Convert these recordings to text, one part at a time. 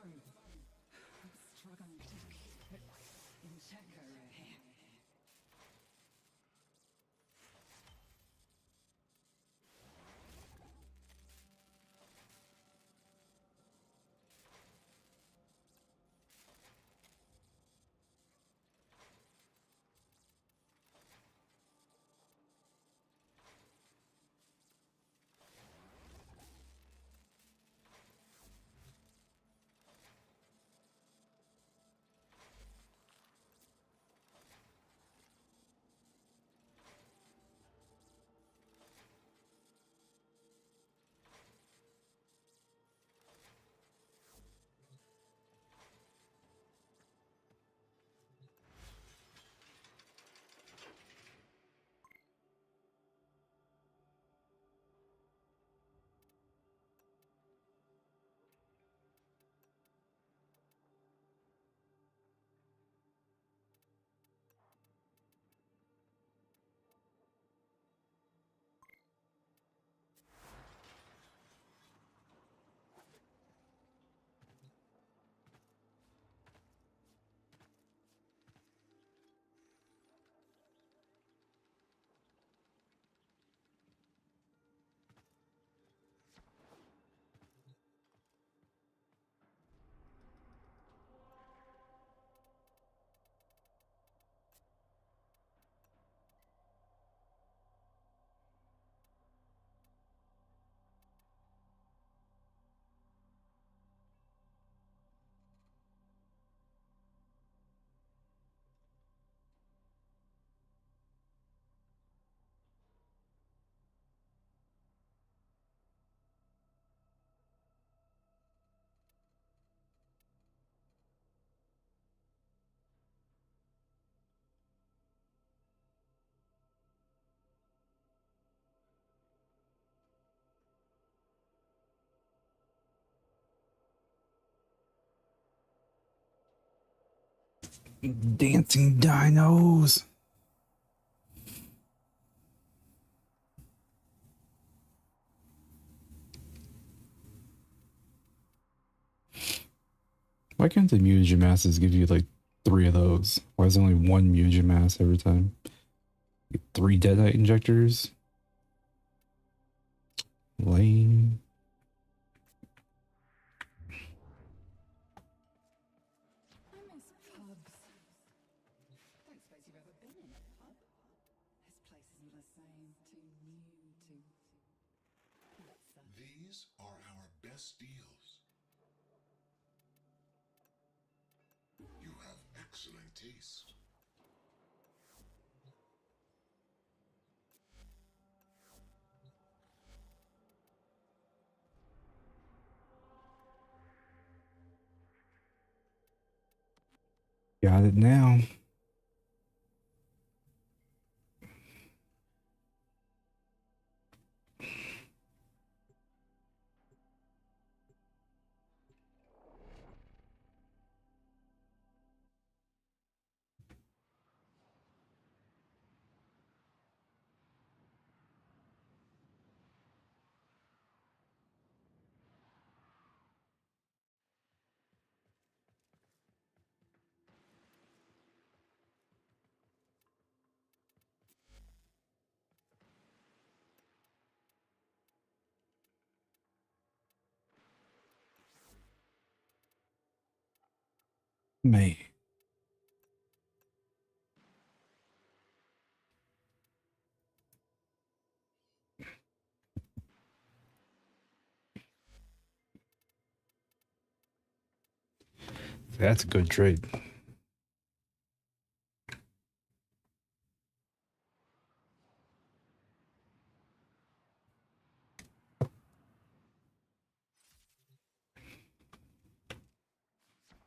Struggling to keep it in check over here. Dancing dinos. Why can't the mutagen masses give you like 3 of those? Why is there only 1 mutagen mass every time? Get 3 deadite injectors? Lame. I miss pubs. Don't suppose you've ever been in a pub? This place isn't the same. Too new, too... These are our best deals. You have excellent taste. Got it now. Man. That's a good trade.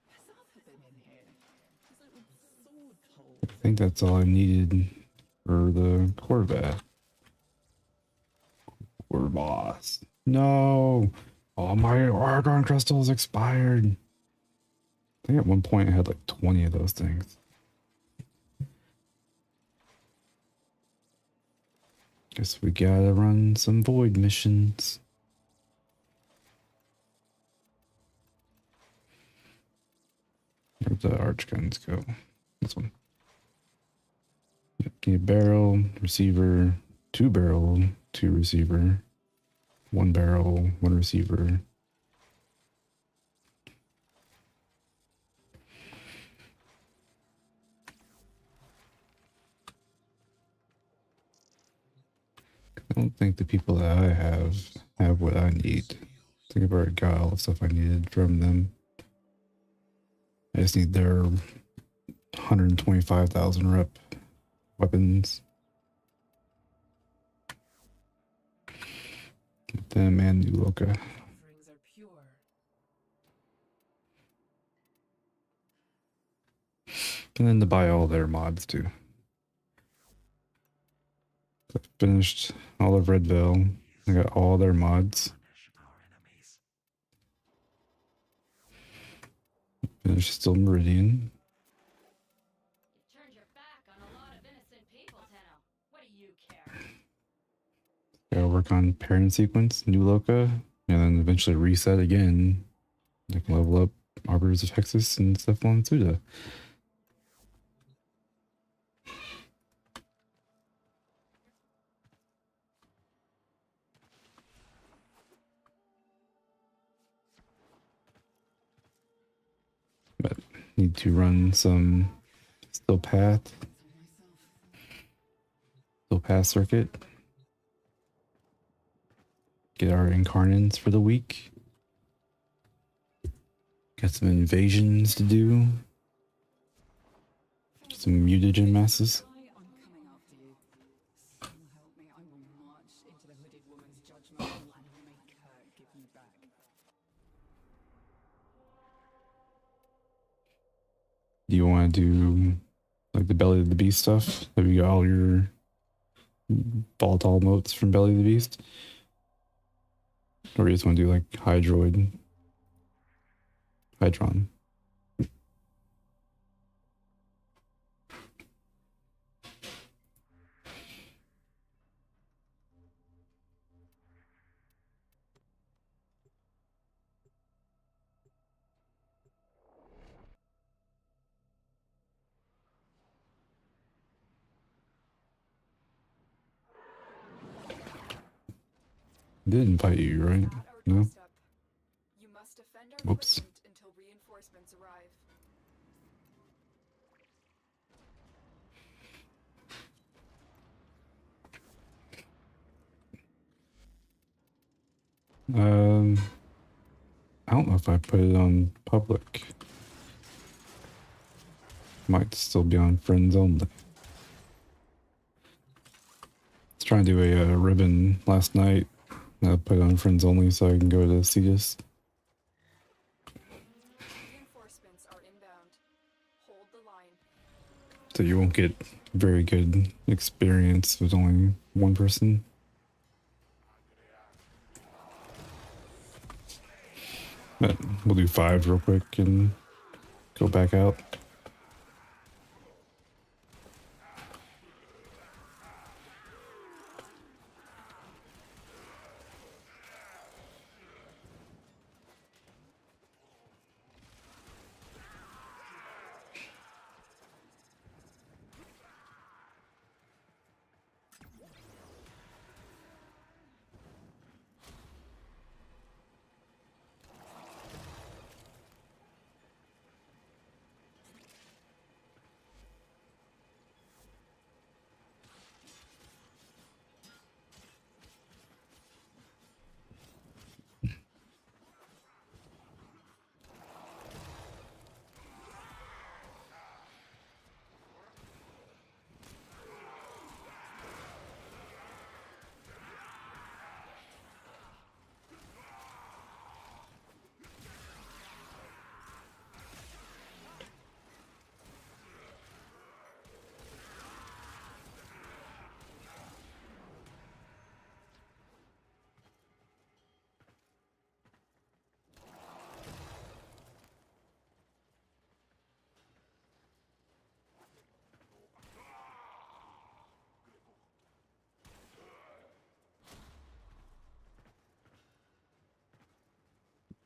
Has Arthur been in here? His little sword hole. I think that's all I needed for the Corvette. We're boss. No. All my Argon crystals expired. I think at one point I had like 20 of those things. Guess we gotta run some void missions. Where'd the arch guns go? This one. Need a barrel, receiver, 2 barrel, 2 receiver, 1 barrel, 1 receiver. I don't think the people that I have what I need. I think I've already got all the stuff I needed from them. I just need their 125,000 rep weapons. Them and New Loca. Offerings are pure. And then to buy all their mods too. So I finished all of Redville. I got all their mods. Finished Still Meridian. You turned your back on a lot of innocent people, Tenno. What do you care? Gotta work on parent sequence, New Loca, and then eventually reset again. I can level up Arbiters of Hexus and stuff on Suda. But need to run some Still Path circuit. Get our Incarnons for the week. Got some invasions to do. Some mutagen masses. I'm coming after you. So help me, I will march into the hooded woman's judgment hall and make her give you back. Do you want to do like the Belly of the Beast stuff? Have you got all your volatile motes from Belly of the Beast? Or you just want to do like Hydron? I did invite you, right? At our No? doorstep. You must defend our Whoops. footprint until reinforcements arrive. I don't know if I put it on public. Might still be on friends only. I was trying to do a ribbon last night. I put it on friends only so I can go to Cetus. Reinforcements are inbound. Hold the line. So you won't get very good experience with only one person. But we'll do 5 real quick and go back out.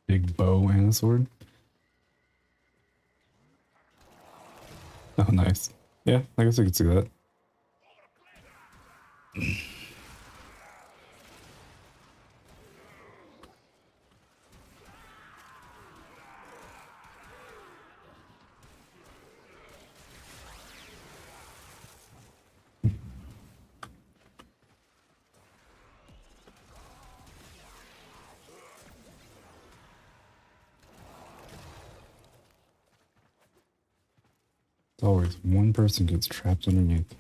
Big bow and a sword. Nice. Yeah, I guess I could see that. It's always one person gets trapped underneath.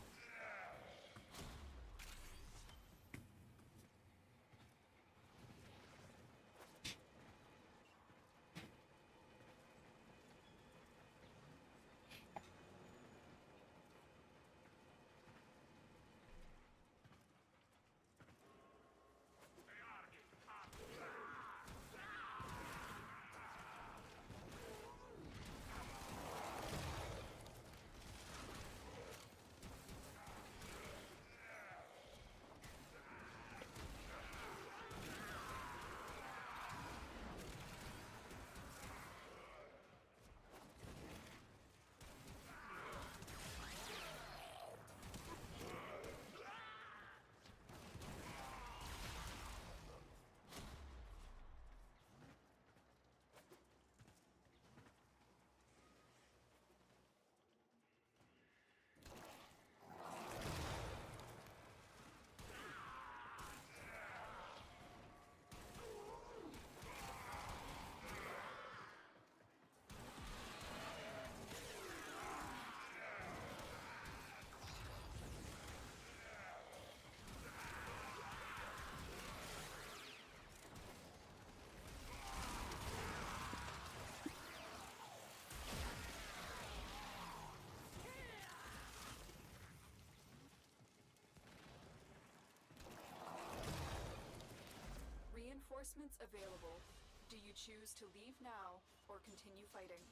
Reinforcements available. Do you choose to leave now or continue fighting?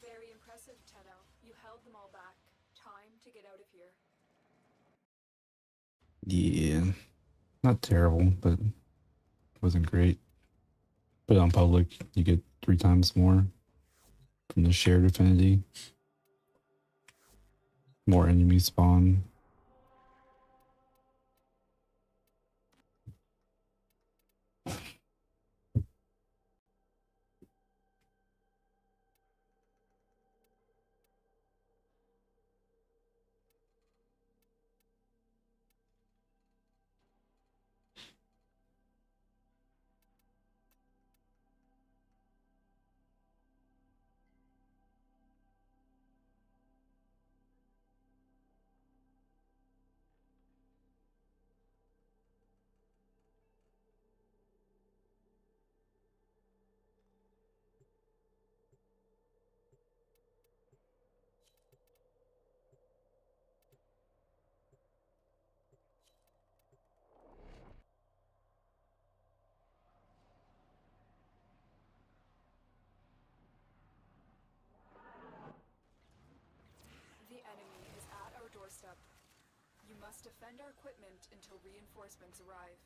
Very impressive, Tenno. You held them all back. Time to get out of here. Yeah. Not terrible, but wasn't great. But on public, you get 3 times more from the shared affinity. More enemies spawn. The enemy is at our doorstep. You must defend our equipment until reinforcements arrive.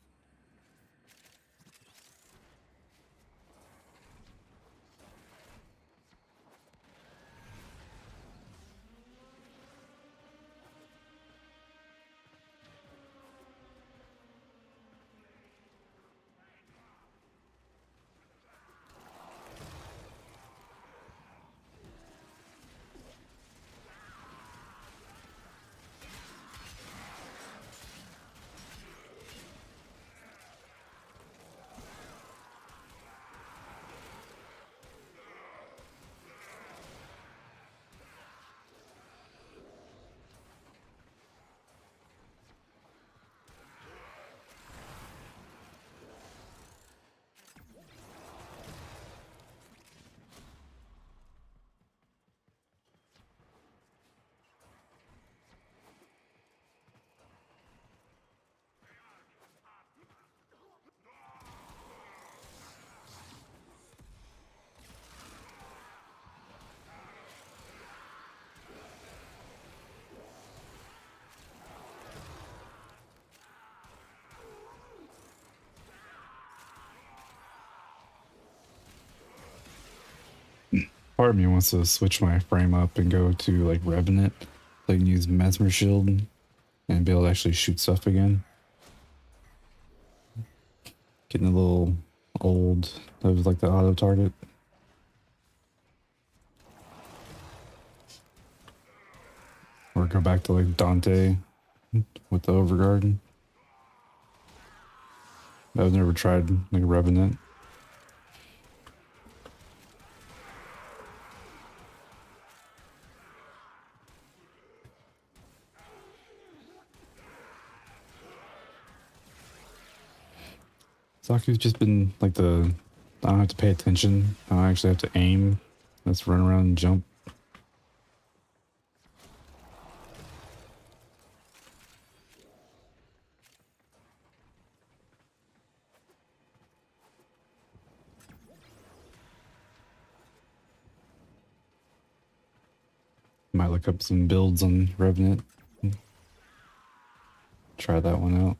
Part of me wants to switch my frame up and go to like Revenant, so I can use Mesmer Shield and be able to actually shoot stuff again. Getting a little old of like the auto target. Or go back to like Dante with the Overguard. I've never tried like Revenant. Saku's just been like the I don't have to pay attention. I don't actually have to aim. Let's run around and jump. Might look up some builds on Revenant. Try that one out.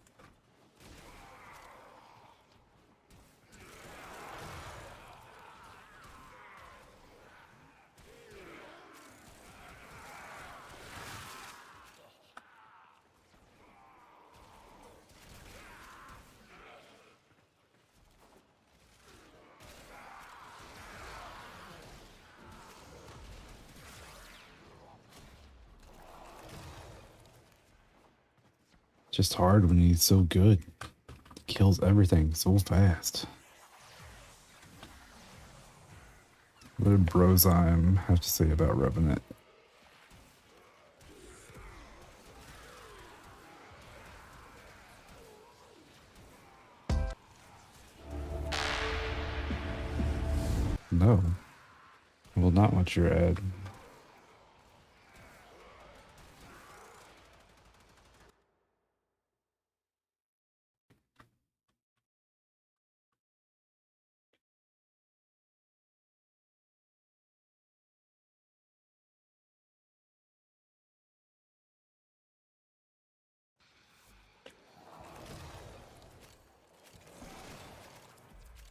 Just hard when he's so good. He kills everything so fast. What did Brozime have to say about Revenant? No. I will not watch your ad.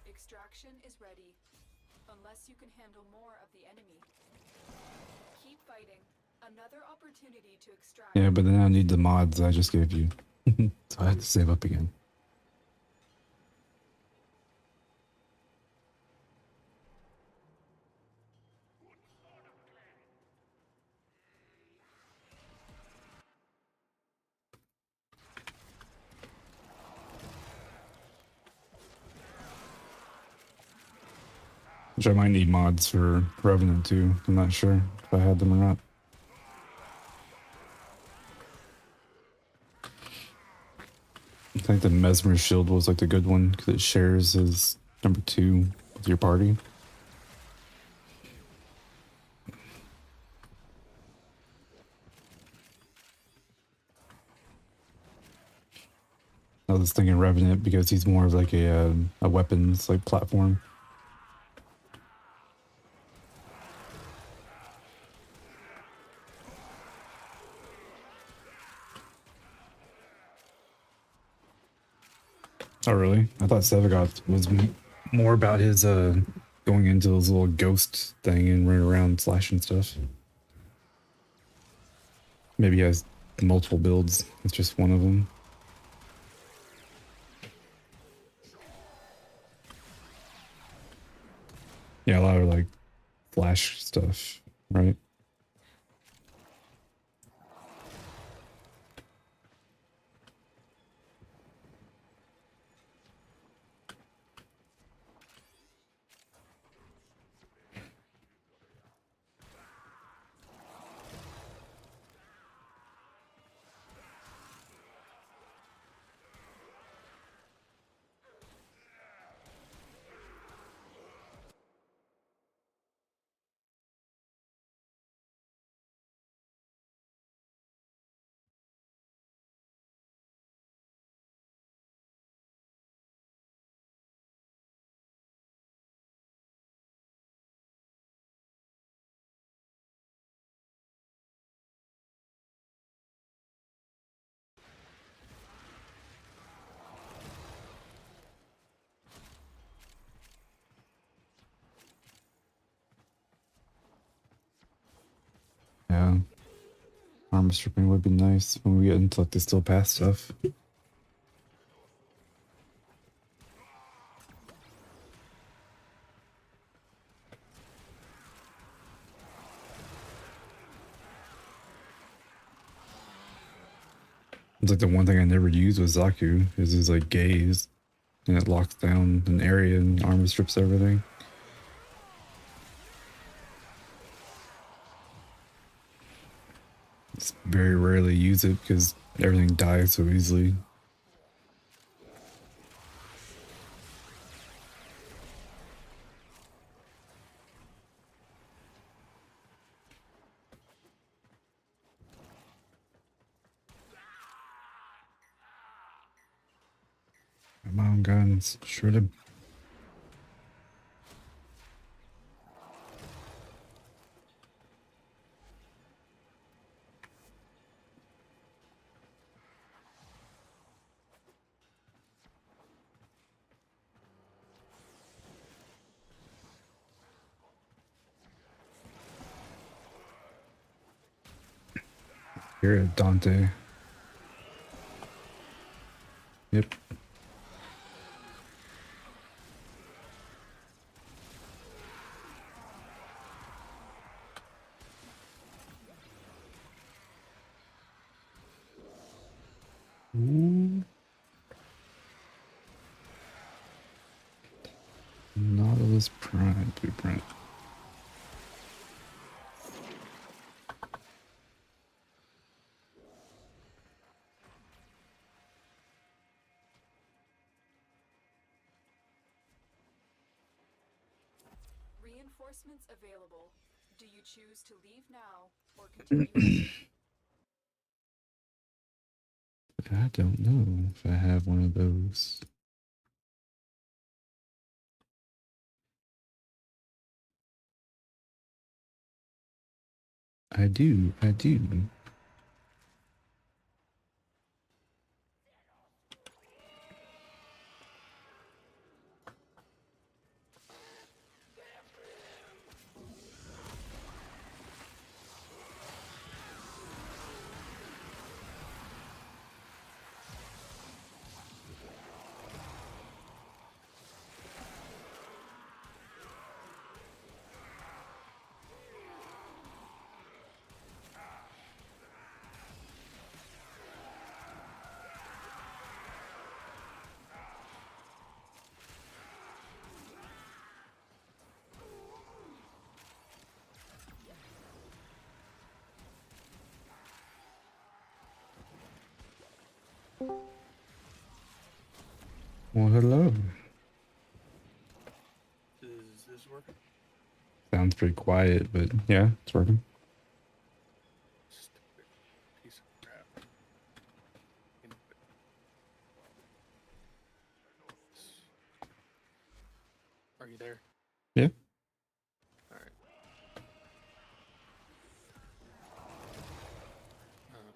Extraction is ready. Unless you can handle more of the enemy. Keep fighting. Another opportunity to extract. Yeah, but then I need the mods I just gave you. So I had to save up again. Which I might need mods for Revenant too. I'm not sure if I had them or not. I think the Mesmer Shield was like the good one because it shares as number 2 with your party. I was thinking Revenant because he's more of like a weapons like platform. Oh really? I thought Sevagoth was more about his going into his little ghost thing and running around slashing stuff. Maybe he has multiple builds. It's just one of them. Yeah, a lot of like flash stuff, right? armor stripping would be nice when we get into like the still pass stuff. It's like the one thing I never used with Zaku is his like gaze, and it locks down an area and armor strips everything. It's very rarely use it because everything dies so easily. Come on, guns, shoot him. You're a Dante. Yep. Ooh. Nautilus Prime blueprint. Reinforcements available. Do you choose to leave now or continue fighting? I don't know if I have one of those. I do. Well, hello. Is this working? Sounds pretty quiet, but yeah, it's working. Stupid piece of crap. You know, are you there? Yeah. Alright.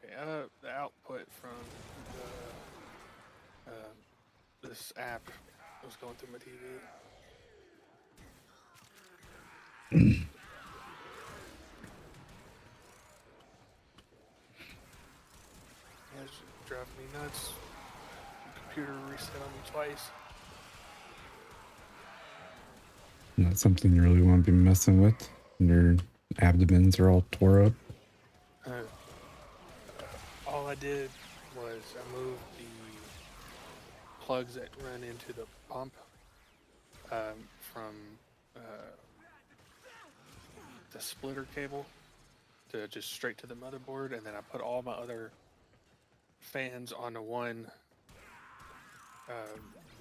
Okay, the output from this app was going through my TV. Yeah, it's driving me nuts. The computer reset on me twice. Not something you really want to be messing with. Your abdomens are all tore up. All I did was I moved the plugs that run into the pump from the splitter cable to just straight to the motherboard, and then I put all my other fans onto one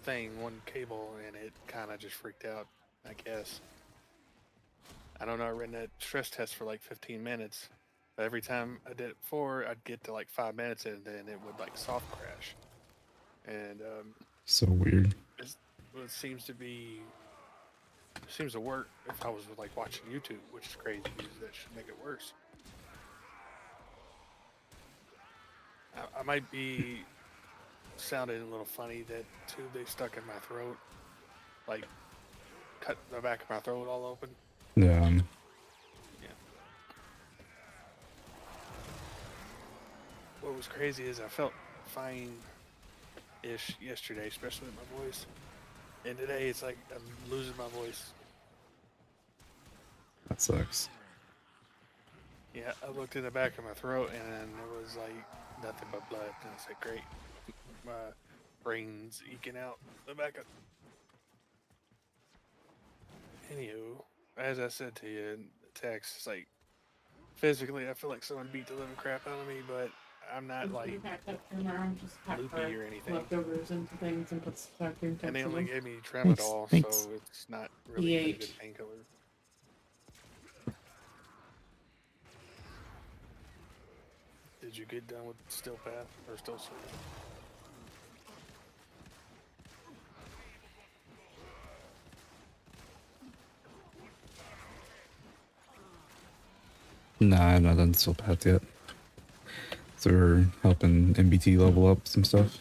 one cable, and it kind of just freaked out, I guess. I don't know, I ran that stress test for like 15 minutes. But every time I did it before, I'd get to like 5 minutes and then it would like soft crash. And So weird. it seems to work if I was like watching YouTube, which is crazy because that should make it worse. I might be sounding a little funny. That tube they stuck in my throat, like cut the back of my throat all open. Yeah. Yeah. was crazy is I felt fine-ish yesterday, especially with my voice. And today it's like I'm losing my voice. That sucks. Yeah, I looked in the back of my throat and it was like nothing but blood. And I was like, great. My brain's eking out the back of. Anywho, as I said to you in the text, it's like physically I feel like someone beat the living crap out of me, but I'm not like loopy or anything. Leftovers into things and put stocking And they cups in only them. gave me tramadol, Thanks. so it's not really a E8. good painkiller. Did you get done with Still Path or Still Sword? Nah, I'm not done Still Path yet. So we're helping MBT level up some stuff.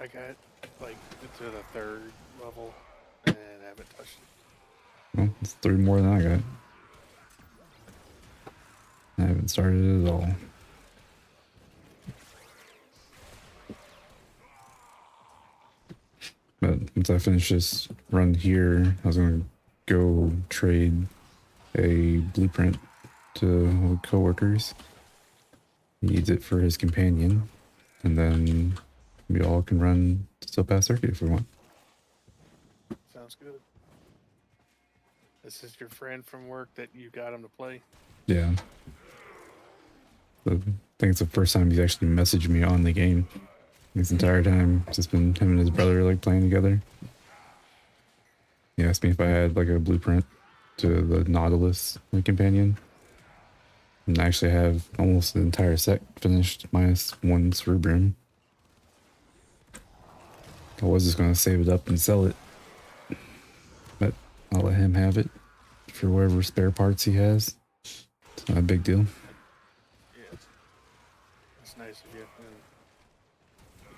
I got like to the 3rd level and haven't touched it. Well, it's 3 more than I got. I haven't started it at all. But once I finish this run here, I was going to go trade a blueprint to coworkers. He needs it for his companion, and then we all can run Still Path Circuit if we want. Sounds good. This is your friend from work that you got him to play? Yeah. I think it's the first time he's actually messaged me on the game. This entire time, it's just been him and his brother like playing together. He asked me if I had like a blueprint to the Nautilus like, companion. And I actually have almost the entire set finished, minus 1 cerebrum. I was just going to save it up and sell it. But I'll let him have it for whatever spare parts he has. It's not a big deal. Yeah. It's nice of you. And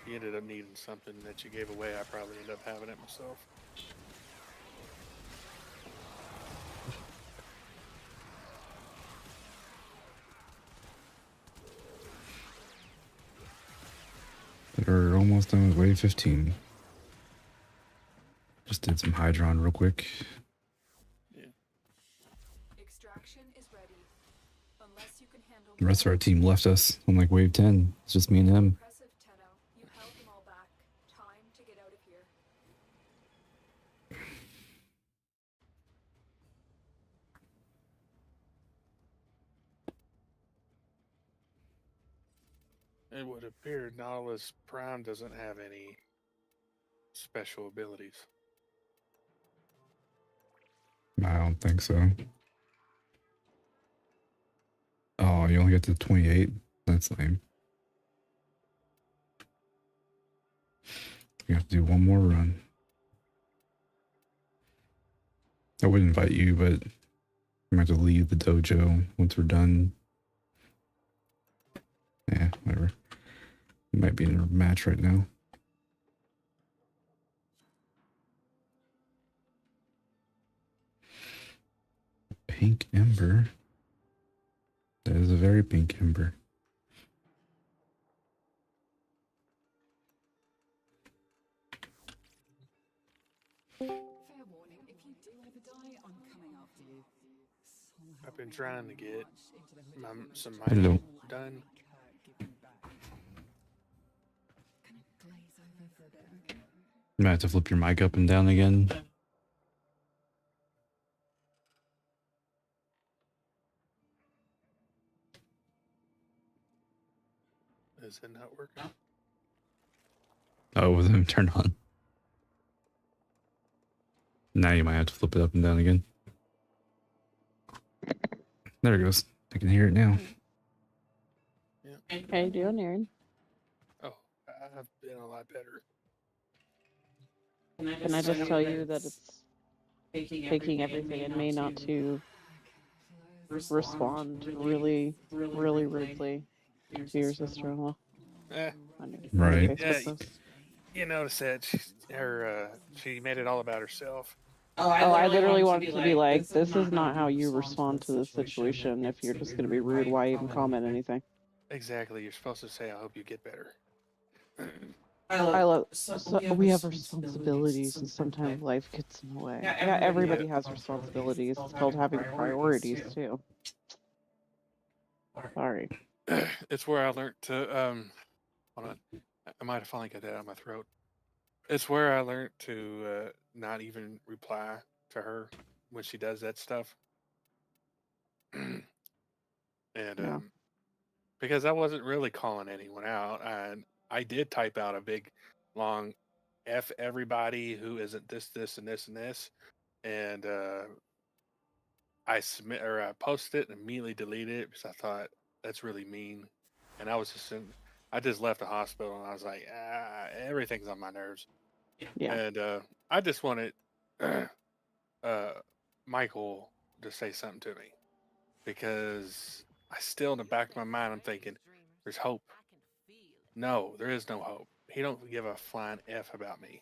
if you ended up needing something that you gave away, I probably ended up having it myself. We're almost done with wave 15. Just did some Hydron real quick. Yeah. Extraction is ready. Unless you can handle The rest of our team left us on like wave 10. It's just me and him. impressive, Tenno. You held them all back. Time to get out of here. It would appear Nautilus Prime doesn't have any special abilities. I don't think so. Oh, you only get to 28? That's lame. You have to do one more run. I would invite you, but I'm going to have to leave the dojo once we're done. Yeah, whatever. You might be in a match right now. Pink Ember. That is a very pink ember. Fair warning, if you do ever die, I'm coming after you. I've been trying to get some Hello. mining done. Can I glaze over for a bit, okay? You might have to flip your mic up and down again. Is it not working? Oh, it wasn't even turned on. Now you might have to flip it up and down again. There it goes. I can hear it now. Yeah. How you doing, Aaron? Oh, I've been a lot better. Can I just tell you that it's taking everything in me not to respond really, really rudely to your sister-in-law? Eh, On your Right. Facebook Yeah, post. you notice that she made it all about herself. Oh, I literally wanted to be like, this is not how you respond to this situation. If you're just going to be rude, why even comment anything? Exactly. You're supposed to say, "I hope you get better." I love. So we have responsibilities, and sometimes life gets in the way. Yeah, everybody has responsibilities. It's called having priorities too. Sorry. It's where I learned to hold on. I might have finally got that out of my throat. It's where I learned to not even reply to her when she does that stuff. And Yeah. because I wasn't really calling anyone out, and I did type out a big long F everybody who isn't this, this, and this, and this. And I posted it and immediately deleted it because I thought that's really mean. And I just left the hospital and I was like, everything's on my nerves. Yeah. And I just wanted uh, Michael to say something to me because I still in the back of my mind I'm thinking, there's hope. No, there is no hope. He don't give a flying F about me.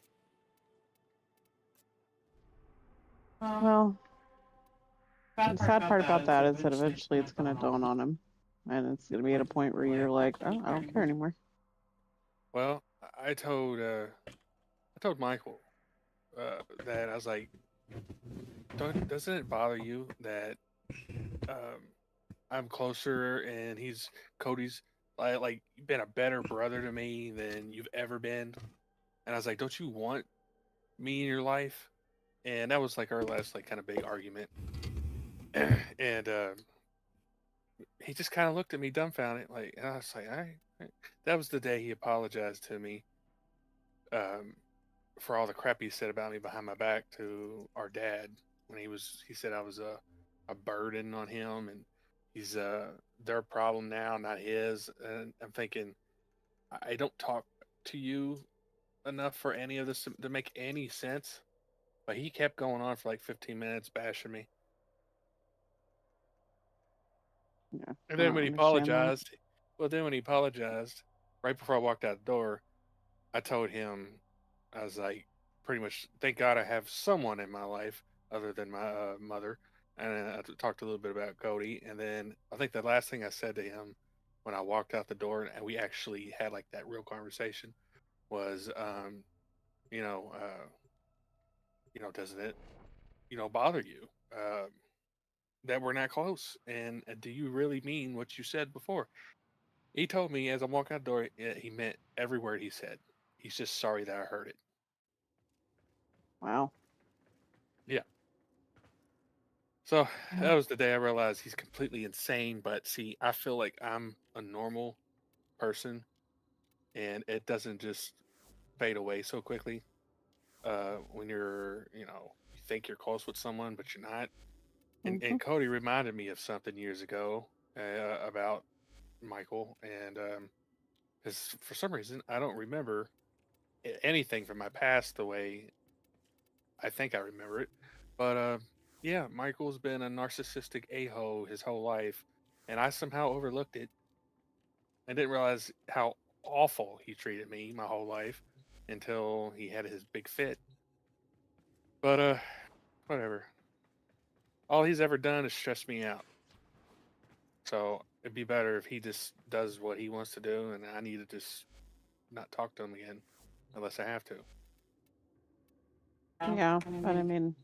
Well, the sad part about that is that eventually it's going to dawn on him, and it's going to be at a point where you're like, oh, I don't care anymore. Well, I told Michael that I was like, doesn't it bother you that um, I'm closer and Cody's like been a better brother to me than you've ever been? And I was like, don't you want me in your life? And that was like our last like kind of big argument. And he just kind of looked at me dumbfounded, like, and I was like, all right, all right. That was the day he apologized to me um, for all the crap he said about me behind my back to our dad when he said I was a burden on him and he's their problem now, not his. And I'm thinking, I don't talk to you enough for any of this to make any sense. But he kept going on for like 15 minutes bashing me. Yeah, And I then don't when he understand that. apologized, right before I walked out the door, I told him, I was like, pretty much, thank God I have someone in my life other than my mother. And I talked a little bit about Cody. And then I think the last thing I said to him when I walked out the door and we actually had like that real conversation was, you know, uh, doesn't it, bother you that we're not close? And do you really mean what you said before? He told me as I'm walking out the door, he meant every word he said. He's just sorry that I heard it. Wow. Yeah. So that was the day I realized he's completely insane. But see, I feel like I'm a normal person and it doesn't just fade away so quickly. When you think you're close with someone, but you're not. Hmm. And Cody reminded me of something years ago about Michael. And because for some reason, I don't remember anything from my past the way I think I remember it. But yeah, Michael's been a narcissistic a-hole his whole life, and I somehow overlooked it. I didn't realize how awful he treated me my whole life until he had his big fit. But whatever. All he's ever done is stress me out. So it'd be better if he just does what he wants to do, and I need to just not talk to him again unless I have to. Yeah, but I mean,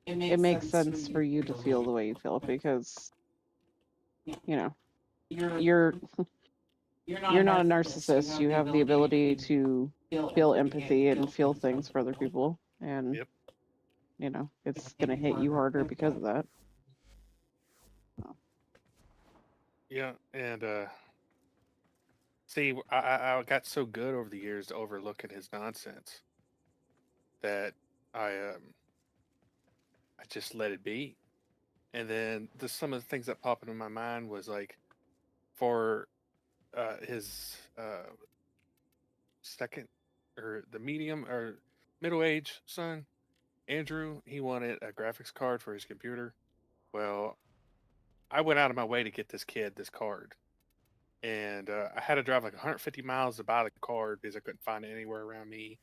it makes sense for you to feel the way you feel because, you know, you're you're not a narcissist. You have the ability to feel empathy and feel things for other people, and Yep. it's gonna hit you harder because of that. Yeah, and see, I got so good over the years to overlooking his nonsense that I just let it be. And then some of the things that popped into my mind was like for his second or the medium or middle age son, Andrew, he wanted a graphics card for his computer. Well, I went out of my way to get this kid this card. And I had to drive like 150 miles to buy the card because I couldn't find it anywhere around me.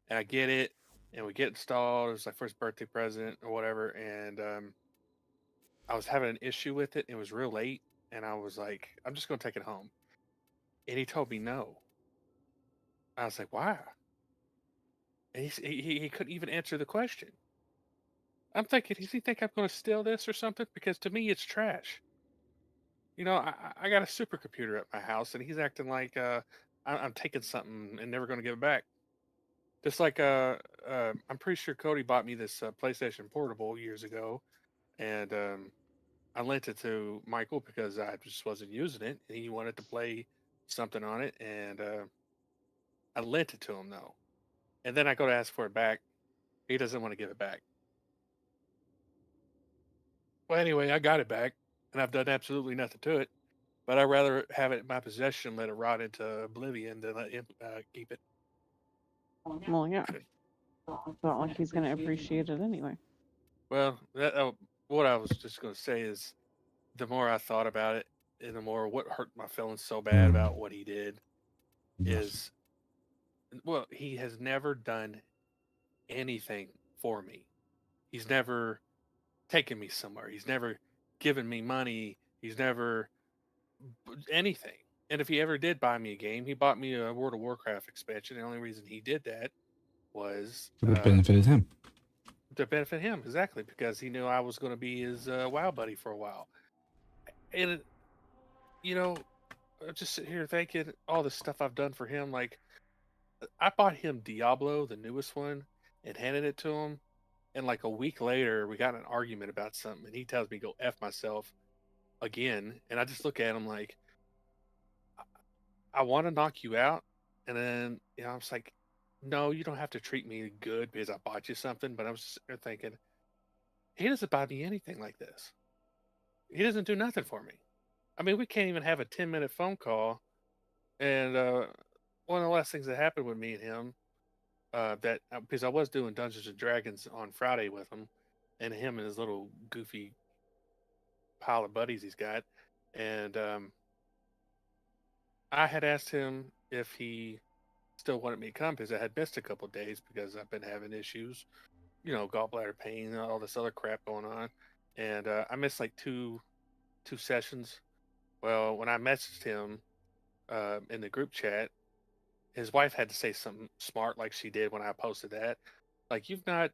And I get it, and we get installed. It was like first birthday present or whatever. And I was having an issue with it. It was real late, And I was like, I'm just going to take it home. And he told me no. I was like, why? And he couldn't even answer the question. I'm thinking, does he think I'm going to steal this or something? Because to me, it's trash. You know, I got a supercomputer at my house, and he's acting like I'm taking something and never going to give it back. Just like I'm pretty sure Cody bought me this PlayStation Portable years ago, and I lent it to Michael because I just wasn't using it, and he wanted to play something on it, and I lent it to him though. And then I go to ask for it back. He doesn't want to give it back. Well, anyway, I got it back, and I've done absolutely nothing to it. But I'd rather have it in my possession, and let it rot into oblivion, than let him keep it. Well, yeah. It's not like he's gonna appreciate it anyway. Well, what I was just going to say is, the more I thought about it, and the more what hurt my feelings so bad about what he did is, well, he has never done anything for me. He's never taken me somewhere. He's never given me money. He's never anything. And if he ever did buy me a game, he bought me a World of Warcraft expansion. The only reason he did that was It would benefited him. to benefit him, exactly, because he knew I was going to be his WoW buddy for a while. And you know, I'm just sitting here thinking all the stuff I've done for him. Like, I bought him Diablo, the newest one, and handed it to him. And like a week later, we got in an argument about something, and he tells me go F myself again. And I just look at him like, I want to knock you out. And then, I was like, no, you don't have to treat me good because I bought you something. But I was just there thinking, he doesn't buy me anything like this. He doesn't do nothing for me. I mean, we can't even have a 10-minute phone call. And one of the last things that happened with me and him, that because I was doing Dungeons and Dragons on Friday with him, and him and his little goofy pile of buddies he's got, and I had asked him if he still wanted me to come because I had missed a couple of days because I've been having issues, gallbladder pain and all this other crap going on, and I missed like two sessions. Well, when I messaged him in the group chat, his wife had to say something smart like she did when I posted that. Like, you've not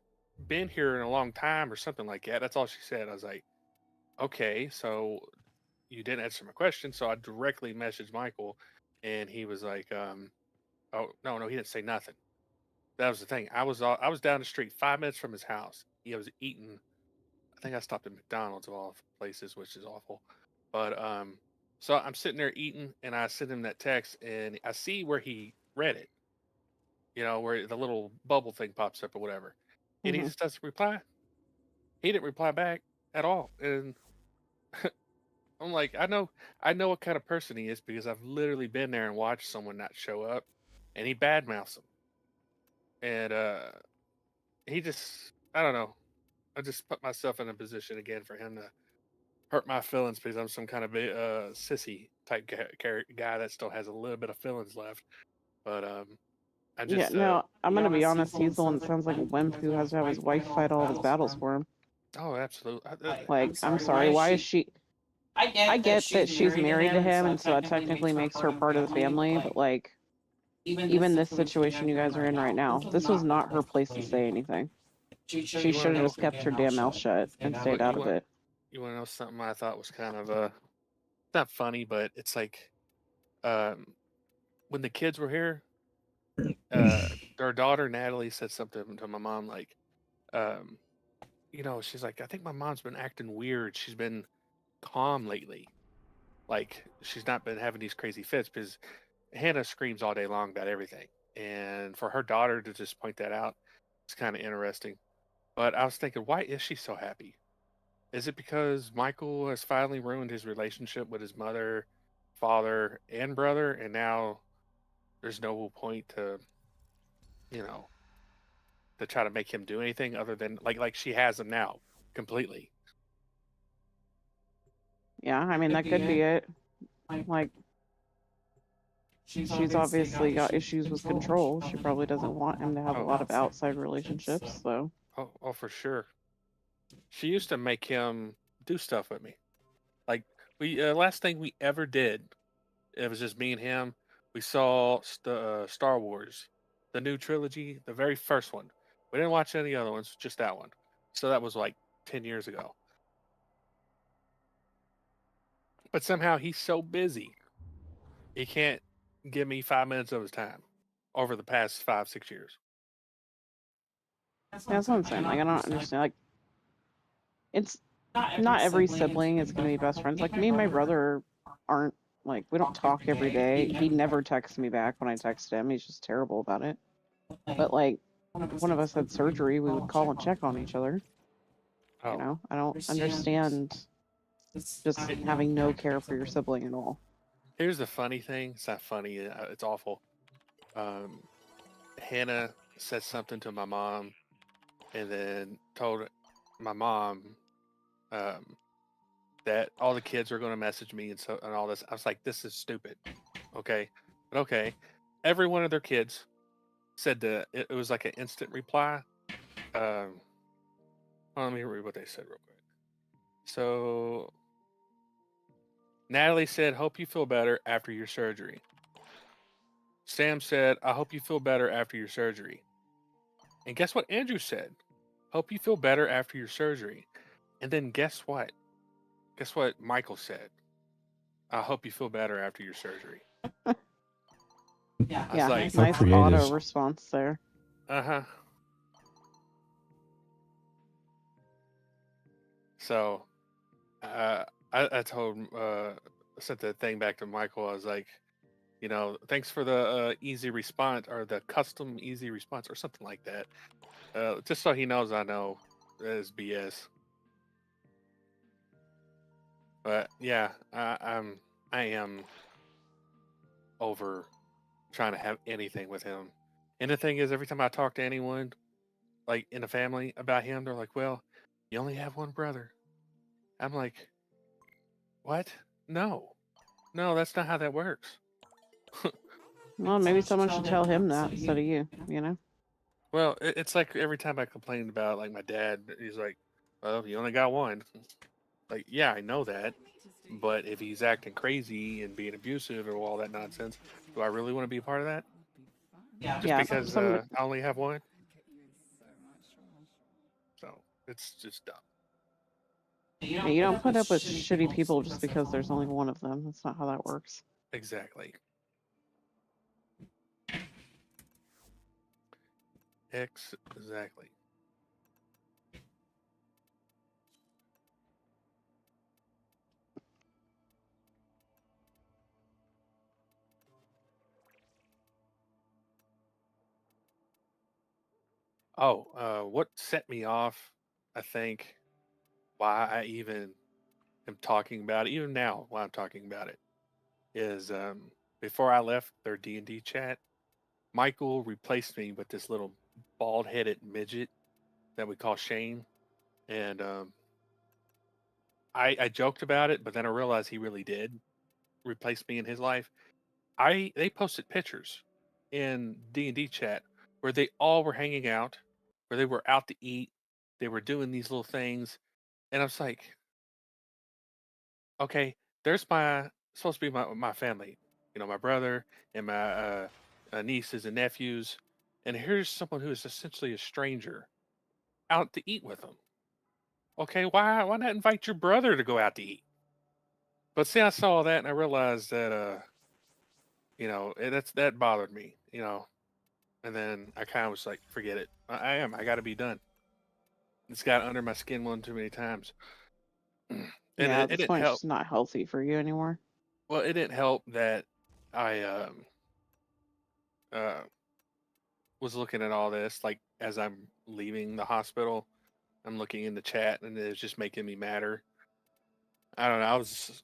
been here in a long time or something like that. That's all she said. I was like, okay, so you didn't answer my question. So I directly messaged Michael, and he was like, oh, no, he didn't say nothing. That was the thing. I was down the street 5 minutes from his house. He was eating. I think I stopped at McDonald's of all places, which is awful. But so I'm sitting there eating, and I sent him that text, and I see where he read it. Where the little bubble thing pops up or whatever. And he Mhm. just doesn't reply. He didn't reply back at all. And I'm like, I know what kind of person he is because I've literally been there and watched someone not show up, and he badmouths him. And he just, I don't know. I just put myself in a position again for him to hurt my feelings because I'm some kind of sissy type guy that still has a little bit of feelings left. But I Yeah, just, no, I'm gonna be honest. He's the one that sounds like a wimp who has to have his wife fight all of his battles for him. oh, absolutely. Like, I'm sorry, why is she? I get that she's married to him, and so that technically makes her part of the family, but like, even this situation you guys are in right now, this was not her place to say anything. She should have just kept her damn mouth shut and stayed out of it. You want to know something I thought was kind of not funny, but it's like when the kids were here, their daughter Natalie said something to my mom like, she's like, I think my mom's been acting weird. She's been calm lately. Like, she's not been having these crazy fits because Hannah screams all day long about everything. And for her daughter to just point that out, it's kind of interesting. But I was thinking, why is she so happy? Is it because Michael has finally ruined his relationship with his mother, father, and brother, and now there's no point to, you know, to try to make him do anything other than like she has him now completely. Yeah, I mean, that could be it. Like, she's obviously got issues with control. She probably doesn't want him to have a lot of outside relationships, so. Oh, for sure. She used to make him do stuff with me. Like, We last thing we ever did, it was just me and him. We saw Star Wars, the new trilogy, the very first one. We didn't watch any other ones, just that one. So that was like 10 years ago. But somehow he's so busy, he can't give me 5 minutes of his time over the past 5, 6 years. That's what I'm saying. Like, I don't understand. Like, it's not every sibling is going to be best friends. Like, me and my brother aren't, like, we don't talk every day. He never texts me back when I text him. He's just terrible about it. But, like, one of us had surgery, we would call and check on each other. Oh, You know, I don't understand just having no care for your sibling at all. here's the funny thing. It's not funny. It's awful. Hannah said something to my mom, and then told my mom um, that all the kids were going to message me and all this. I was like, this is stupid. Okay, but okay. Every one of their kids said that it was like an instant reply. Let me read what they said real quick. So Natalie said, "Hope you feel better after your surgery." Sam said, "I hope you feel better after your surgery." And guess what Andrew said? "Hope you feel better after your surgery." And then guess what? Guess what Michael said? "I hope you feel better after your surgery." Yeah, like, nice creative. auto response there. Uh-huh. So I told sent the thing back to Michael. I was like, thanks for the easy response or the custom easy response or something like that. Just so he knows I know it's BS. But yeah, I am over trying to have anything with him. And the thing is, every time I talk to anyone, like in the family about him, they're like, "Well, you only have one brother." I'm like, "What? No, no, that's not how that works." Well, maybe someone should tell him that instead of you, you know? Well, it's like every time I complain about like my dad, he's like, "Well, you only got one." Like, yeah, I know that, but if he's acting crazy and being abusive or all that nonsense, do I really want to be a part of that? Just Yeah, because some I only have one? Get you in so much trouble. So it's just dumb. you don't put up with shitty people just because there's only one of them. That's not how that works. Exactly. Exactly. Oh, what set me off, I think, why I even am talking about it, even now, why I'm talking about it, is before I left their D&D chat, Michael replaced me with this little bald-headed midget that we call Shane, and I joked about it, but then I realized he really did replace me in his life. They posted pictures in D&D chat where they all were hanging out, where they were out to eat, they were doing these little things, and I was like, okay, there's my supposed to be my family, my brother and my nieces and nephews, and here's someone who is essentially a stranger out to eat with them. Okay, why not invite your brother to go out to eat? But see, I saw that and I realized that that bothered me, and then I kind of was like, forget it. I got to be done. It's got under my skin one too many times, and Yeah, it at this didn't point, it's help. just not healthy for you anymore. Well, it didn't help that I uh, was looking at all this like as I'm leaving the hospital. I'm looking in the chat, and it's just making me madder. I don't know. I was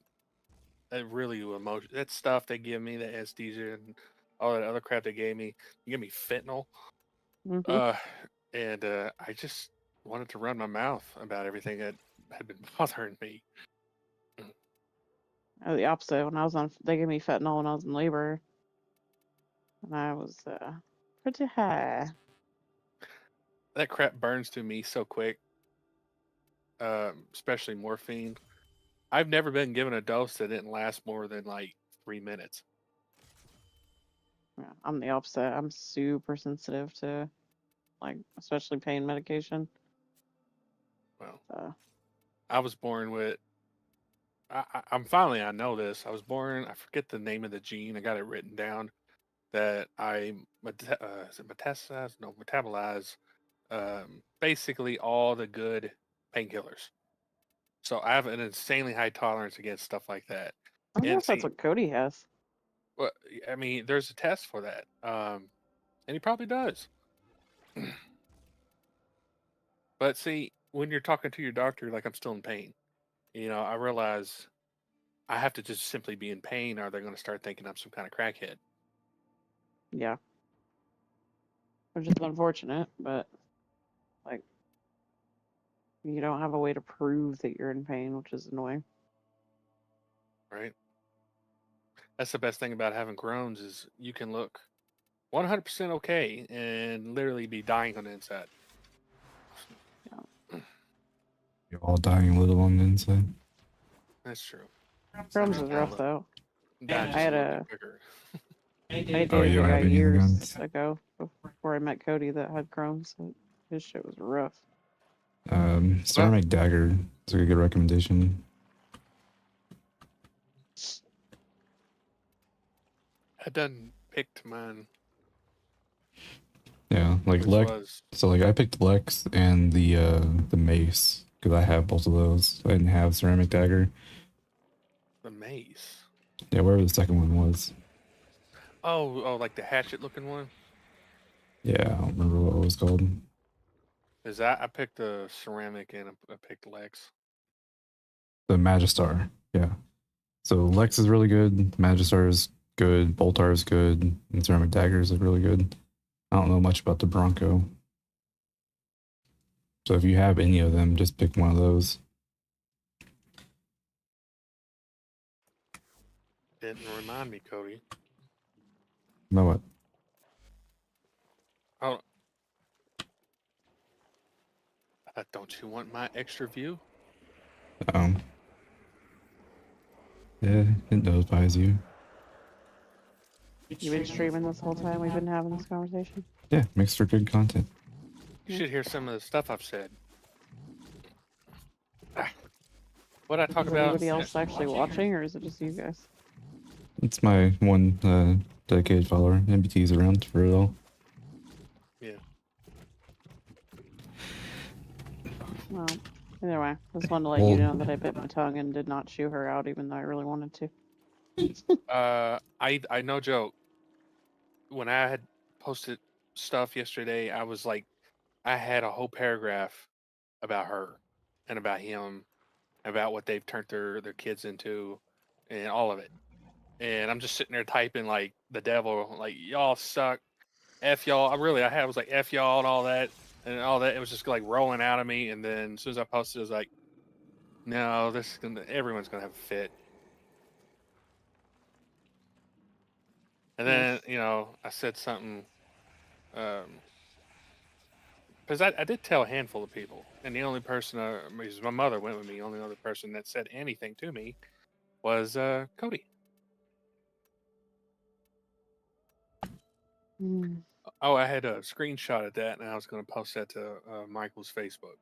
really emotional. That stuff they give me, the anesthesia and all that other crap they gave me, you give me fentanyl. Hmm. Uh, and I just wanted to run my mouth about everything that had been bothering me. The opposite. When I was on, they gave me fentanyl when I was in labor, and I was pretty high. That crap burns to me so quick, especially morphine. I've never been given a dose that didn't last more than like 3 minutes. Yeah, I'm the opposite. I'm super sensitive to, like, especially pain medication. Well, So, I was born with. I know this. I was born. I forget the name of the gene. I got it written down that is it metastasize? No, metabolize. Basically all the good painkillers. So I have an insanely high tolerance against stuff like that. I don't know And if that's see, what Cody has. well, I mean, there's a test for that. And he probably does. But see, when you're talking to your doctor, like I'm still in pain, I realize I have to just simply be in pain, or they're going to start thinking I'm some kind of crackhead. Yeah, which is unfortunate, but like, you don't have a way to prove that you're in pain, which is annoying. Right? That's the best thing about having Crohn's is you can look 100% okay and literally be dying on the inside. You're all dying a little on the inside. That's true. Crohn's is rough though. Die I just had a little a bit quicker. I Oh, dated you a don't guy have any of the years guns? ago before I met Cody that had Crohn's. So his shit was rough. Ceramic Dagger is a good recommendation. I done picked mine, Yeah, like which Lex. was So like I picked Lex and the mace because I have both of those. I didn't have Ceramic Dagger. the mace. Yeah, wherever the second one was. Oh, like the hatchet looking one. Yeah, I don't remember what it was called. Is that I picked the ceramic and I picked Lex. The Magistar. Yeah. So Lex is really good. Magistar is good. Boltar is good. And Ceramic Dagger is really good. I don't know much about the Bronco. So if you have any of them, just pick one of those. Didn't remind me, Cody. Know what? Oh, don't you want my extra view? Um. Yeah, it notifies you. You been streaming this whole time we've been having this conversation? Yeah, makes for good content. You should hear some of the stuff I've said. What I talk Is about? anybody else actually watching, or is it just you guys? It's my one dedicated follower. MBT's around for it all. Yeah. Well, either way, I just wanted to let you know that I bit my tongue and did not chew her out, even though I really wanted to. I no joke. When I had posted stuff yesterday, I was like, I had a whole paragraph about her and about him, about what they've turned their kids into, and all of it. And I'm just sitting there typing like the devil, like y'all suck, f y'all. I was like f y'all and all that, and all that. It was just like rolling out of me. And then as soon as I posted, it was like, no, everyone's gonna have a fit. And then I said something, because I did tell a handful of people, and the only person, because my mother went with me, the only other person that said anything to me was Cody. Mm. Oh, I had a screenshot of that, and I was going to post that to Michael's Facebook.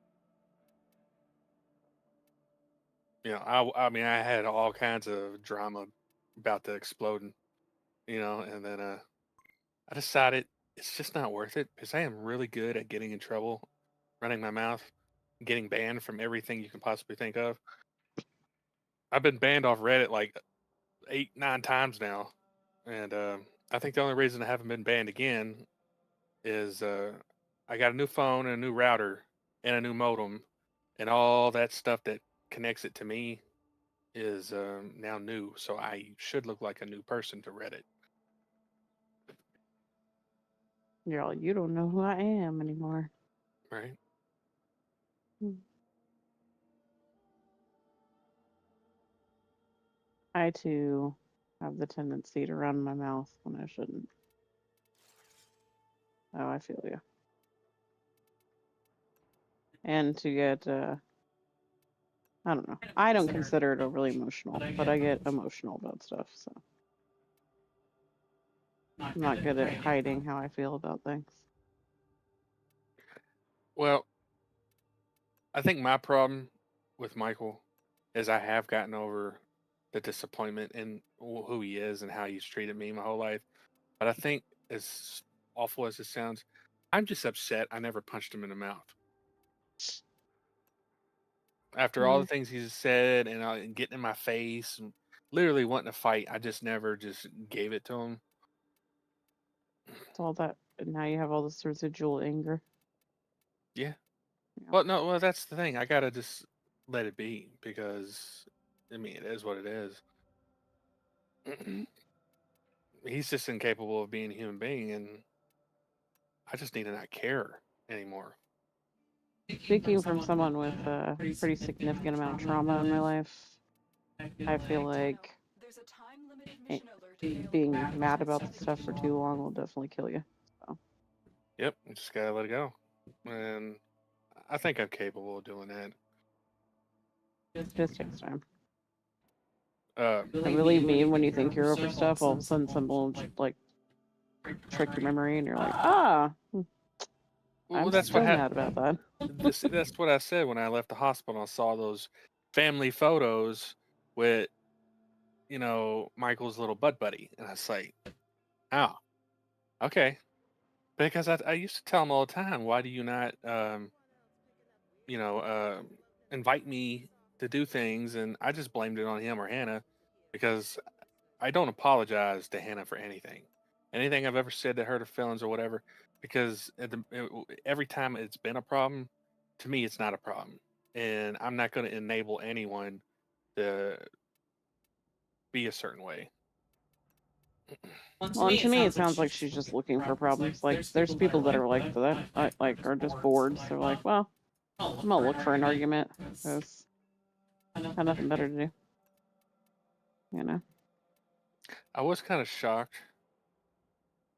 I mean, I had all kinds of drama about the exploding, and then I decided it's just not worth it because I am really good at getting in trouble, running my mouth, getting banned from everything you can possibly think of. I've been banned off Reddit like 8, 9 times now, and I think the only reason I haven't been banned again is I got a new phone and a new router and a new modem, and all that stuff that connects it to me is now new. So I should look like a new person to Reddit. You're all, you don't know who I am anymore. Right? Mm. I too have the tendency to run my mouth when I shouldn't. Oh, I feel you. And to get, I don't know. I don't consider it overly emotional, but I get emotional about stuff, so I'm not good at hiding how I feel about things. Well, I think my problem with Michael is I have gotten over the disappointment in who he is and how he's treated me my whole life. But I think, as awful as it sounds, I'm just upset I never punched him in the mouth. After all Yeah. the things he's said and getting in my face and literally wanting to fight, I just never just gave it to him. It's all that. And now you have all this residual anger. Yeah. Yeah. Well, no, well, that's the thing. I gotta just let it be because, I mean, it is what it is. He's just incapable of being a human being, and I just need to not care anymore. Speaking from someone with a pretty significant amount of trauma in my life, I feel like There's a time-limited mission alert available. being mad about the stuff for too long will definitely kill you. So Yep, we just gotta let it go, and I think I'm capable of doing that. it just takes time. Uh, And believe me, when you think you're over stuff, all of a sudden someone will like trick your memory, and you're like, well, I'm that's what still mad about that. That's what I said when I left the hospital. I saw those family photos with, Michael's little butt buddy, and I was like, oh, okay. Because I used to tell him all the time, why do you not, you know, uh, invite me to do things? And I just blamed it on him or Hannah because I don't apologize to Hannah for anything. Anything I've ever said that hurt her feelings or whatever, because every time it's been a problem, to me, it's not a problem. And I'm not going to enable anyone to be a certain way. Well, and to me, it sounds like she's just looking for problems. Like, there's people that are like that, like, are just bored. So they're like, well, I'm gonna look for an argument because I have nothing better to do. You know. I was kind of shocked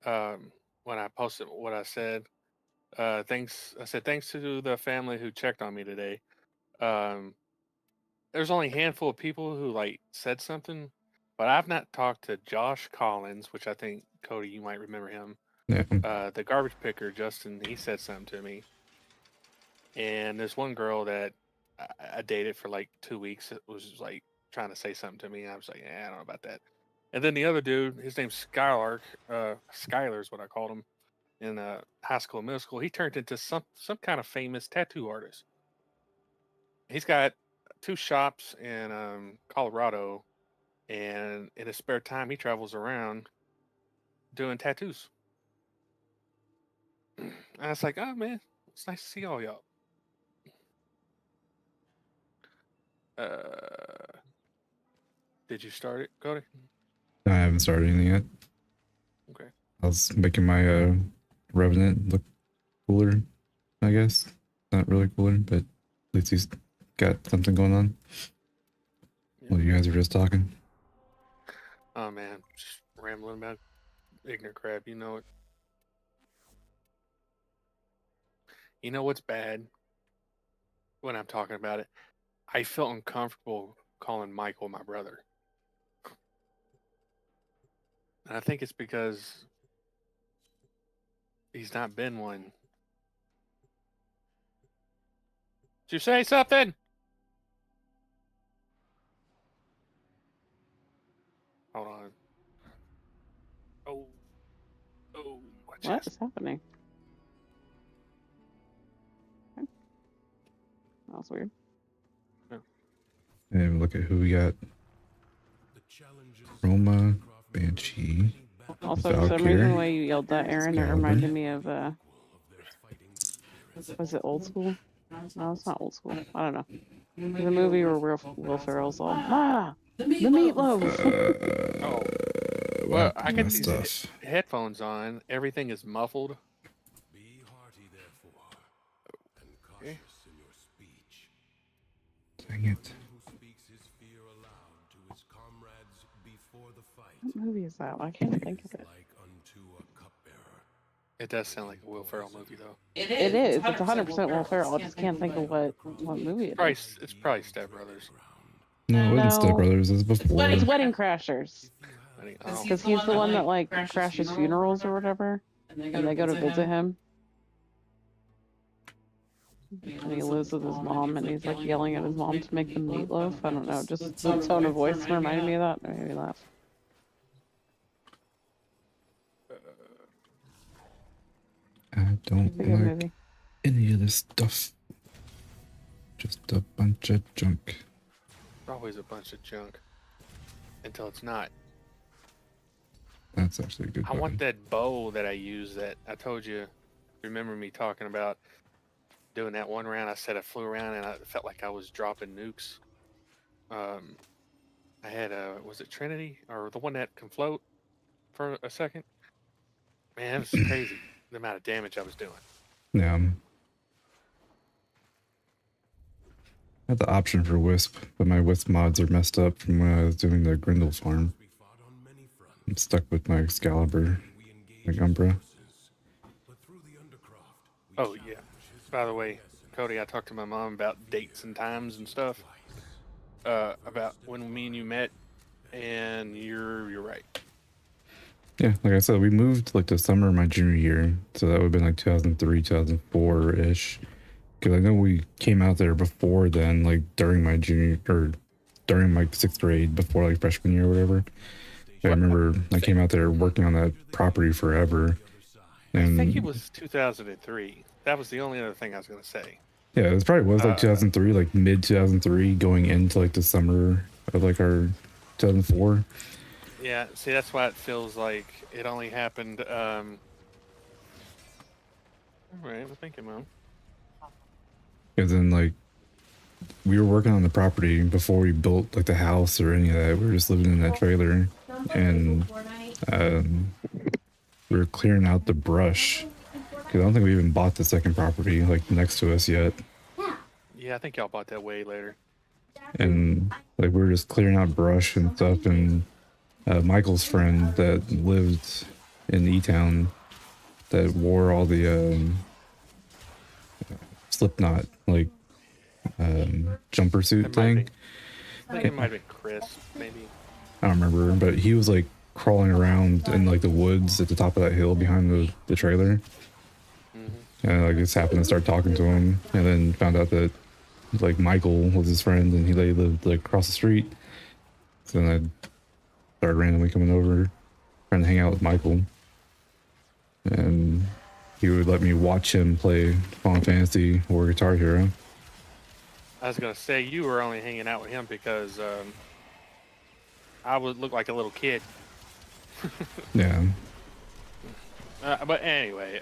when I posted what I said. I said thanks to the family who checked on me today. Um, there's only a handful of people who like said something, but I've not talked to Josh Collins, which I think Cody, you might remember him. Yeah. The garbage picker, Justin, he said something to me. And there's one girl that I dated for like 2 weeks that was like trying to say something to me. And I was like, I don't know about that. And then the other dude, his name's Skylark, Skylar is what I called him in high school and middle school. He turned into some kind of famous tattoo artist. He's got 2 shops in Colorado, and in his spare time, he travels around doing tattoos. And I was like, oh man, it's nice to see all y'all. Did you start it, Cody? I haven't started anything yet. Okay. I was making my Revenant look cooler, I guess. Not really cooler, but at least he's got something going on. Yeah. Well, you guys are just talking. Oh man, just rambling about ignorant crap. You know it. You know what's bad when I'm talking about it? I felt uncomfortable calling Michael my brother. And I think it's because he's not been one. Did you say something? Hold on. Oh. My What chest. is happening? Okay. That was weird. And look at who we got. Roma, Banshee. Also, for some reason, the Valkyrie. way you yelled that, Aaron, it reminded me of was it Old School? No, it's not Old School. I don't know. The movie where Will Ferrell's all, the meatloaf. Oh. What Well, happened I to got my these stuff? headphones on. Everything is muffled. Be hearty, therefore, and Okay. cautious in your speech. Dang it. Who speaks his fear aloud to his comrades before the fight What movie is that? I can't think of it. like unto a cupbearer. It does sound like a Will Ferrell movie, though. It is. It's 100% Will Ferrell. I just can't think of what movie it is. It's probably Step Brothers. No, it wasn't Step No. Brothers. It was before. It's Wedding Crashers. Oh, Because he's the one that like crashes funerals or whatever, and they go to visit him. And he lives with his mom, and he's like yelling at his mom to make them meatloaf. I don't know, just the tone of voice reminded me of that. It made me laugh. I don't It's a good like movie. any of this stuff. Just a bunch of junk. it's always a bunch of junk. Until it's not. That's actually a good I weapon. want that bow that I use that I told you. Remember me talking about doing that one round? I said I flew around and I felt like I was dropping nukes. I had was it Trinity or the one that can float for a second? Man, it was crazy the amount of damage I was doing. Yeah. I had the option for Wisp, but my Wisp mods are messed up from when I was doing the Grindel farm. We fought on many fronts. I'm stuck with my Excalibur, We engaged like Umbra. forces, but through the Undercroft, we Oh yeah. By the way, Cody, I talked to my mom about dates and times and stuff. About when me and you met, and you're right. Yeah, like I said, we moved like the summer of my junior year, so that would have been like 2003, 2004 ish. Because I know we came out there before then, like during my junior or during my 6th grade, before like freshman year or whatever. I remember I came out there working on that property forever. And I think it was 2003. That was the only other thing I was gonna say. yeah, it probably was like 2003, like mid 2003, going into like the summer of like our 2004. Yeah, see, that's why it feels like it only happened. All right, I'm thinking, man. Because then like we were working on the property before we built like the house or any of that. We were just living in that trailer, and we were clearing out the brush. Because I don't think we even bought the second property like next to us yet. Yeah, I think y'all bought that way later. And like we were just clearing out brush and stuff, and Michael's friend that lived in E-Town that wore all the Slipknot like jumper suit It might thing. be. I think it might have been Chris, maybe. I don't remember, but he was like crawling around in like the woods at the top of that hill behind the trailer. And I just happened to start talking to him, and then found out that like Michael was his friend, and he lived like across the street. So then I started randomly coming over, trying to hang out with Michael, and he would let me watch him play Final Fantasy or Guitar Hero. I was gonna say you were only hanging out with him because I would look like a little kid. Yeah, But anyway,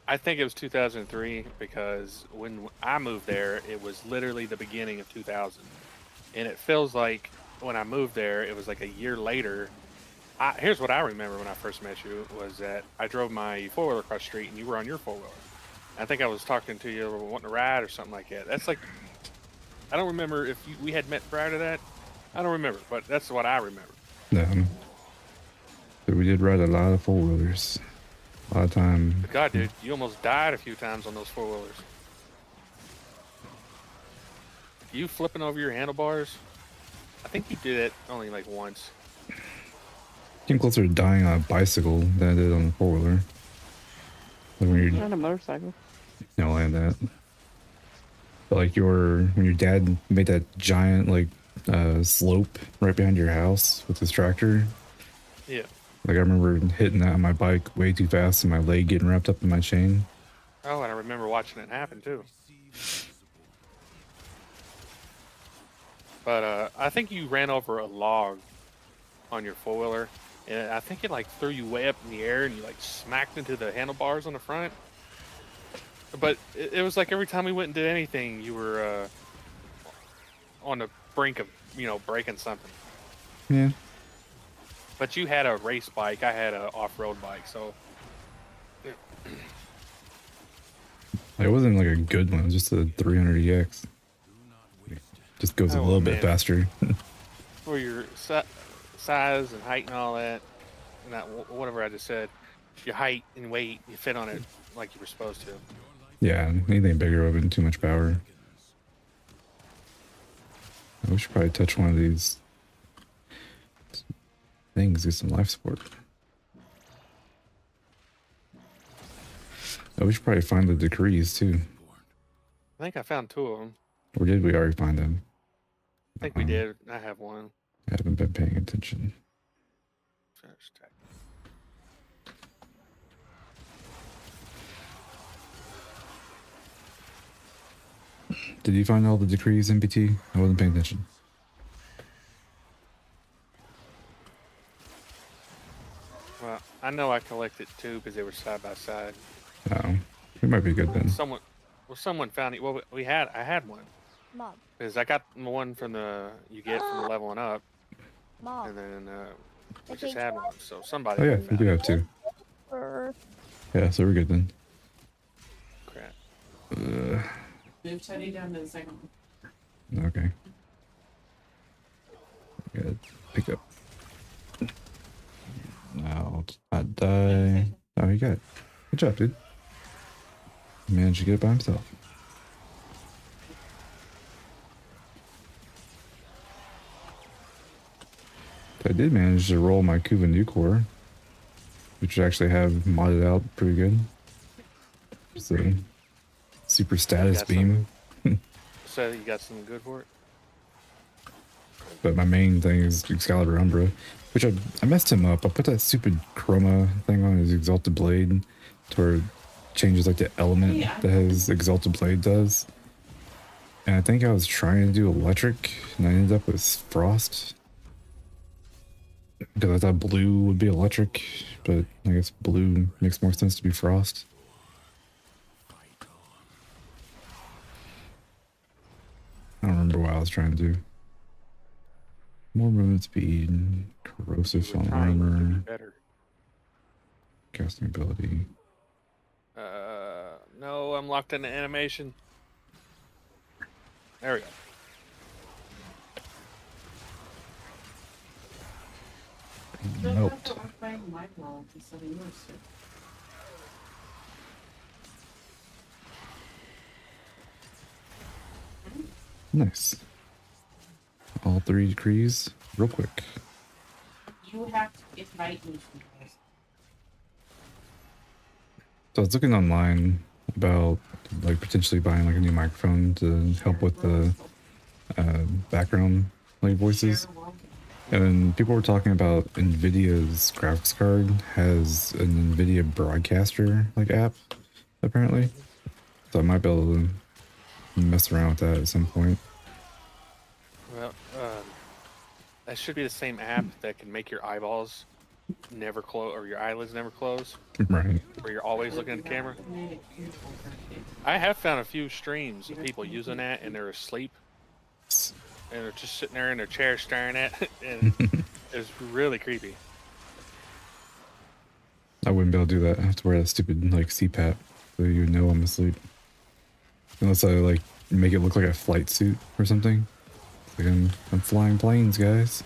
I think it was 2003 because when I moved there, it was literally the beginning of 2000, and it feels like when I moved there, it was like a year later. Here's what I remember when I first met you was that I drove my four-wheeler across the street and you were on your four-wheeler. I think I was talking to you wanting to ride or something like that. That's like, I don't remember if we had met prior to that. I don't remember, but that's what I remember. yeah. But we did ride a lot of four-wheelers, a lot of time. But God, dude, you almost died a few times on those four-wheelers. You flipping over your handlebars? I think you did it only like once. Came closer to dying on a bicycle than I did on a four-wheeler. Like when you're On a motorcycle. no, I had that. But like when your dad made that giant like slope right behind your house with his tractor. Yeah. Like I remember hitting that on my bike way too fast and my leg getting wrapped up in my chain. Oh, and I remember watching it happen too. But I think you ran over a log on your four-wheeler, and I think it like threw you way up in the air and you like smacked into the handlebars on the front. But it was like every time we went and did anything, you were on the brink of, breaking something. Yeah. But you had a race bike, I had an off-road bike, so Like, it wasn't like a good one, it was just a 300EX. Just goes a Oh, little bit man. faster. for your size and height and all that, and that whatever I just said. your height and weight, you fit on it like you were supposed to. Yeah, anything bigger would have been too much power. We should probably touch one of these things, get some life support. Oh, we should probably find the decrees too. I think I found 2 of them. Or did we already find them? I think we did. I have one. I haven't been paying attention. Did you find all the decrees, MPT? I wasn't paying attention. Well, I know I collected 2 because they were side by side. Oh, we might be good then. Someone found it. Well, I had one. Mom, Because I got the one from you get from the leveling up, Mom. and then we I just think had so. one. So somebody. Oh yeah, found we do it. have 2. Or Yeah, so we're good then. Crap. Move Teddy down to the second one. Okay. Good. Pick up. Now I die. Oh, you got it. Good job, dude. He managed to get it by himself. I did manage to roll my Kuva new core, which I actually have modded out pretty good. So, super status got beam. So you got something good for it? But my main thing is Excalibur Umbra, which I messed him up. I put that stupid chroma thing on his Exalted Blade to where it changes like the element that his Exalted Blade does. And I think I was trying to do electric and I ended up with frost. Because I thought blue would be electric, but I guess blue makes more sense to be frost. I don't remember what I was trying to do. More movement speed, corrosive You were on trying to be armor, better. casting ability. No, I'm locked into animation. There we go. Melt. My wall instead of yours, sir. Nice. All 3 decrees, real quick. You have to invite me sometimes. So I was looking online about like potentially buying like a new microphone to help with the background like voices. And then people were talking about Nvidia's graphics card has an Nvidia broadcaster like app apparently. So I might be able to mess around with that at some point. Well, that should be the same app that can make your eyeballs never close or your eyelids never close, Right. where you're always looking at the camera. I have found a few streams of people using that and they're asleep and they're just sitting there in their chair staring at it, and it's really creepy. I wouldn't be able to do that. I have to wear that stupid like CPAP so you know I'm asleep. Unless I like make it look like a flight suit or something. Like I'm flying planes, guys.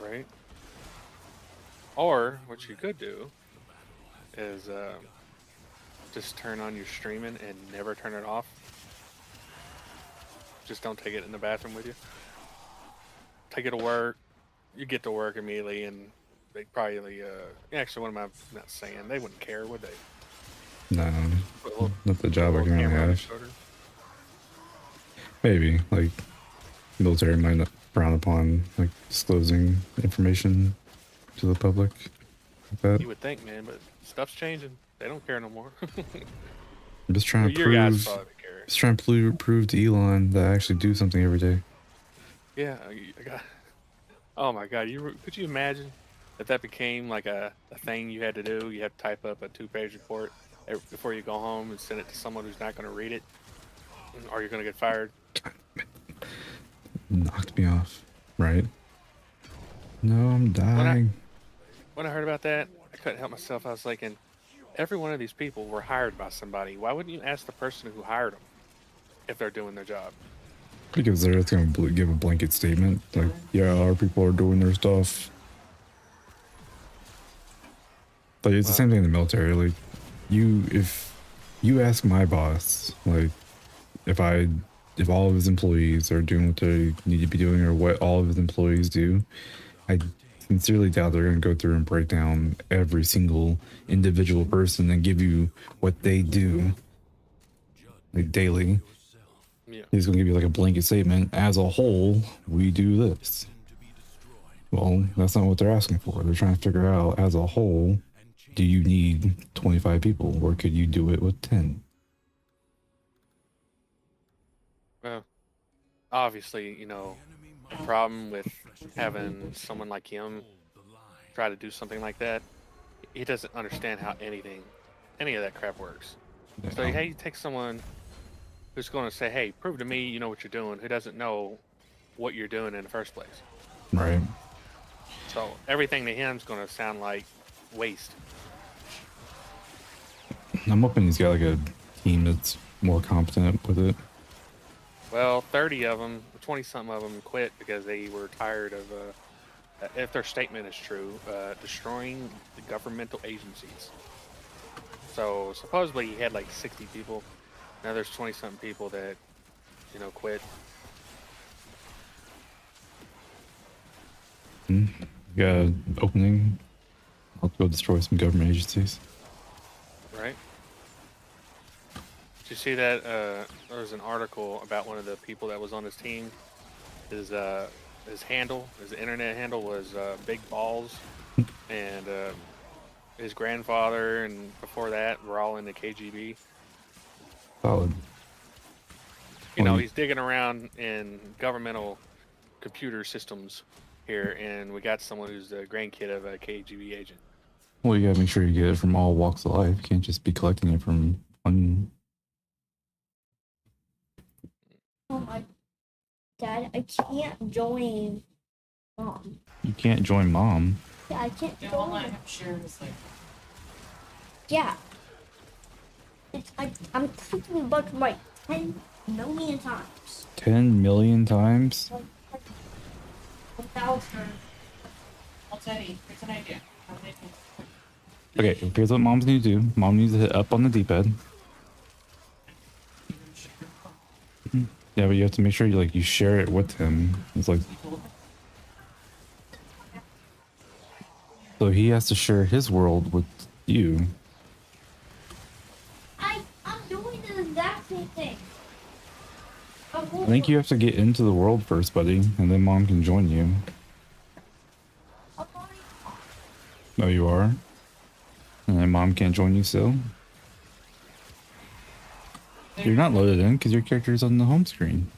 Right? Or what you could do is just turn on your streaming and never turn it off. Just don't take it in the bathroom with you. Take it to work. You get to work immediately, and they probably actually, what am I not saying? They wouldn't care, would they? No, Put a little- not the job I little currently camera on your have. shoulder. Maybe like military might not frown upon like disclosing information to the public like that. You would think, man, but stuff's changing. They don't care no more. I'm just trying to Your guys prove. probably care. Just trying to prove to Elon that I actually do something every day. Yeah, I got. Oh my God! Could you imagine if that became like a thing you had to do? You have to type up a 2-page report before you go home and send it to someone who's not going to read it, or you're going to get fired. Knocked me off. Right? No, I'm dying. When I heard about that, I couldn't help myself. I was thinking, every one of these people were hired by somebody. Why wouldn't you ask the person who hired them if they're doing their job? Because they're just going to give a blanket statement. Like, yeah, our people are doing their stuff. But it's the Well, same thing in the military. Like, if you ask my boss, like, if all of his employees are doing what they need to be doing or what all of his employees do, I sincerely doubt they're going to go through and break down every single individual person and give you what they do like daily. yeah. He's going to give you like a blanket statement. As a whole, we do this. Well, that's not what they're asking for. They're trying to figure out, as a whole, do you need 25 people or could you do it with 10? Well, obviously, the problem with having someone like him try to do something like that, he doesn't understand how any of that crap works. So, Yeah. hey, you take someone who's going to say, hey, prove to me you know what you're doing, who doesn't know what you're doing in the first place. Right. So, everything to him is going to sound like waste. I'm hoping he's got like a team that's more competent with it. Well, 30 of them, 20-something of them quit because they were tired of, if their statement is true, destroying the governmental agencies. So supposedly he had like 60 people. Now there's 20-something people that, quit. You got an opening. I'll go destroy some government agencies. Right? Did you see that? There was an article about one of the people that was on his team. His internet handle was Big Balls, and his grandfather and before that were all in the KGB. Solid. He's digging around in governmental computer systems here, and we got someone who's the grandkid of a KGB agent. Well, you gotta make sure you get it from all walks of life. You can't just be collecting it from one. Oh my dad, I can't join mom. You can't join mom. Yeah, I can't join. Yeah. I'm clicking a button like 10 million times. 10 million times? 1,000. I'll tell you, here's an idea. Okay, here's what moms need to do. Mom needs to hit up on the D-pad. Yeah, but you have to make sure you share it with him. It's like, so he has to share his world with you. I'm doing the exact same thing. I think you have to get into the world first, buddy, and then mom can join you. No, you are. And then mom can't join you still. You're not loaded in because your character is on the home screen.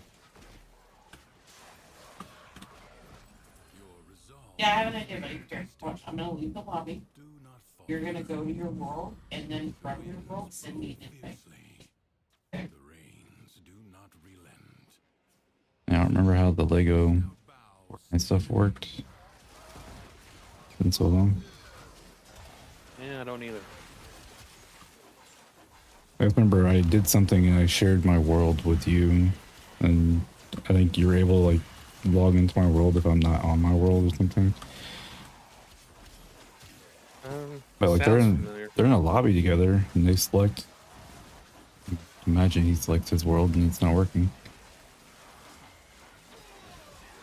Yeah, I have an idea, buddy. Here, watch. I'm gonna leave the lobby. You're gonna go to your world, and then from your world, send me an invite. Okay. I don't remember how the Lego and stuff worked. It's been so long. Yeah, I don't either. I remember I did something and I shared my world with you, and I think you're able to log into my world if I'm not on my world or something. But they're in a lobby together and they select. Imagine he selects his world and it's not working.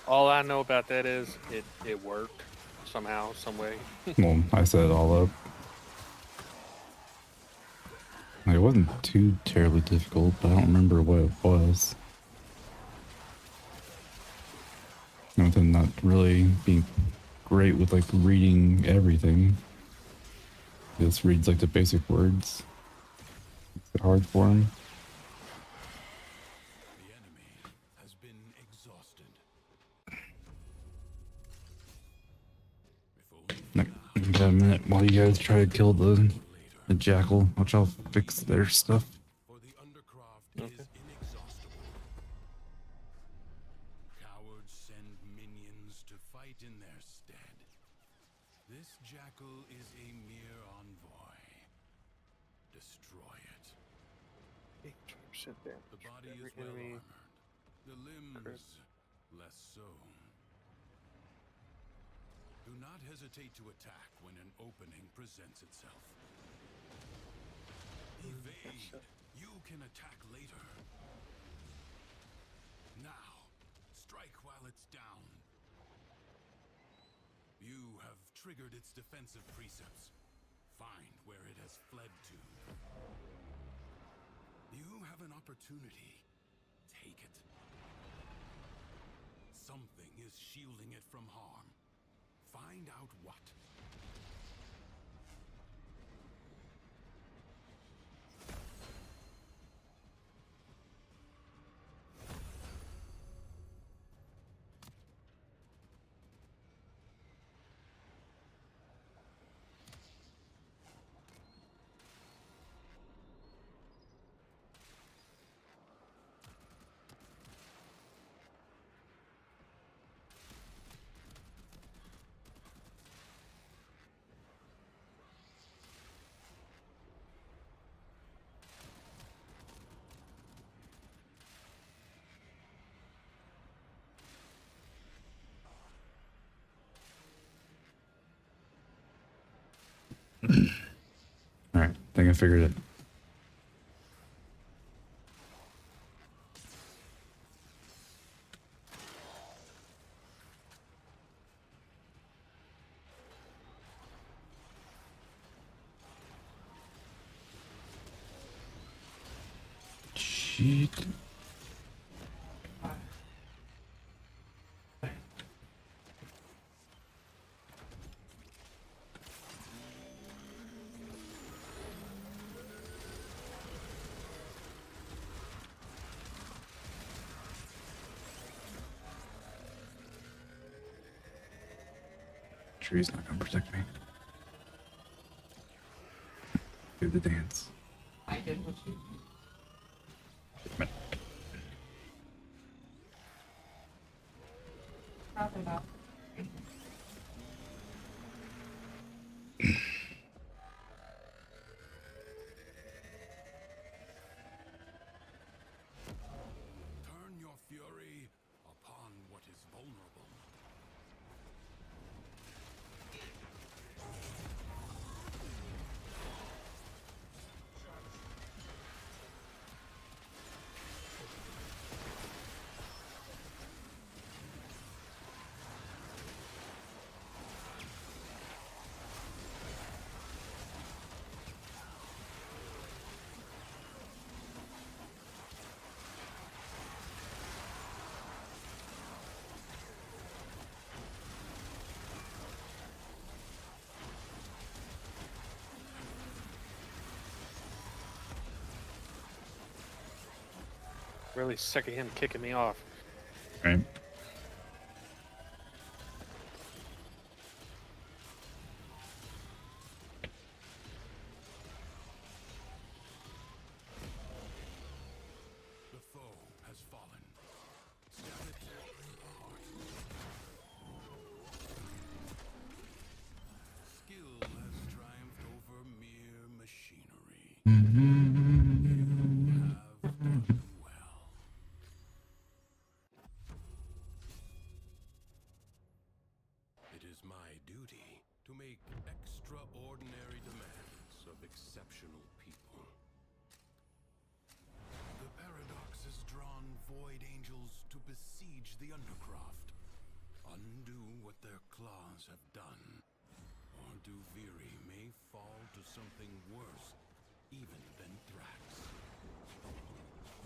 All I know about that is it worked somehow, some way. Well, I set it all up. It wasn't too terribly difficult, but I don't remember what it was. And with him not really being great with reading everything. He just reads the basic words. It's hard for him. The enemy has been exhausted. Got a minute while you guys try to kill the jackal. Watch, I'll fix their stuff. For the undercroft is inexhaustible. Cowards send minions to fight in their stead. This jackal is a mere envoy. Destroy it. The body is well armored. The limbs less so. Do not hesitate to attack when an opening presents itself. Evade. You can attack later. Now, strike while it's down. You have triggered its defensive precepts. Find where it has fled to. You have an opportunity. Take it. Something is shielding it from harm. Find out what. Alright, I think I figured it. Shit. Tree's not gonna protect me. Do the dance. I did what you Probably not. Turn your fury upon what is vulnerable. Really sick of him kicking me off. Right. The foe has fallen. Stab it hard. Skill has triumphed over mere machinery. You have done well. It is my duty to make extraordinary demands of exceptional people. The paradox has drawn void angels to besiege the Undercroft, undo what their claws have done, or Duviri may fall to something worse even than Thrax.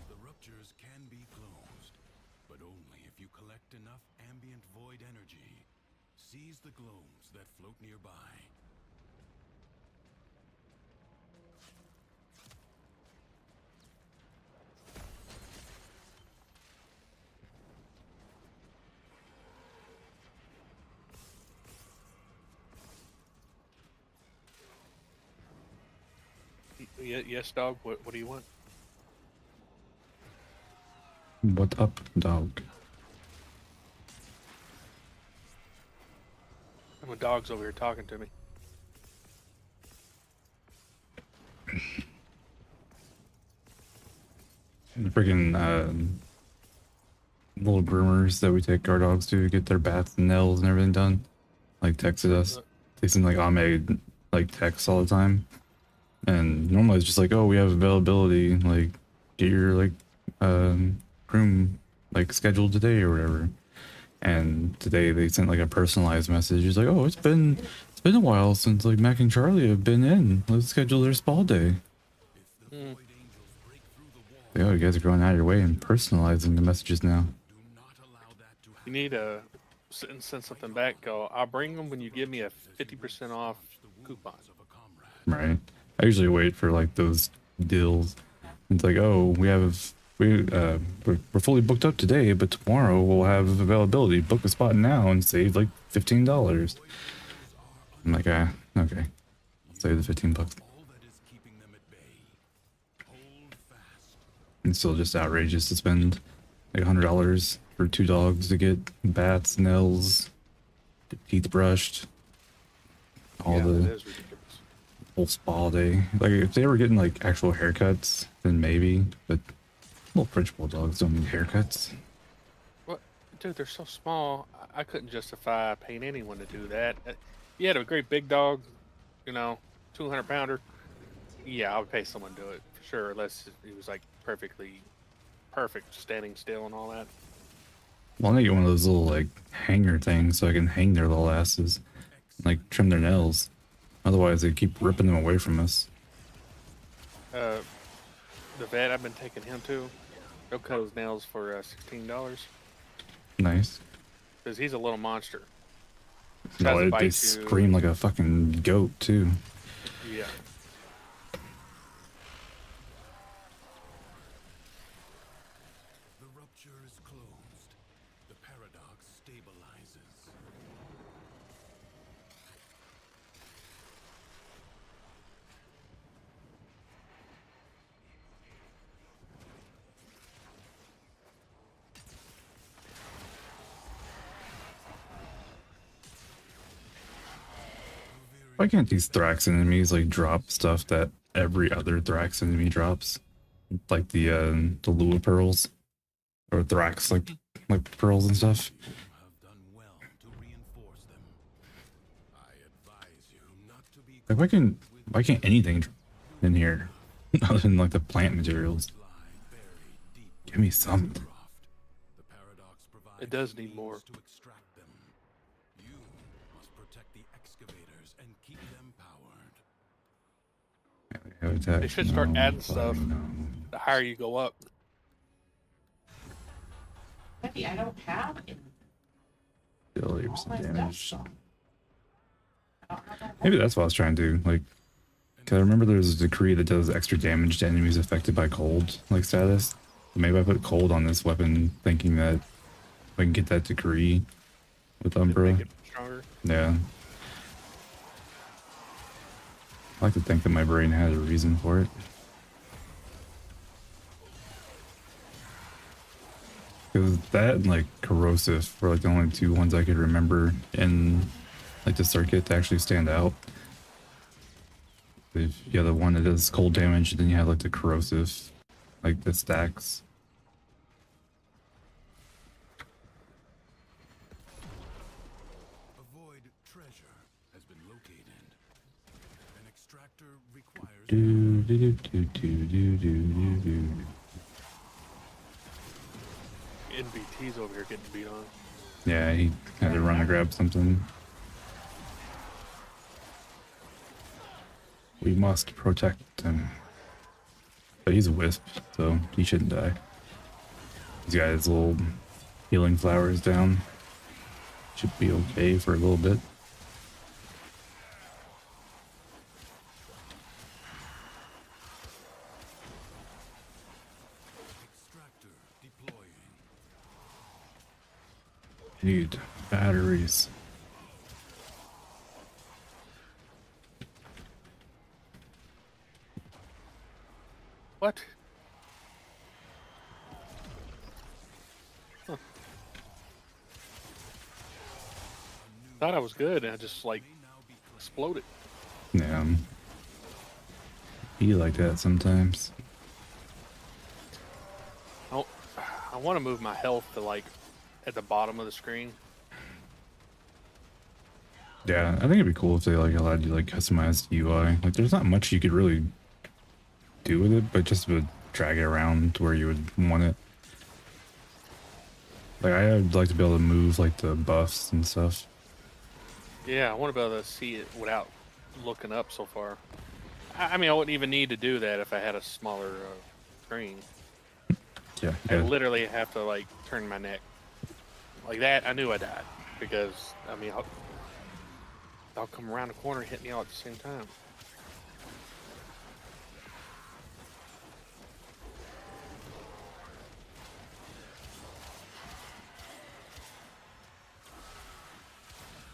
The ruptures can be closed, but only if you collect enough ambient void energy. Seize the globes that float nearby. Yes, dog. What do you want? What up, dog? My dog's over here talking to me. The freaking little groomers that we take our dogs to get their baths and nails and everything done. like texted us. They send like automated like texts all the time. And normally it's just like, oh, we have availability, like get your like room like scheduled today or whatever. And today they sent like a personalized message. It's like, oh, it's been a while since like Mac and Charlie have been in. Let's schedule their spa day. Mm. Like, oh, you guys are going out of your way and personalizing the messages now. You need to send something back. Go. I'll bring them when you give me a 50% off coupon. Right. I usually wait for like those deals. It's like, oh, we're fully booked up today, but tomorrow we'll have availability. Book a spot now and save like $15. I'm like, okay, I'll save the $15. It's still just outrageous to spend like $100 for 2 dogs to get baths, nails, teeth brushed, all Yeah, that the is ridiculous. whole spa day. Like if they were getting like actual haircuts, then maybe. But little French bulldogs don't need haircuts. What, dude? They're so small. I couldn't justify paying anyone to do that. You had a great big dog, 200-pounder. Yeah, I would pay someone to do it for sure, unless he was like perfect, standing still and all that. Well, I need to get one of those little like hanger things so I can hang their little asses, like trim their nails. Otherwise, they keep ripping them away from us. The vet I've been taking him to, he'll cut his nails for $16 Nice. because he's a little monster. No, Tries to they bite you. scream like a fucking goat too. Yeah. The rupture is closed. The paradox stabilizes. Why can't these Thrax enemies like drop stuff that every other Thrax enemy drops? Like the Lua pearls or Thrax like pearls and stuff. You have done well to reinforce them. I advise you not to be Like why can't anything drop in here other than like the plant materials? lie buried deep Give me some. The paradox provides It does need more. means to extract them. You must protect the excavators and keep them powered. They should start adding stuff the higher you go up. Becky, I don't have any. Still All 80% my damage. stuff's gone. I don't have that Maybe that's what I was trying to do. Like, cause I remember there's a decree that does extra damage to enemies affected by cold, like status. Maybe I put cold on this weapon, thinking that I can get that decree with Umbra. Make it stronger. Yeah. I like to think that my brain had a reason for it. Because that and like corrosive were like the only two ones I could remember in like the circuit to actually stand out. If you have the one that does cold damage, and then you have like the corrosive, like the stacks. A void treasure has been located. An extractor requires Do do do do do do do do. NBT's over here getting beat on. Yeah, he had to run to grab something. We must protect him. But he's a wisp, so he shouldn't die. He's got his little healing flowers down. Should be okay for a little bit. extractor deploying. Need batteries. What? Huh. Thought I was good, and I just like exploded. Yeah. Be like that sometimes. Oh, I want to move my health to like at the bottom of the screen. Yeah, I think it'd be cool if they like allowed you like customized UI. Like, there's not much you could really do with it, but just to drag it around to where you would want it. Like, I'd like to be able to move like the buffs and stuff. Yeah, I want to be able to see it without looking up so far. I mean, I wouldn't even need to do that if I had a smaller screen. Yeah, I yeah. literally have to like turn my neck like that. I knew I died because I mean, I'll come around the corner and hit me all at the same time.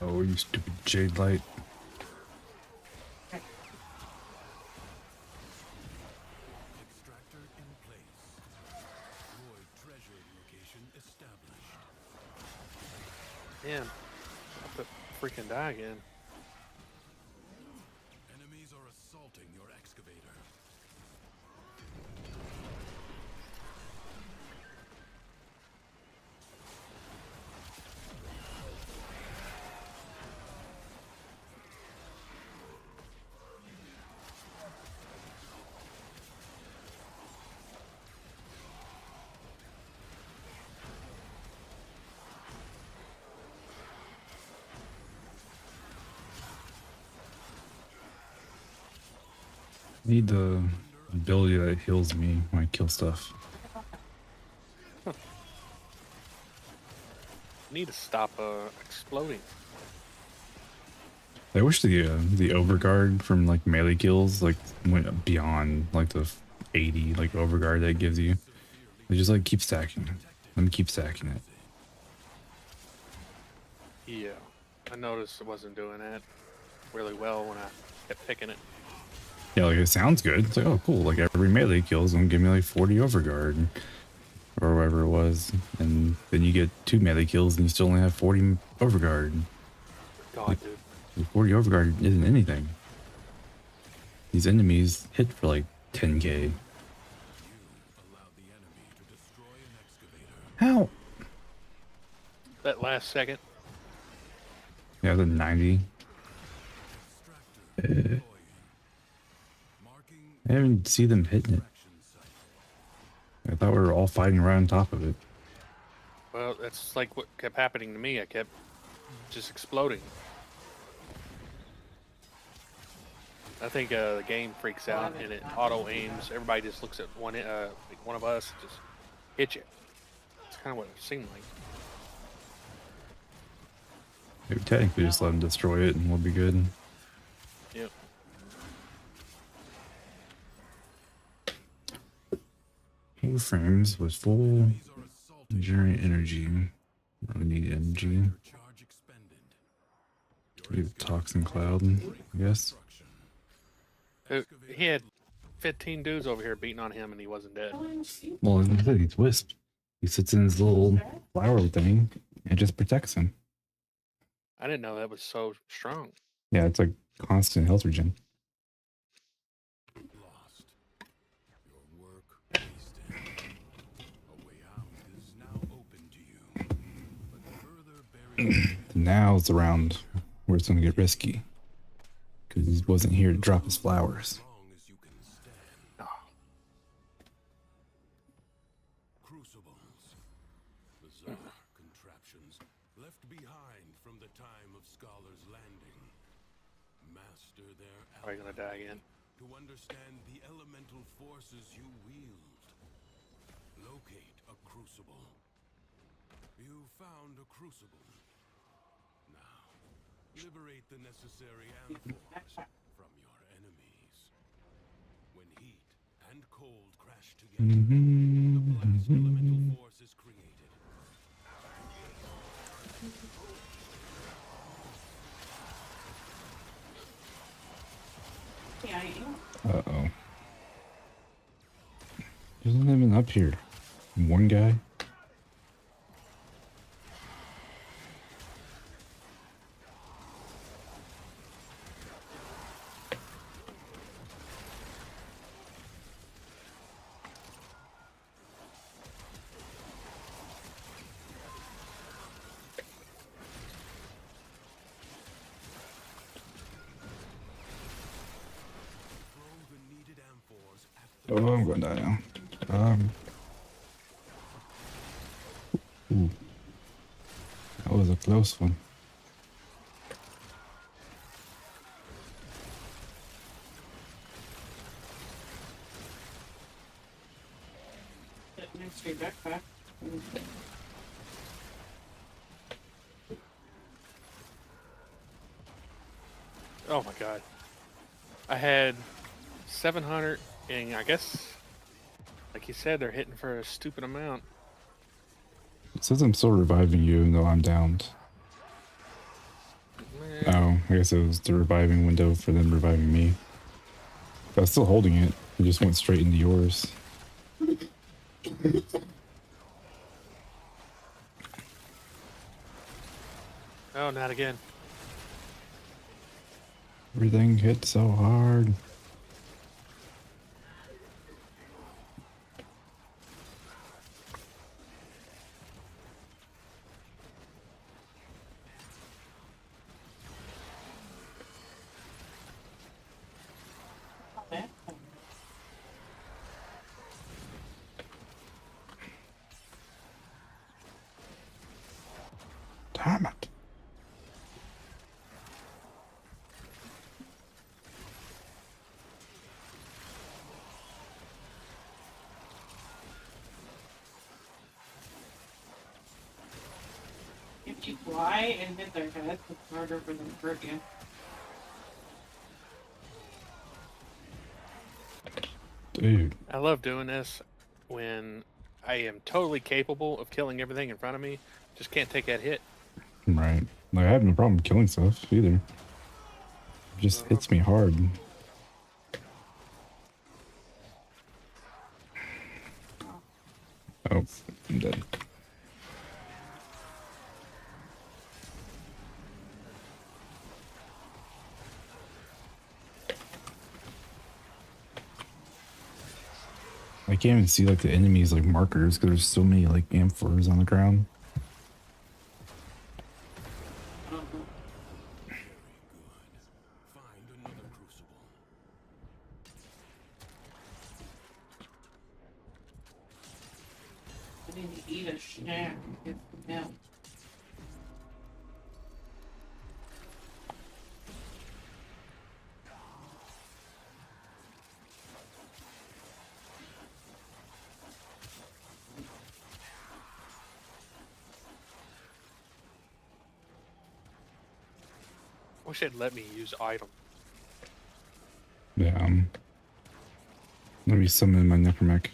Oh, you stupid jade light. Extractor in place. Void treasure location established. Man, I have to freaking die again. Enemies are assaulting your excavator. Need the ability that heals me when I kill stuff. Need to stop exploding. I wish the overguard from like melee kills like went beyond like the 80 like overguard that it gives you. They just like keep stacking. Let me keep stacking it. Yeah, I noticed it wasn't doing that really well when I kept picking it. Yeah, like it sounds good. It's like, oh cool, like every melee kills gonna give me like 40 overguard or whatever it was. And then you get 2 melee kills and you still only have 40 overguard. God, Like, dude. 40 overguard isn't anything. These enemies hit for like 10k. Allowed the enemy to destroy an excavator. How? That last second. Yeah, the 90. Extractor deploying. Marking I didn't even see them hitting it. action site. I thought we were all fighting right on top of it. Well, that's like what kept happening to me. I kept just exploding. I think the game freaks out and it auto aims. Everybody just looks at one of us, and just hit you. It's kind of what it seemed like. Maybe technically just let them destroy it and we'll be good. Yep. Full frames with full Enemies are assaulting enduring energy. I need energy. your charge expended. Your Leave toxin cloud, I guess. He had 15 dudes over here beating on him and he wasn't dead. Well, he's Wisp. He sits in his little flower thing and just protects him. I didn't know that was so strong. Yeah, it's like constant health regen. Lost. Your work wasted. A way out is now open to you. But further buried Now's the round where it's going to get risky. Because he wasn't here to drop his flowers. as long as you can stand. Oh, Crucibles. Bizarre contraptions left behind from the time of Scholar's Landing. Master their are you gonna die again? to understand the elemental forces you wield. Locate a crucible. You found a crucible. Now, liberate the necessary amphors from your enemies. When heat and cold crash together, the blast elemental force is created. Uh-oh. There's not even up here. One guy. Oh, I'm going to die now. Ooh, that was a close one. That next your backpack. Oh my god. I had 700, and I guess, like you said, they're hitting for a stupid amount. It says I'm still reviving you even though I'm downed. Oh, I guess it was the reviving window for them reviving me. But I was still holding it. It just went straight into yours. Oh, not again. Everything hit so hard. Not bad. Damn it. If you fly and hit their head, it's harder for them to hurt you. Dude. I love doing this when I am totally capable of killing everything in front of me. Just can't take that hit. Right. Like, I have no problem killing stuff either. It just hits me hard. Oh, I'm dead. I can't even see like the enemies like markers because there's so many like amphors on the ground. Find another crucible. I need to eat a snack and get some milk. Wish they'd let me use item. Yeah. Let me summon my necromech.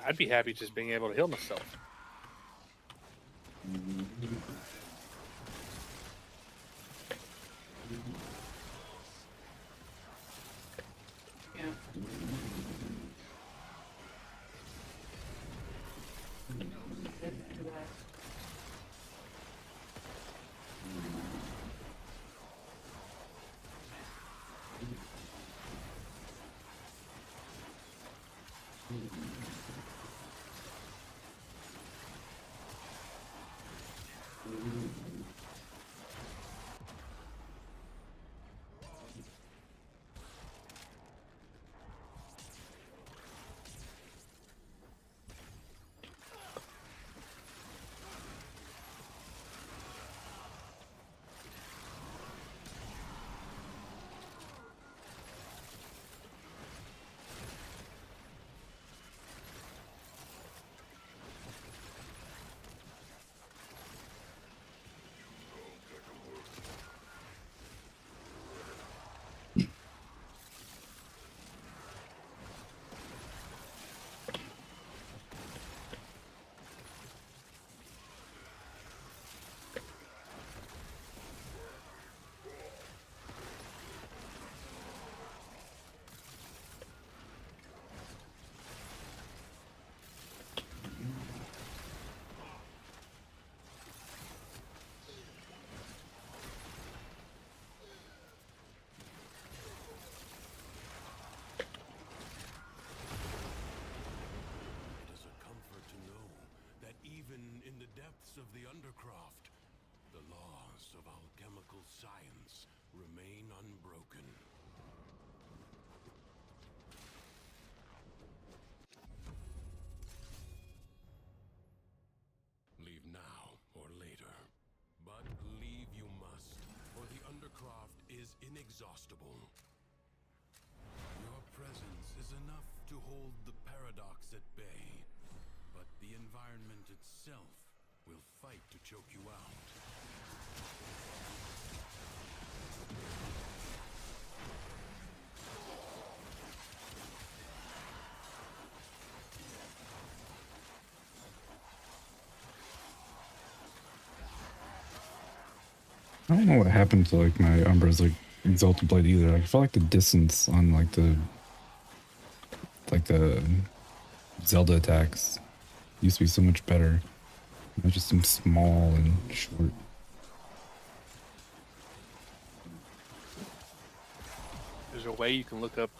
I'd be happy just being able to heal myself. Yeah. It is a comfort to know that even in the depths of the Undercroft, the laws of alchemical science remain unbroken. inexhaustible. Your presence is enough to hold the paradox at bay, but the environment itself will fight to choke you out. I don't know what happened to like my Umbra's like Exalted Blade either. Like, I felt like the distance on like the Zelda attacks used to be so much better. It just seems small and short. There's a way you can look up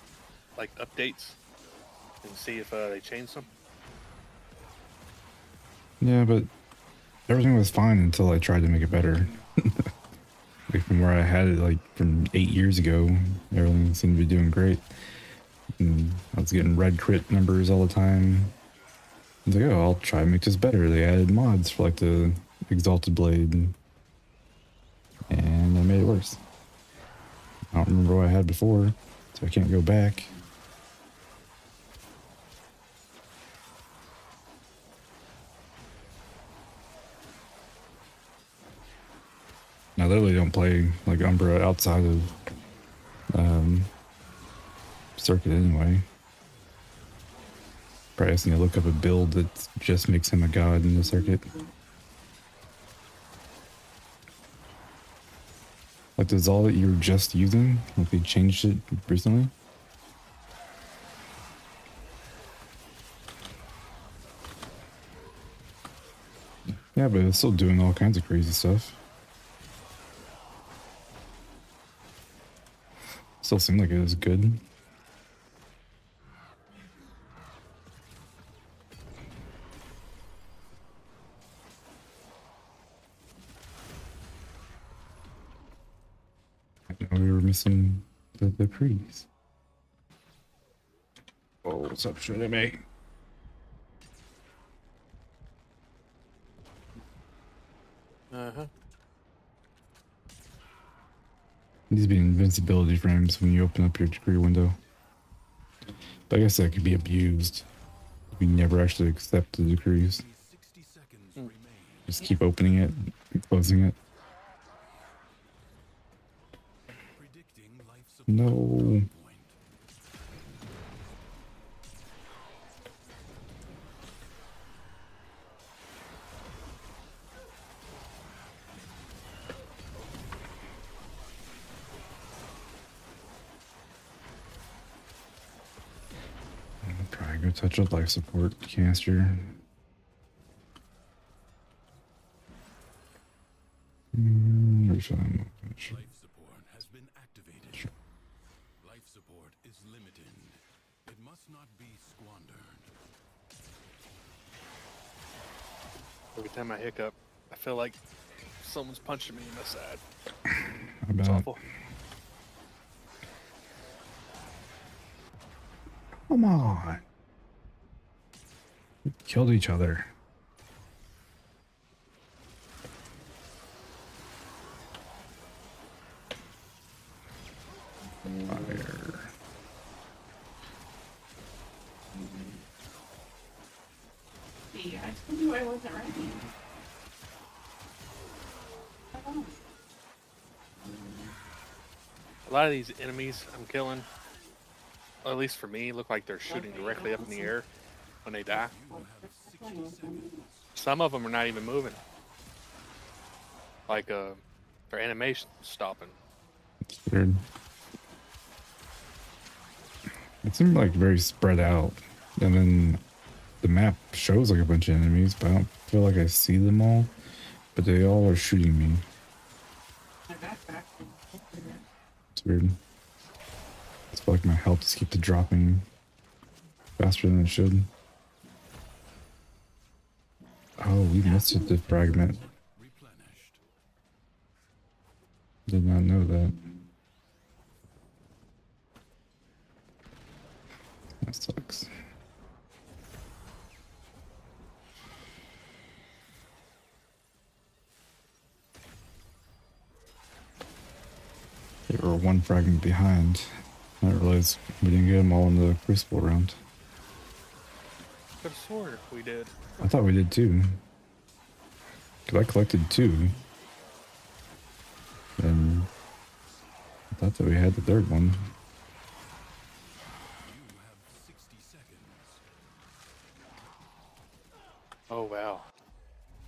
like updates and see if they changed them. Yeah, but everything was fine until I tried to make it better. Like from where I had it like from 8 years ago, everything seemed to be doing great. And I was getting red crit numbers all the time. I was like, oh, I'll try to make this better. They added mods for like the Exalted Blade, and they made it worse. I don't remember what I had before, so I can't go back. I literally don't play like Umbra outside of Circuit anyway. Probably just need to look up a build that just makes him a god in the Circuit. Like the Zal that you were just using, like they changed it recently. Yeah, but it's still doing all kinds of crazy stuff. Still seemed like it was good. I know we were missing the crease. Oh, what's up, Shredder? Uh-huh. These be invincibility frames when you open up your degree window. But I guess that could be abused. We never actually accept the decrees. Just keep opening it and closing it. No. Probably go touch a life support canister. Life support has been activated. Sure. Life support is limited. It must not be squandered. Every time I hiccup, I feel like someone's punching me in the side. How It's about awful. Come on. We killed each other. Fire. See, I told you I wasn't ready. A lot of these enemies I'm killing, at least for me, look like they're shooting directly up in the air when they die. Some of them are not even moving. Like their animation's stopping. It's weird. It seemed like very spread out. And then the map shows like a bunch of enemies, but I don't feel like I see them all. But they all are shooting me. It's weird. I feel like my health just keeps dropping faster than it should. Oh, we missed the fragment. Did not know that. That sucks. They were one fragment behind. I didn't realize we didn't get them all in the crucible round. Could have swore we did. I thought we did too. Because I collected 2. And I thought that we had the 3rd one. You have 60 seconds. Oh wow.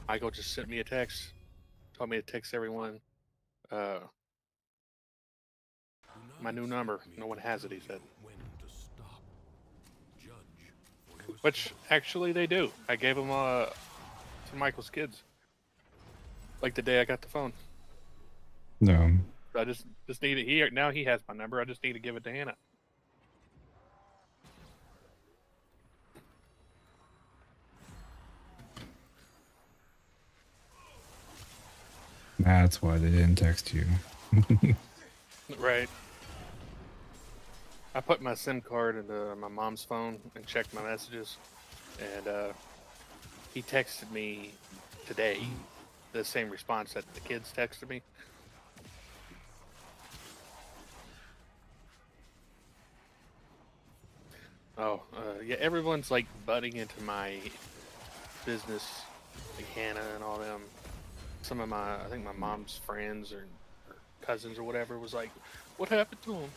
Michael just sent me a text. Told me to text everyone. My new number. No one has it, he said. When to stop. Judge for yourself. Which actually they do. I gave them to Michael's kids. Like the day I got the phone. No. I just need it. Now he has my number. I just need to give it to Hannah. That's why they didn't text you. Right. I put my SIM card into my mom's phone and checked my messages, and he texted me today the same response that the kids texted me. Oh, yeah, everyone's like butting into my business, like Hannah and all them. Some of I think my mom's friends or cousins or whatever was like, what happened to him?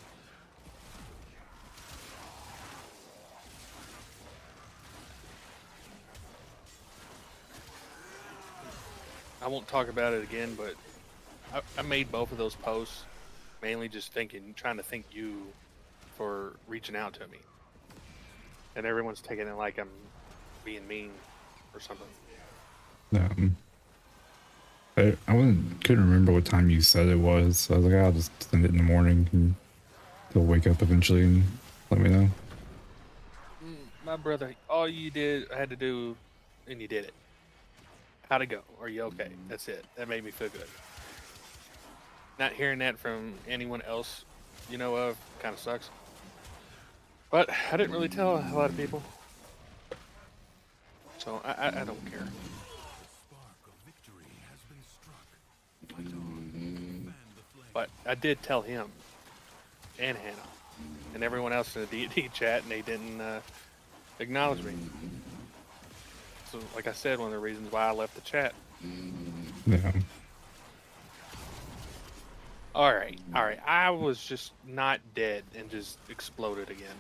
I won't talk about it again, but I made both of those posts mainly just trying to thank you for reaching out to me. And everyone's taking it like I'm being mean or something. I couldn't remember what time you said it was. So I was like, I'll just send it in the morning and he'll wake up eventually and let me know. My brother, all you had to do, and you did it. How'd it go? Are you okay? That's it. That made me feel good. Not hearing that from anyone else you know of kind of sucks. But I didn't really tell a lot of people. So I don't care. Spark of victory has been struck. Fight on. Fan the flame. But I did tell him and Hannah and everyone else in the D&D chat, and they didn't acknowledge me. So, like I said, one of the reasons why I left the chat. Yeah. All right. I was just not dead and just exploded again.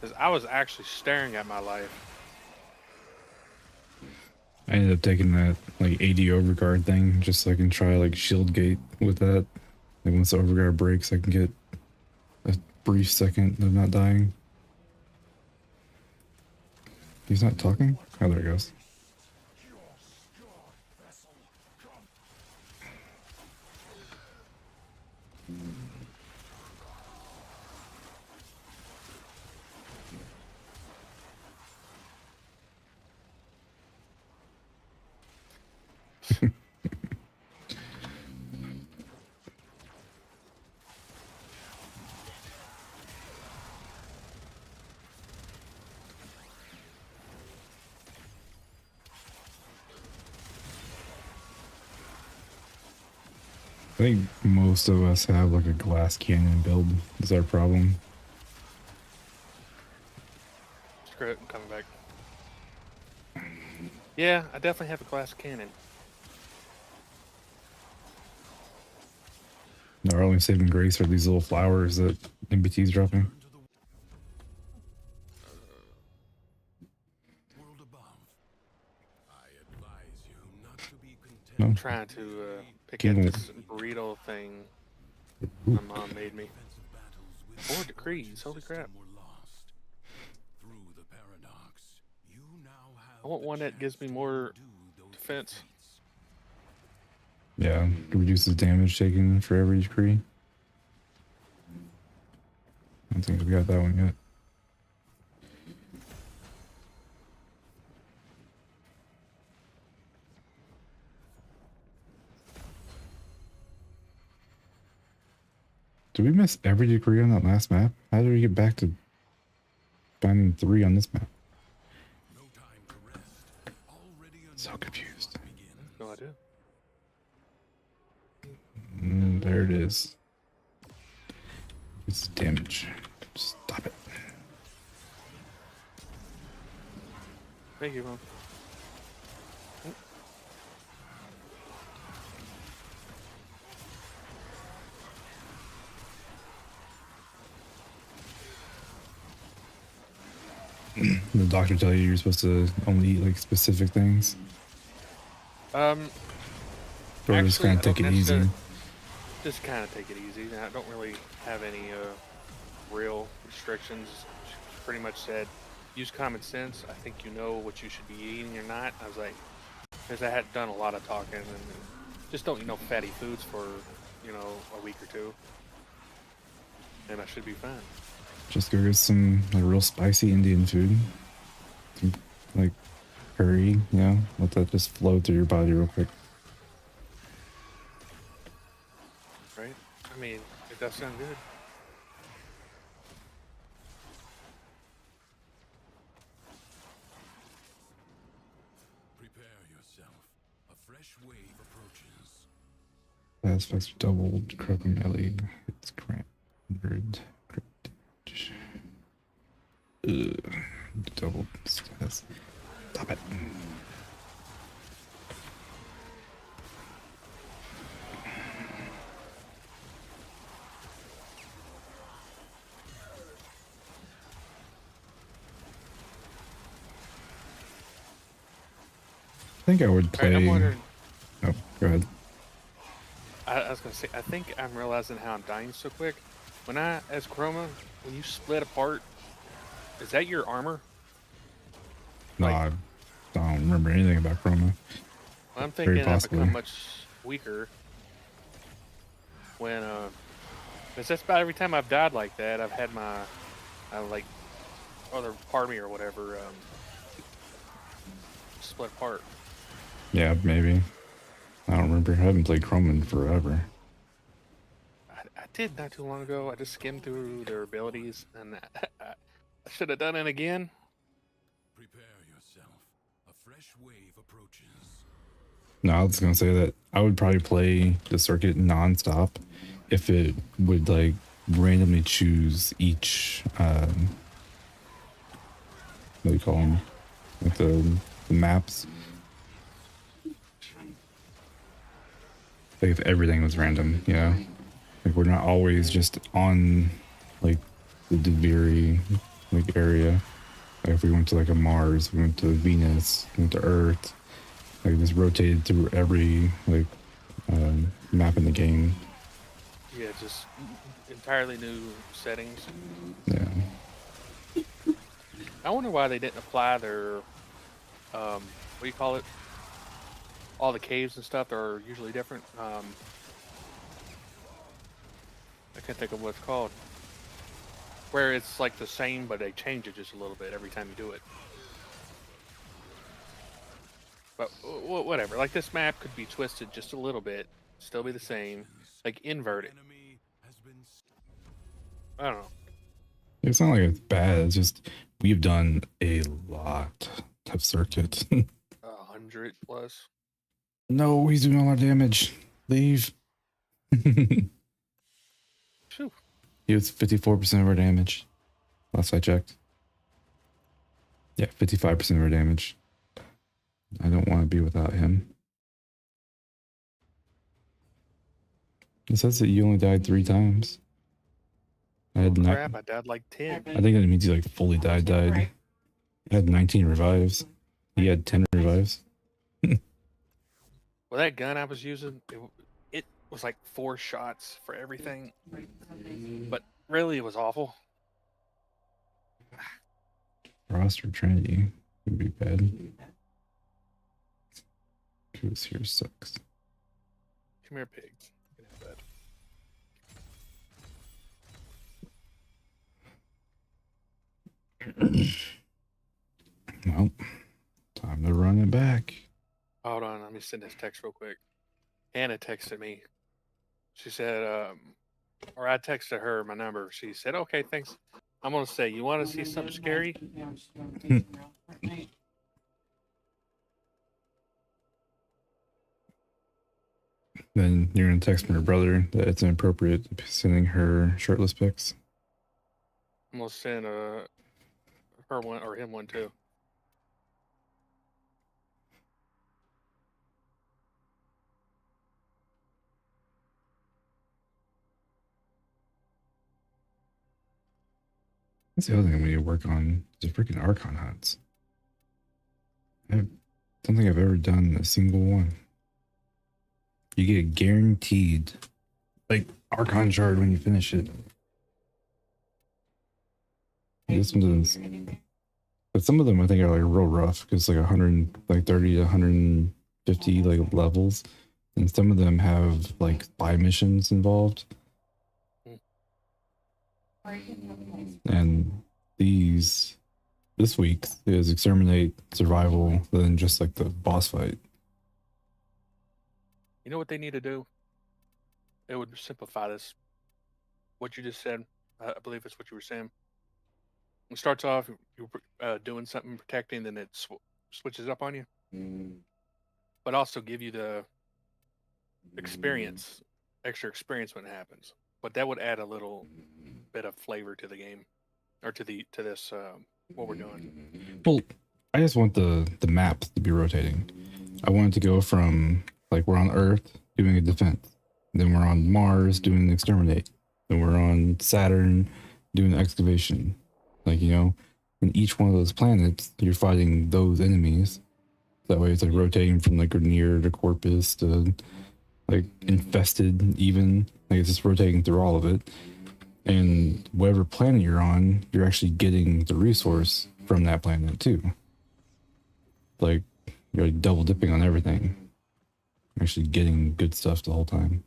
Because I was actually staring at my life. I ended up taking that like AD overguard thing just so I can try like shield gate with that. Like once the overguard breaks, I can get a brief second of not dying. He's not talking? Oh, there he goes. I think most of us have like a glass cannon build. Is our problem? Screw it, I'm coming back. Yeah, I definitely have a glass cannon. Our only saving grace are these little flowers that NBT's dropping. World above. I advise you not to be content. No. I'm trying to pick at this burrito thing my mom made me. Defensive battles with 4 decrees, holy crap. were lost. Through the paradox, you now have I want the one that chance gives me to more undo those defense. defeats. Yeah, reduces damage taken for every decree. I don't think we got that one yet. Did we miss every decree on that last map? How did we get back to finding 3 on this map? No time to rest. Already a So new confused. onslaught begins. No idea. is. It's damage. Stop it. Thank you, Mom. The doctor tell you you're supposed to only eat like specific things, or just Actually, kind I of take don't it easy. necessarily- Just kind of take it easy. I don't really have any real restrictions. She pretty much said, use common sense. I think you know what you should be eating or not. I was like, because I had done a lot of talking, and just don't eat no fatty foods for, a week or two, and I should be fine. Just go get some like real spicy Indian food, some, like curry. Let that just flow through your body real quick. Right? I mean, it does sound good. Prepare yourself. A fresh wave approaches. Last factor doubled. Critical melee. It's grant 100. Doubled status. Stop it. I think I would All right, I'm play. wondering. Oh, go ahead. I was gonna say, I think I'm realizing how I'm dying so quick. As Chroma, when you split apart, is that your armor? No, Like- I don't remember anything about Chroma. I'm Very thinking I've possibly. become much weaker when, because that's about every time I've died like that, I've had my, like, other part of me or whatever, split apart. Yeah, maybe. I don't remember. I haven't played Chroma in forever. I did not too long ago. I just skimmed through their abilities, and I should have done it again. Prepare yourself. A fresh wave approaches. No, I was gonna say that I would probably play the circuit nonstop if it would like randomly choose each what do you call them? Like the maps. Like if everything was random, like we're not always just on like the Deviri like area. Like if we went to like a Mars, we went to Venus, we went to Earth, like just rotated through every like map in the game. Yeah, just entirely new settings. Yeah. I wonder why they didn't apply their, what do you call it? All the caves and stuff are usually different. I can't think of what it's called. Where it's like the same, but they change it just a little bit every time you do it. But whatever. Like this map could be twisted just a little bit, still be the same. Like invert it. Enemy has been I don't know. It's not like it's bad. It's just we've done a lot of circuits. 100 plus. No, he's doing all our damage. Leave. Phew. He was 54% of our damage. Last I checked. Yeah, 55% of our damage. I don't want to be without him. It says that you only died 3 times. I had Oh, not. crap, I died like 10. I think that means he like fully died. I had 19 revives. He had 10 revives. Well, that gun I was using, it was like 4 shots for everything. But really, it was awful. Roster Trinity would be bad. Who's here sucks. Come here, pig. You can have that. Well, time to run it back. Hold on, let me send this text real quick. Anna texted me. She said, or I texted her my number. She said, okay, thanks. I'm going to say, you want to see something scary? Then you're gonna text my brother that it's inappropriate sending her shirtless pics. I'm gonna send her one or him one too. That's the other thing we need to work on. The freaking Archon huts. I don't think I've ever done a single one. You get guaranteed like Archon shard when you finish it. This one doesn't. But some of them I think are like real rough because like 130 to 150 like levels, and some of them have like spy missions involved. And this week is exterminate, survival, then just like the boss fight. You know what they need to do? It would simplify this. What you just said, I believe it's what you were saying. It starts off you're doing something protecting, then it switches up on you, but also give you the experience, extra experience when it happens. But that would add a little bit of flavor to the game, or to this what we're doing. Well, I just want the map to be rotating. I want it to go from like we're on Earth doing a defense, then we're on Mars doing exterminate, then we're on Saturn doing excavation. Like, you know, in each one of those planets, you're fighting those enemies. That way it's like rotating from like Grenier to Corpus to like Infested even. Like it's just rotating through all of it. And whatever planet you're on, you're actually getting the resource from that planet too. Like you're like double dipping on everything. You're actually getting good stuff the whole time.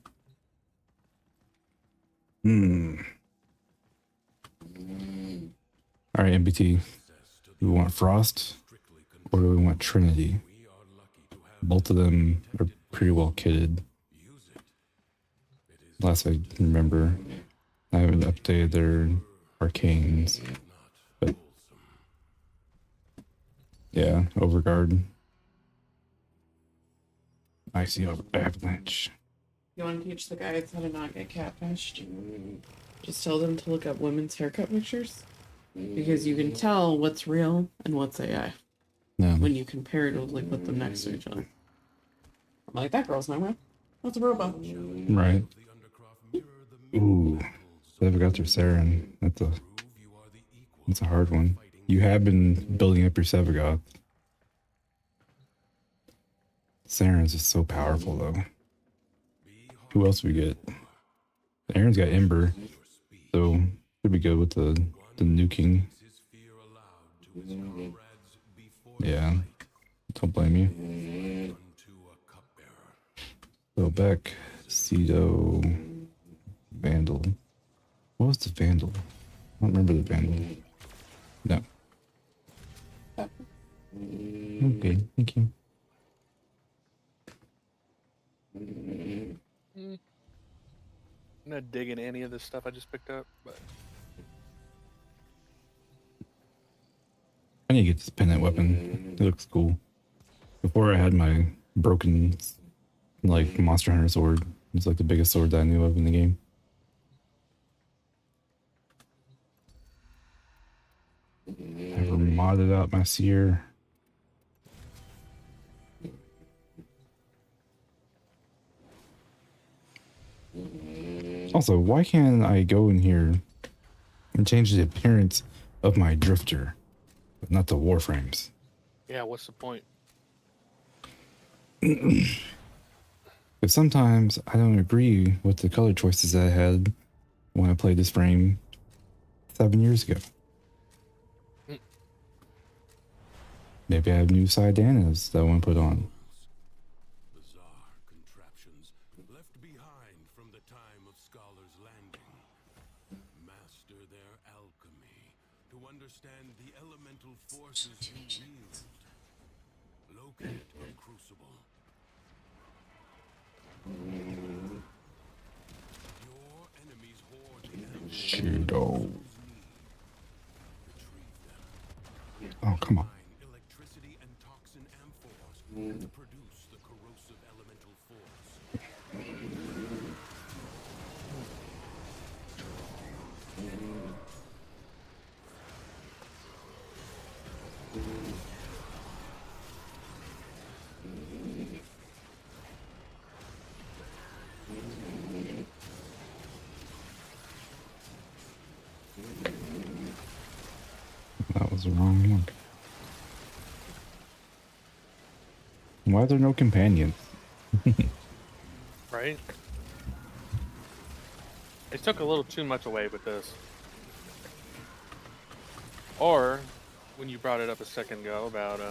All right, MBT. Do we want Frost or do we want Trinity? Both of them are pretty well kitted. Last I remember, I haven't updated their arcanes, but yeah, Overguard. I see Avalanche. You want to teach the guys how to not get catfished? Just tell them to look up women's haircut pictures. Because you can tell what's real and what's AI. Yeah. When you comparatively put them next to each other. I'm like, that girl's not real. That's a robot. Right. Ooh. They forgot their Saren. That's a hard one. You have been building up your Sevagoth. Saren's just so powerful though. Who else we get? Aaron's got Ember. So should be good with the nuking. Yeah. Don't blame you. So Beck, Cedo, Vandal. What was the Vandal? I don't remember the Vandal. No. Okay, thank you. I'm not digging any of this stuff I just picked up, but I need to get this pendant weapon. It looks cool. Before I had my broken, like, Monster Hunter sword. It's like the biggest sword that I knew of in the game. I've modded out my seer. Also, why can't I go in here and change the appearance of my drifter, but not the warframes? yeah, what's the point? But sometimes I don't agree with the color choices that I had when I played this frame 7 years ago. Maybe I have new Sidanas that I want to put on. Bizarre contraptions left behind from the time of Scholar's Landing. Master their alchemy to understand the elemental forces you wield. Locate a crucible. Your enemies hoard the Shido. Oh, come on. electricity and toxin amphors and produce the corrosive elemental force. That was the wrong one. Why are there no companions? Right? They took a little too much away with this. Or, when you brought it up a second ago about,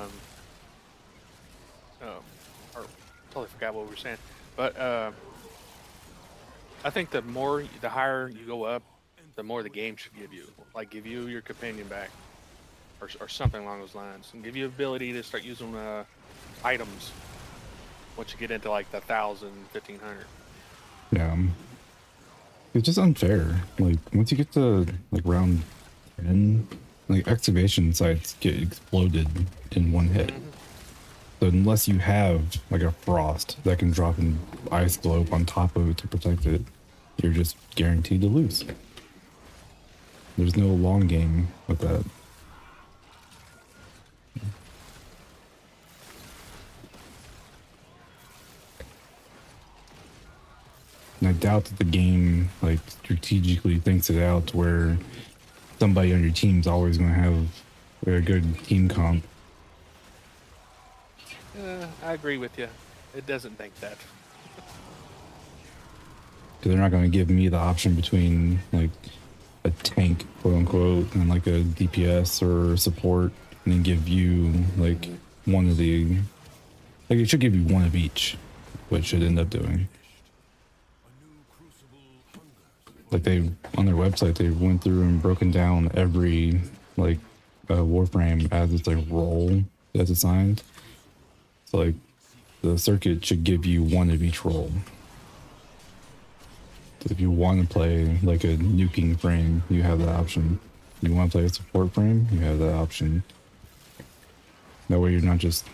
or totally forgot what we were saying. But, I think the higher you go up, the more the game should give you. Like, give you your companion back. Or something along those lines. And give you ability to start using, items. Once you get into, like, the 1,000, 1,500. Yeah. It's just unfair. Like, once you get to, like, round 10, like, excavation sites get exploded in one hit. So unless you have, like, a frost that can drop an ice globe on top of it to protect it, you're just guaranteed to lose. There's no long game with that. And I doubt that the game, like, strategically thinks it out to where somebody on your team's always going to have a good team comp. I agree with you. It doesn't think that. Because they're not going to give me the option between, like, a tank, quote unquote, and like a DPS or support, and then give you, like, one of the. Like, it should give you one of each, what it should end up doing. Like, they, on their website, they went through and broken down every, like, Warframe as its, like, role that's assigned. So, like, the circuit should give you one of each role. So if you want to play, like, a nuking frame, you have that option. If you want to play a support frame, you have that option. That way you're not just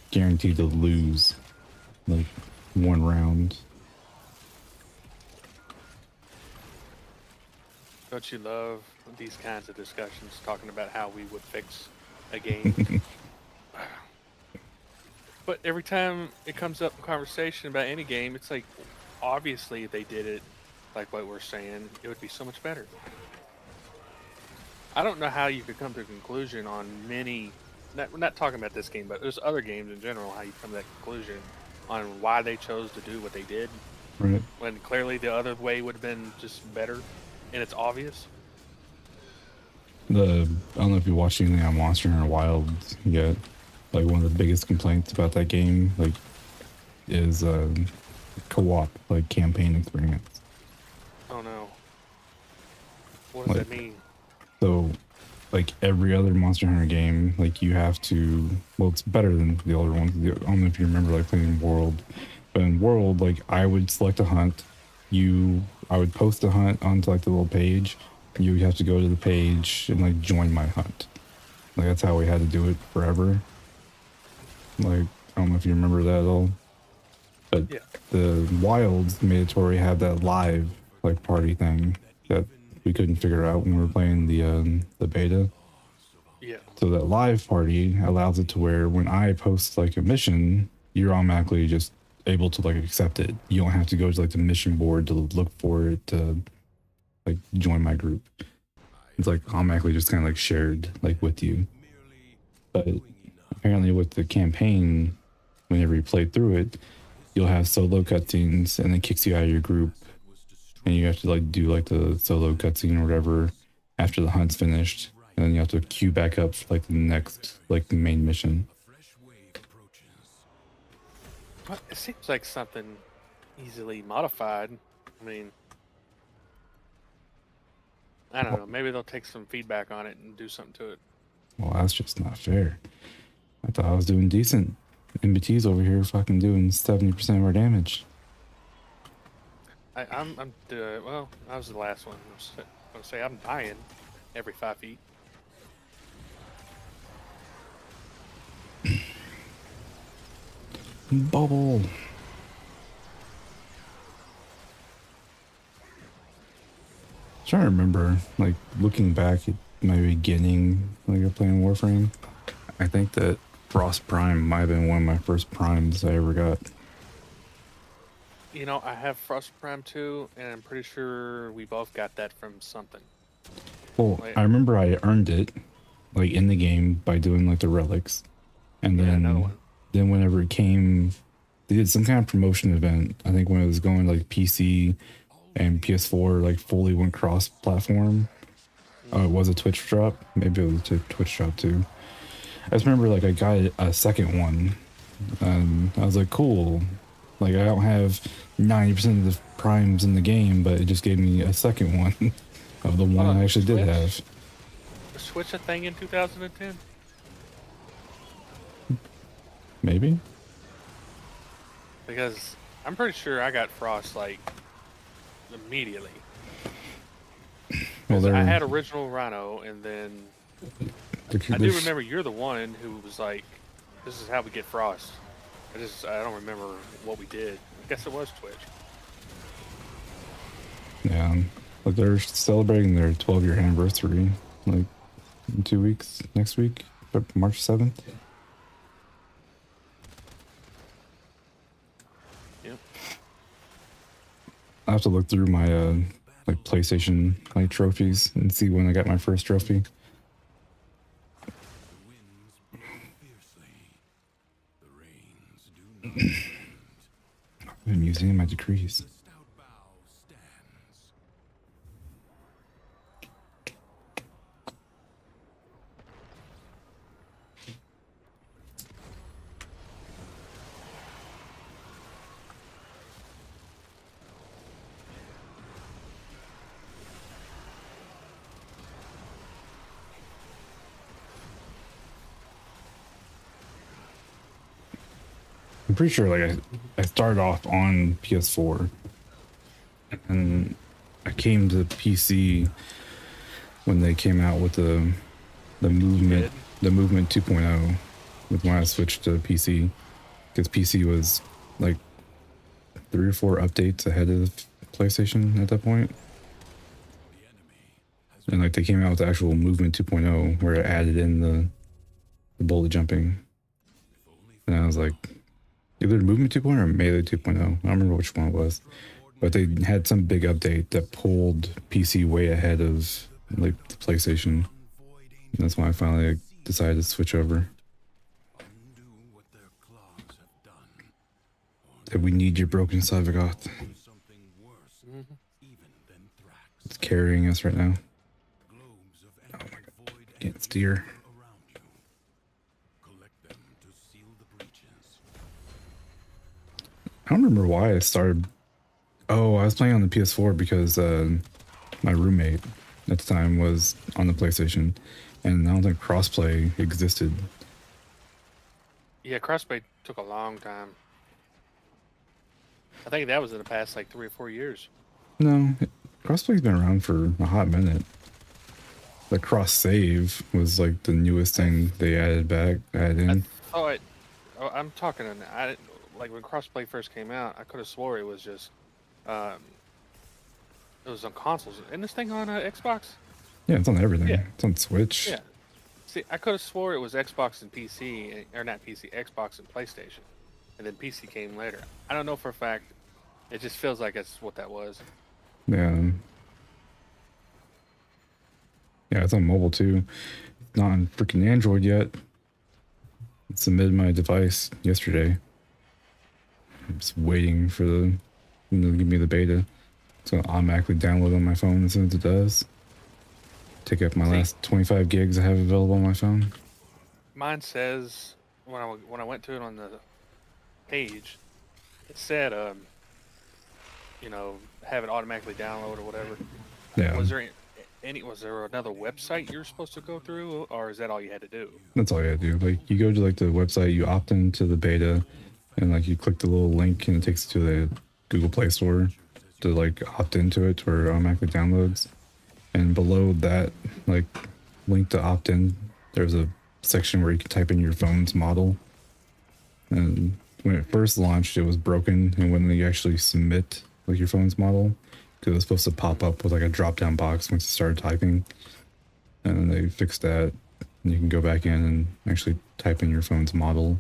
guaranteed to lose, like, one round. Don't you love these kinds of discussions, talking about how we would fix a game? But every time it comes up in conversation about any game, it's like, obviously if they did it like what we're saying, it would be so much better. I don't know how you could come to a conclusion on many, we're not talking about this game, but there's other games in general, how you come to that conclusion on why they chose to do what they did. Right. When clearly the other way would have been just better. And it's obvious. I don't know if you watched anything on Monster Hunter Wilds yet. Like, one of the biggest complaints about that game, like, is co-op, like, campaign experience. Oh no. What does that mean? So, like, every other Monster Hunter game, like, you have to, well, it's better than the older ones. I don't know if you remember, like, playing World, but in World, like, I would select a hunt, I would post a hunt onto, like, the little page. You would have to go to the page and, like, join my hunt. Like, that's how we had to do it forever. Like, I don't know if you remember that at all. But yeah. The Wilds made it to where we had that live, like, party thing that we couldn't figure out when we were playing the beta. Yeah. So that live party allows it to where when I post, like, a mission, you're automatically just able to, like, accept it. You don't have to go to, like, the mission board to look for it to, like, join my group. It's, like, automatically just kind of, like, shared, like, with you. But apparently with the campaign, whenever you play through it, you'll have solo cutscenes and it kicks you out of your group, and you have to, like, do, like, the solo cutscene or whatever after the hunt's finished, and then you have to queue back up for, like, the next, like, the main mission. But it seems like something easily modified. I mean, I don't know. Maybe they'll take some feedback on it and do something to it. Well, that's just not fair. I thought I was doing decent. MBT's over here fucking doing 70% of our damage. Well, I was the last one. I was going to say I'm dying every 5 feet. Bubble. Trying to remember, like, looking back at my beginning, like, of playing Warframe, I think that Frost Prime might have been one of my first primes I ever got. You know, I have Frost Prime too, and I'm pretty sure we both got that from something. Well, Wait. I remember I earned it, like in the game by doing like the relics, and Yeah, another then one. whenever it came, they did some kind of promotion event. I think when it was going like PC and PS4 like fully went cross platform. Oh, it was a Twitch drop. Maybe it was a Twitch drop too. I just remember like I got a second one, and I was like, cool. Like I don't have 90% of the primes in the game, but it just gave me a second one of the one Hold on, I actually did Switch? have. Was Switch a thing in 2010? Maybe. Because I'm pretty sure I got Frost like immediately. Well, 'Cause I there. had original Rhino, and then I do remember you're the one who was like, "This is how we get Frost." I don't remember what we did. I guess it was Twitch. Yeah, but they're celebrating their 12-year anniversary, like in 2 weeks, next week, March 7th. Yep. I have to look through my like PlayStation like trophies and see when I got my first trophy. The winds blow fiercely. The rains do not end. The museum at decrees. The stout bough stands. I'm pretty sure like I started off on PS4 and I came to PC when they came out with the movement did? 2.0 with when I switched to PC, because PC was like 3 or 4 updates ahead of PlayStation at that point. And like they came out with the actual movement 2.0 where it added in the bullet jumping. And I was like, either movement 2.0 or melee 2.0. I don't remember which one it was. But they had some big update that pulled PC way ahead of like the PlayStation. And that's why I finally like, decided to switch over. Undo what their claws have done. That we need your broken Savagoth. Something worse, even than Thrax. It's carrying us right now. Globes of enemy void Can't steer. around you. Collect them to seal the breaches. I don't remember why I started. Oh, I was playing on the PS4 because my roommate at the time was on the PlayStation, and I don't think crossplay existed. Yeah, crossplay took a long time. I think that was in the past like 3 or 4 years. No, crossplay's been around for a hot minute. The cross save was like the newest thing they added in. I'm talking. Like when crossplay first came out, I could have swore it was just, it was on consoles. Isn't this thing on Xbox? Yeah, it's on everything. Yeah. It's on Switch. Yeah. See, I could have swore it was Xbox and PC, or not PC, Xbox and PlayStation, and then PC came later. I don't know for a fact. It just feels like that's what that was. Yeah. Yeah, it's on mobile too. It's not on freaking Android yet. It submitted my device yesterday. I'm just waiting for them to give me the beta. It's gonna automatically download on my phone as soon as it does. Take up my last 25 gigs I have available on my phone. Mine says when I went to it on the page, it said have it automatically download or whatever. Yeah. Was there another website you're supposed to go through, or is that all you had to do? That's all you had to do. Like you go to like the website, you opt into the beta, and like you click the little link and it takes you to the Google Play Store to like opt into it where it automatically downloads. And below that like link to opt in, there's a section where you can type in your phone's model. And when it first launched, it was broken, and when you actually submit like your phone's model, because it was supposed to pop up with like a drop down box once you started typing, and then they fixed that, and you can go back in and actually type in your phone's model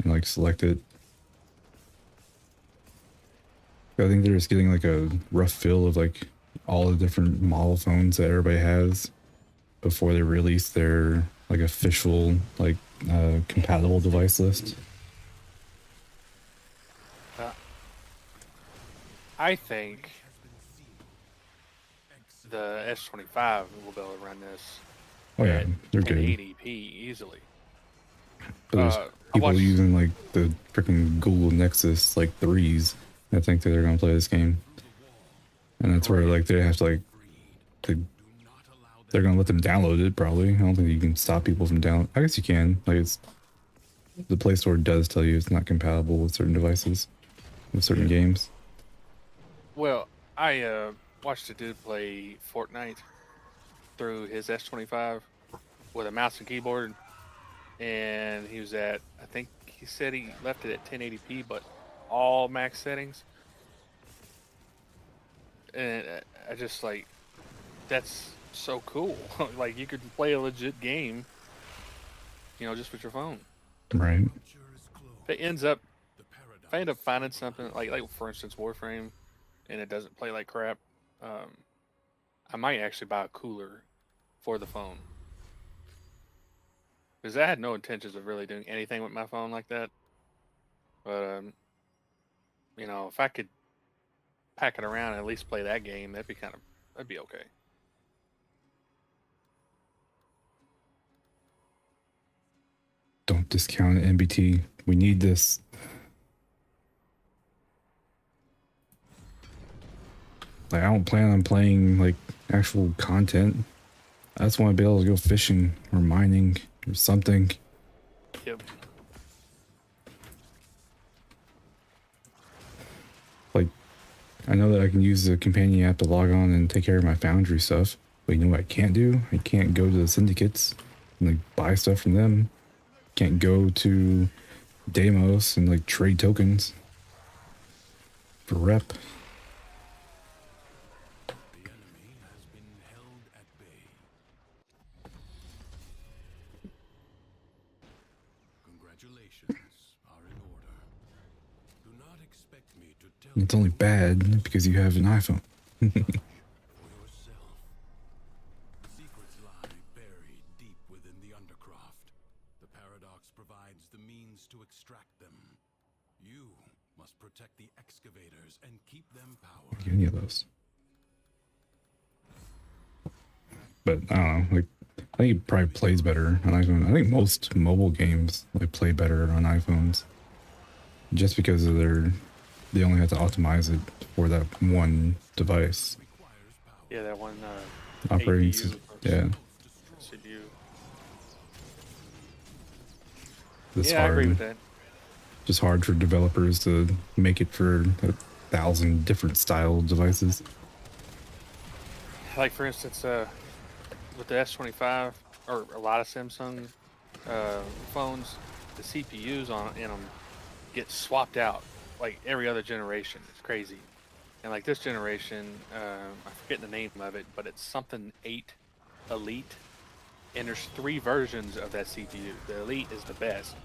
and like select it. I think they're just getting like a rough feel of like all the different model phones that everybody has before they release their like official like compatible device list. I think the S25 will be able to run this Oh yeah, at they're good. 1080p easily. But there's I people watched- using like the freaking Google Nexus like 3s that think that they're gonna play this game, and that's where like they have to like they're gonna let them download it probably. I don't think you can stop people from download. I guess you can. Like it's the Play Store does tell you it's not compatible with certain devices, with certain games. Well, I watched a dude play Fortnite through his S25 with a mouse and keyboard, and he was at, I think he said he left it at 1080p, but all max settings. And I just like, that's so cool. Like you could play a legit game, you know, just with your phone. Right. If it ends up, if I end up finding something like for instance Warframe, and it doesn't play like crap, I might actually buy a cooler for the phone. Because I had no intentions of really doing anything with my phone like that. But, you know, if I could pack it around and at least play that game, that'd be okay. Don't discount NBT. We need this. Like I don't plan on playing like actual content. I just want to be able to go fishing or mining or something. Yep. Like, I know that I can use the companion app to log on and take care of my foundry stuff. But you know what I can't do? I can't go to the syndicates and like buy stuff from them. Can't go to Deimos and like trade tokens for rep. The enemy has been held at bay. Congratulations are in order. Do not expect me to tell It's only bad because you have an iPhone. for yourself. Secrets lie buried deep within the undercroft. The paradox provides the means to extract them. You must protect the excavators and keep them powered. Any of those. But I don't know, like I think it probably plays better on iPhone. I think most mobile games like play better on iPhones. Just because of they only have to optimize it for that one device. Yeah, that one Operating APU system. or Yeah. CPU. It's Yeah, I agree with that. Just hard for developers to make it for 1,000 different style devices. Like for instance, with the S25 or a lot of Samsung phones, the CPUs in them get swapped out like every other generation. It's crazy. And like this generation, I forget the name of it, but it's something 8 Elite. And there's 3 versions of that CPU. The Elite is the best.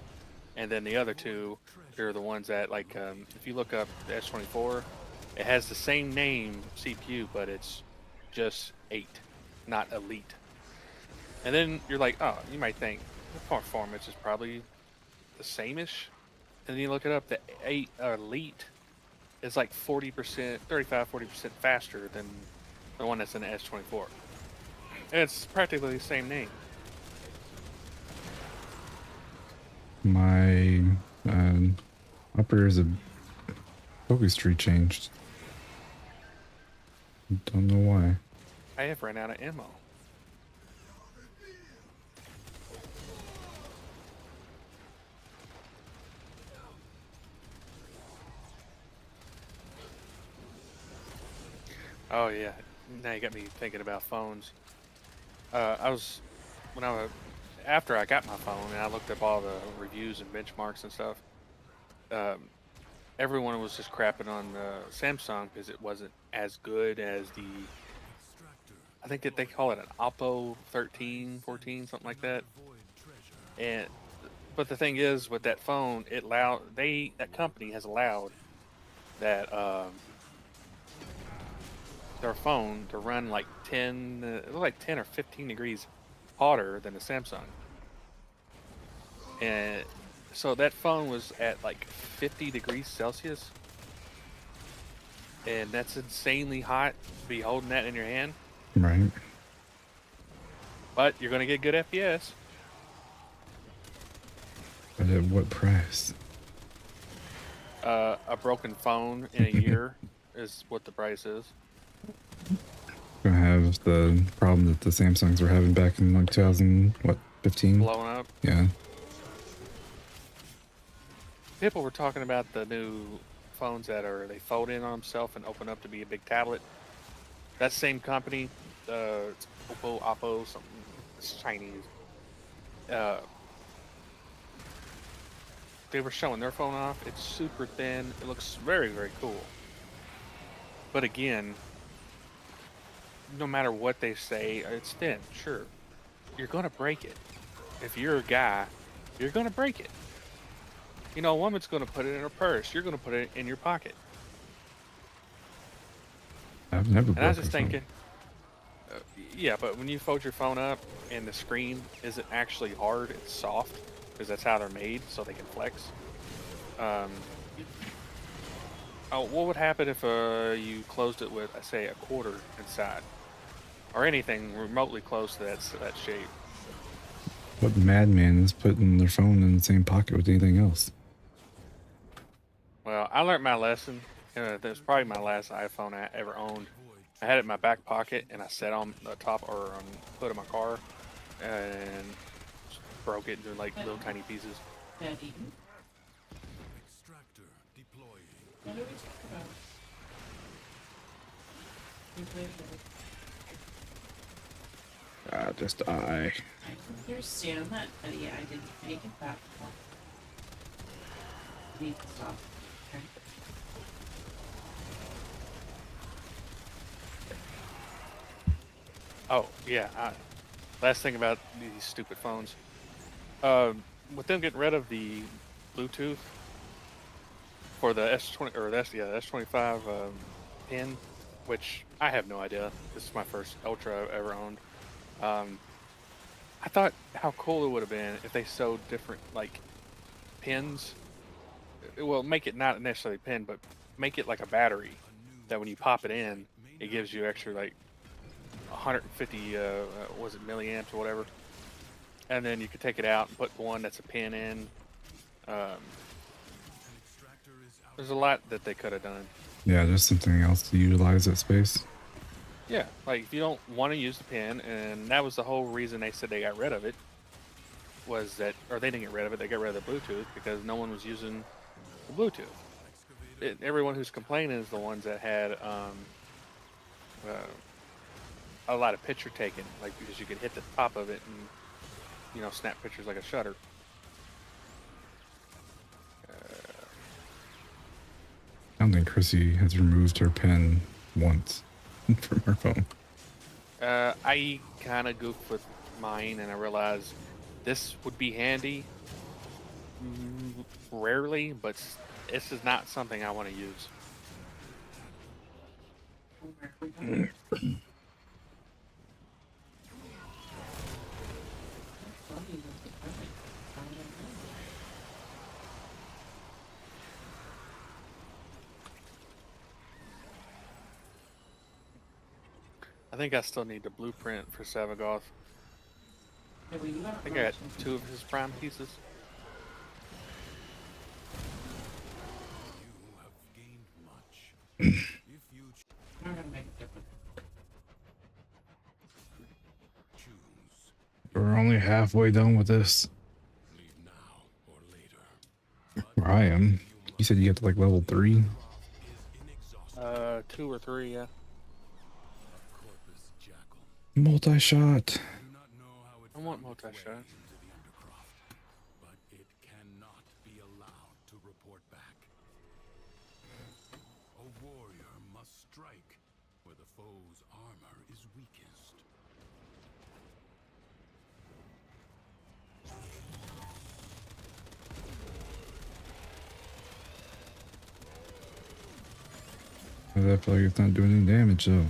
And then the other 2 are the ones that like, if you look up the S24, it has the same name CPU, but it's just 8, not Elite. And then you're like, oh, you might think the performance is probably the same-ish. And then you look it up, the 8 Elite is like 40%, 35-40% faster than the one that's in the S24. And it's practically the same name. My operator's a focus tree changed. Don't know why. I have ran out of ammo. Oh yeah, now you got me thinking about phones. After I got my phone and I looked up all the reviews and benchmarks and stuff, everyone was just crapping on Samsung because it wasn't as good as I think that they call it an Oppo 13, 14, something like that. But the thing is, with that phone, that company has allowed that their phone to run like 10 or 15 degrees hotter than the Samsung. And so that phone was at like 50 degrees Celsius. And that's insanely hot to be holding that in your hand. Right. But you're going to get good FPS. But at what price? A broken phone in a year is what the price is. Gonna have the problem that the Samsungs were having back in like 2015. Blowing up. Yeah. People were talking about the new phones they fold in on themselves and open up to be a big tablet. That same company, it's Oppo, something. It's Chinese. They were showing their phone off. It's super thin. It looks very, very cool. But again, no matter what they say, it's thin. Sure, you're gonna break it. If you're a guy, you're gonna break it. You know, a woman's gonna put it in her purse. You're gonna put it in your pocket. I've never. And I was just thinking, yeah, but when you fold your phone up and the screen isn't actually hard, it's soft, because that's how they're made, so they can flex. What would happen if you closed it with, say, a quarter inside, or anything remotely close to that shape? What madman is putting their phone in the same pocket with anything else? Well, I learned my lesson. That's probably my last iPhone I ever owned. I had it in my back pocket, and I set on the top or on the hood of my car, and broke it into like little tiny pieces. Daddy. Extractor deploying. What do we talk about? We played it. Just I. I understand that, but yeah, I didn't make it that far. I need to stop. Okay. Oh yeah. Last thing about these stupid phones. With them getting rid of the Bluetooth for the S20 or the S25 pin, which I have no idea. This is my first Ultra I've ever owned. I thought how cool it would have been if they sewed different like pins. Well, make it not necessarily a pin, but make it like a battery that when you pop it in, it gives you extra like 150 was it milliamps or whatever, and then you could take it out and put one that's a pin in. There's a lot that they could have done. Yeah, there's something else to utilize that space. Yeah, like if you don't want to use the pin, and that was the whole reason they said they got rid of it, was that, or they didn't get rid of it, they got rid of the Bluetooth because no one was using the Bluetooth. Everyone who's complaining is the ones that had a lot of picture taken, like because you could hit the top of it and, you know, snap pictures like a shutter. I don't think Chrissy has removed her pen once from her phone. I kind of goofed with mine, and I realized this would be handy. Rarely, but this is not something I want to use. I think I still need the blueprint for Savagoth. I think I got 2 of his prime pieces. You have gained much. If you I'm gonna make it different. choose, We're only halfway done with this. leave now or later. Where I am. You said you get to like level 3? Is inexhaustible. 2 or 3, yeah. Corpus Jackal. Multi-shot. Do not know how it I want found its way multi-shot. into the Undercroft, but it cannot be allowed to report back. A warrior must strike where the foe's armor is weakest. I feel like it's not doing any damage though.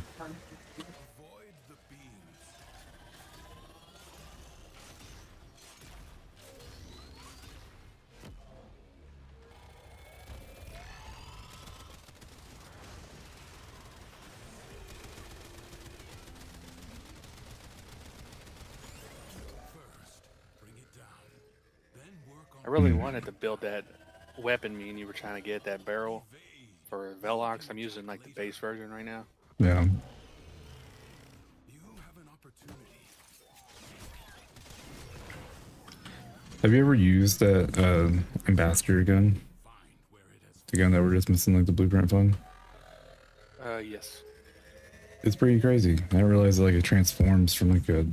really Hmm. wanted to build that weapon me and you were trying to get that barrel for Velox. I'm using like the base version right now. Yeah. You have an opportunity. Have you ever used that ambassador gun? Find where it has The gun that we're just missing, like the blueprint from? Yes. It's pretty crazy. I didn't realize like it transforms from like a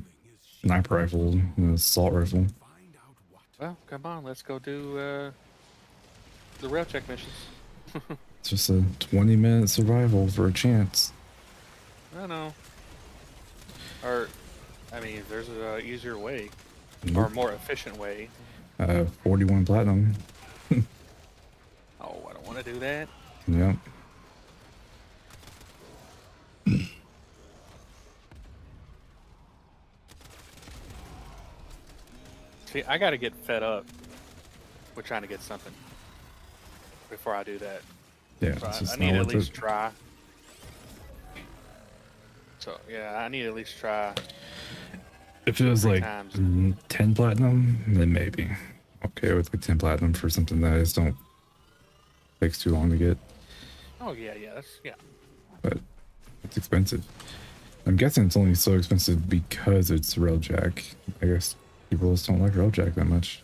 sniper rifle and an assault rifle. find out what. Well, come on, let's go do the rail check missions. It's just a 20-minute survival for a chance. I know. Or, I mean, there's a easier way or Nope. more efficient way. 41 platinum. Oh, I don't want to do that. Yep. See, I got to get fed up with trying to get something before I do that. Yeah. So It's I just need not to at worth least it. try. So yeah, I need to at least try. If it was 3 like times. 10 platinum, then maybe. Okay with like 10 platinum for something that I just don't takes too long to get, Oh yeah, that's yeah. but it's expensive. I'm guessing it's only so expensive because it's Railjack. I guess people just don't like Railjack that much.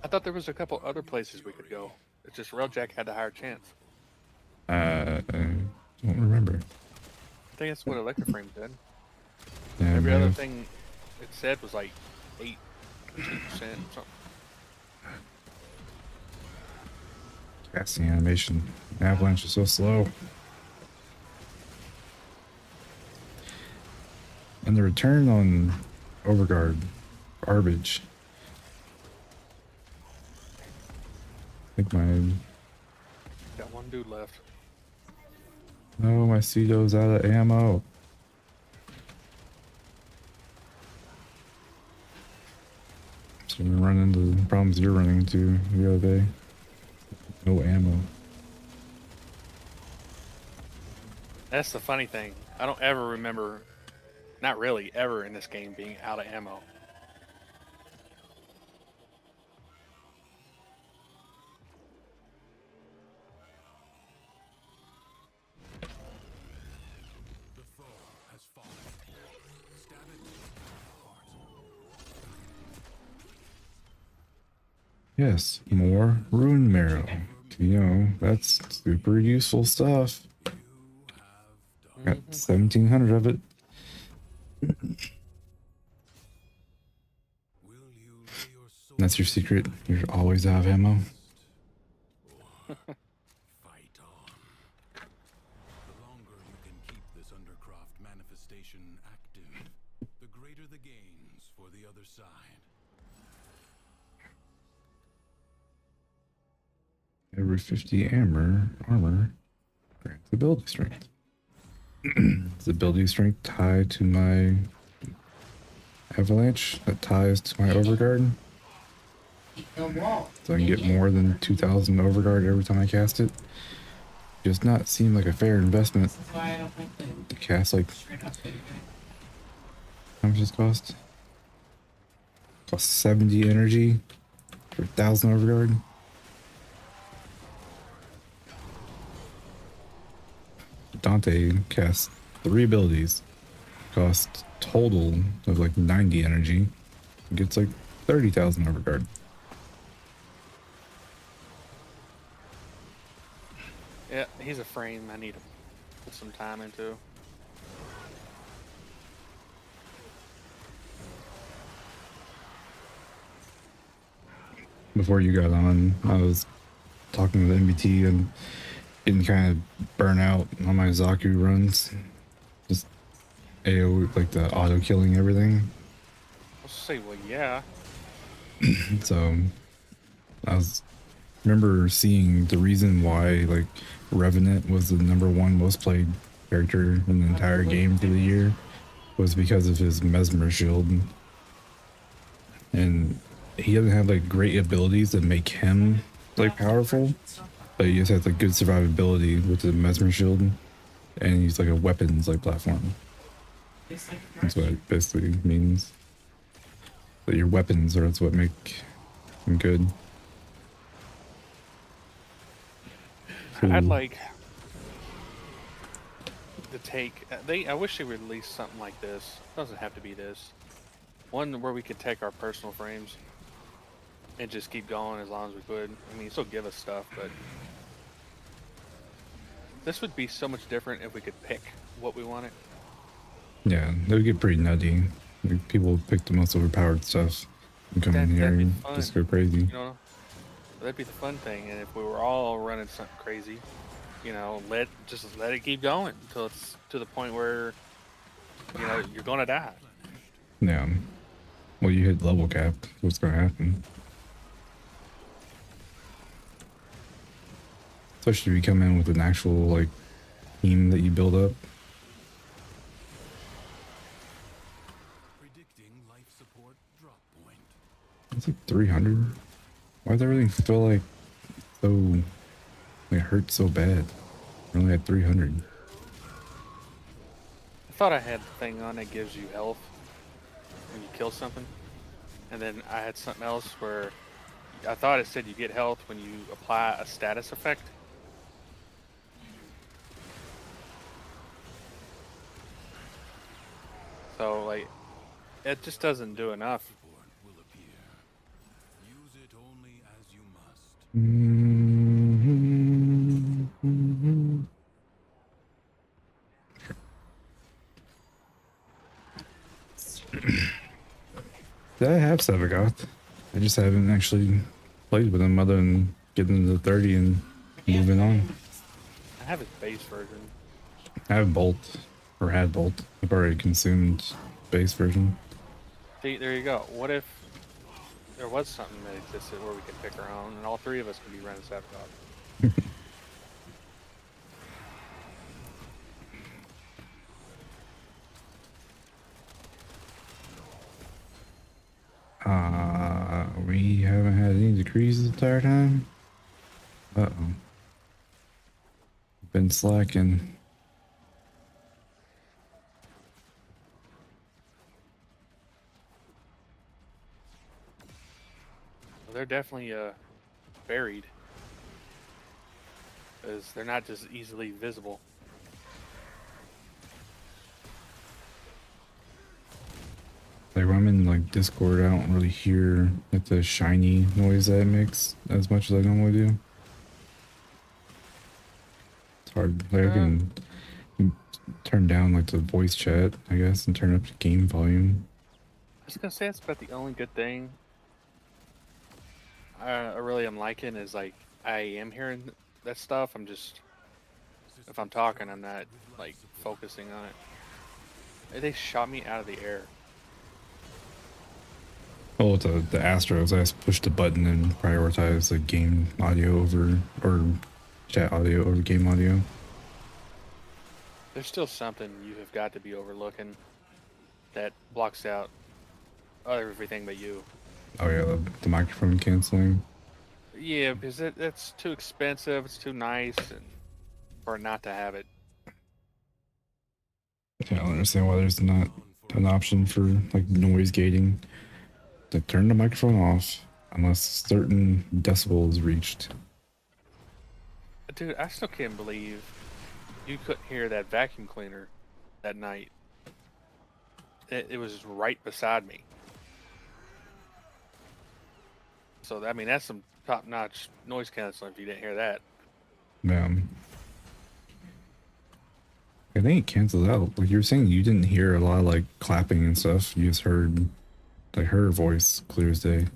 I thought there was a couple other places we could go. It's just Railjack had the higher chance. I don't remember. I think that's what Electroframe did. Yeah, Every may other have- thing it said was like 8%, 2%, something. casting animation. Avalanche is so slow. And the return on Overguard, garbage. I think my Got one dude left. my Cedo's out of ammo. So we run into the problems you're running into the other day. No ammo. That's the funny thing. I don't ever remember, not really, ever in this game being out of ammo. The foe has fallen. Stab it to the heart. Yes, more Rune Marrow. You know, that's super useful stuff. Got 1,700 of it. Will you lay your soul That's your secret. You're always out of ammo. fight on? The longer you can keep this Undercroft manifestation active, the greater the gains for the other side. Every 50 armor grants ability strength. Is ability strength tied to my avalanche? That ties to my overguard? So I can get more than 2,000 overguard every time I cast it? Does not seem like a fair investment Why I don't like to cast like. How much does it cost? Cost 70 energy for 1,000 overguard. Dante casts 3 abilities, costs total of like 90 energy, gets like 30,000 overguard. Yeah, he's a frame I need to put some time into. Before you got on, I was talking to the MBT and getting kind of burnt out on my Zaku runs. Just AO, like the auto killing everything. I'll say, well, yeah. So I remember seeing the reason why like Revenant was the #1 most played character in the entire game for the year was because of his Mesmer shield. And he doesn't have like great abilities that make him like powerful, but he just has like good survivability with the Mesmer shield, and he's like a weapons like platform. That's what it basically means. But your weapons are what make I'm good. I'd Ooh. like to take. I wish they would release something like this. Doesn't have to be this. One where we could take our personal frames and just keep going as long as we could. I mean, still give us stuff, but this would be so much different if we could pick what we wanted. Yeah, they would get pretty nutty. Like, people pick the most overpowered stuff and come in here That'd be and fun. just go crazy. You know, that'd be the fun thing. And if we were all running something crazy, you know, let it keep going until it's to the point where you're gonna die. Yeah. Well, you hit level cap. What's going to happen? Especially if you come in with an actual like team that you build up. Predicting life support drop point. It's like 300. Why does everything feel like so? Like, it hurts so bad. I only had 300. I thought I had the thing on that gives you health when you kill something, and then I had something else where I thought it said you get health when you apply a status effect. So like, it just doesn't do enough. Support will appear. Use it only as you must. I have Sevagoth. I just haven't actually played with him other than getting to 30 and moving on. I have its base version. I have Bolt, or had Bolt. I've already consumed base version. See, there you go. What if there was something that existed where we could pick our own, and all three of us could be running Sevagoth? We haven't had any decrees the entire time. Uh-oh. Been slacking. Well, they're definitely buried, because they're not just easily visible. Like when I'm in like Discord, I don't really hear like the shiny noise that it makes as much as I normally do. It's hard. Like I can turn down like the voice chat, I guess, and turn up the game volume. I was gonna say that's about the only good thing I really am liking is like I am hearing that stuff. I'm just, if I'm talking, I'm not like focusing on it. They shot me out of the air. Oh, the Astros, I just pushed the button and prioritize the game audio over, or chat audio over game audio. There's still something you have got to be overlooking that blocks out everything but you. Oh yeah, the microphone canceling. Yeah, because that's too expensive. It's too nice, and for it not to have it. Yeah, I don't understand why there's not an option for like noise gating. To turn the microphone off unless certain decibel is reached. Dude, I still can't believe you couldn't hear that vacuum cleaner that night. It was right beside me. So, I mean, that's some top-notch noise canceling if you didn't hear that. Yeah. I think it canceled out. Like you were saying, you didn't hear a lot of like clapping and stuff. You just heard like her voice clear as day.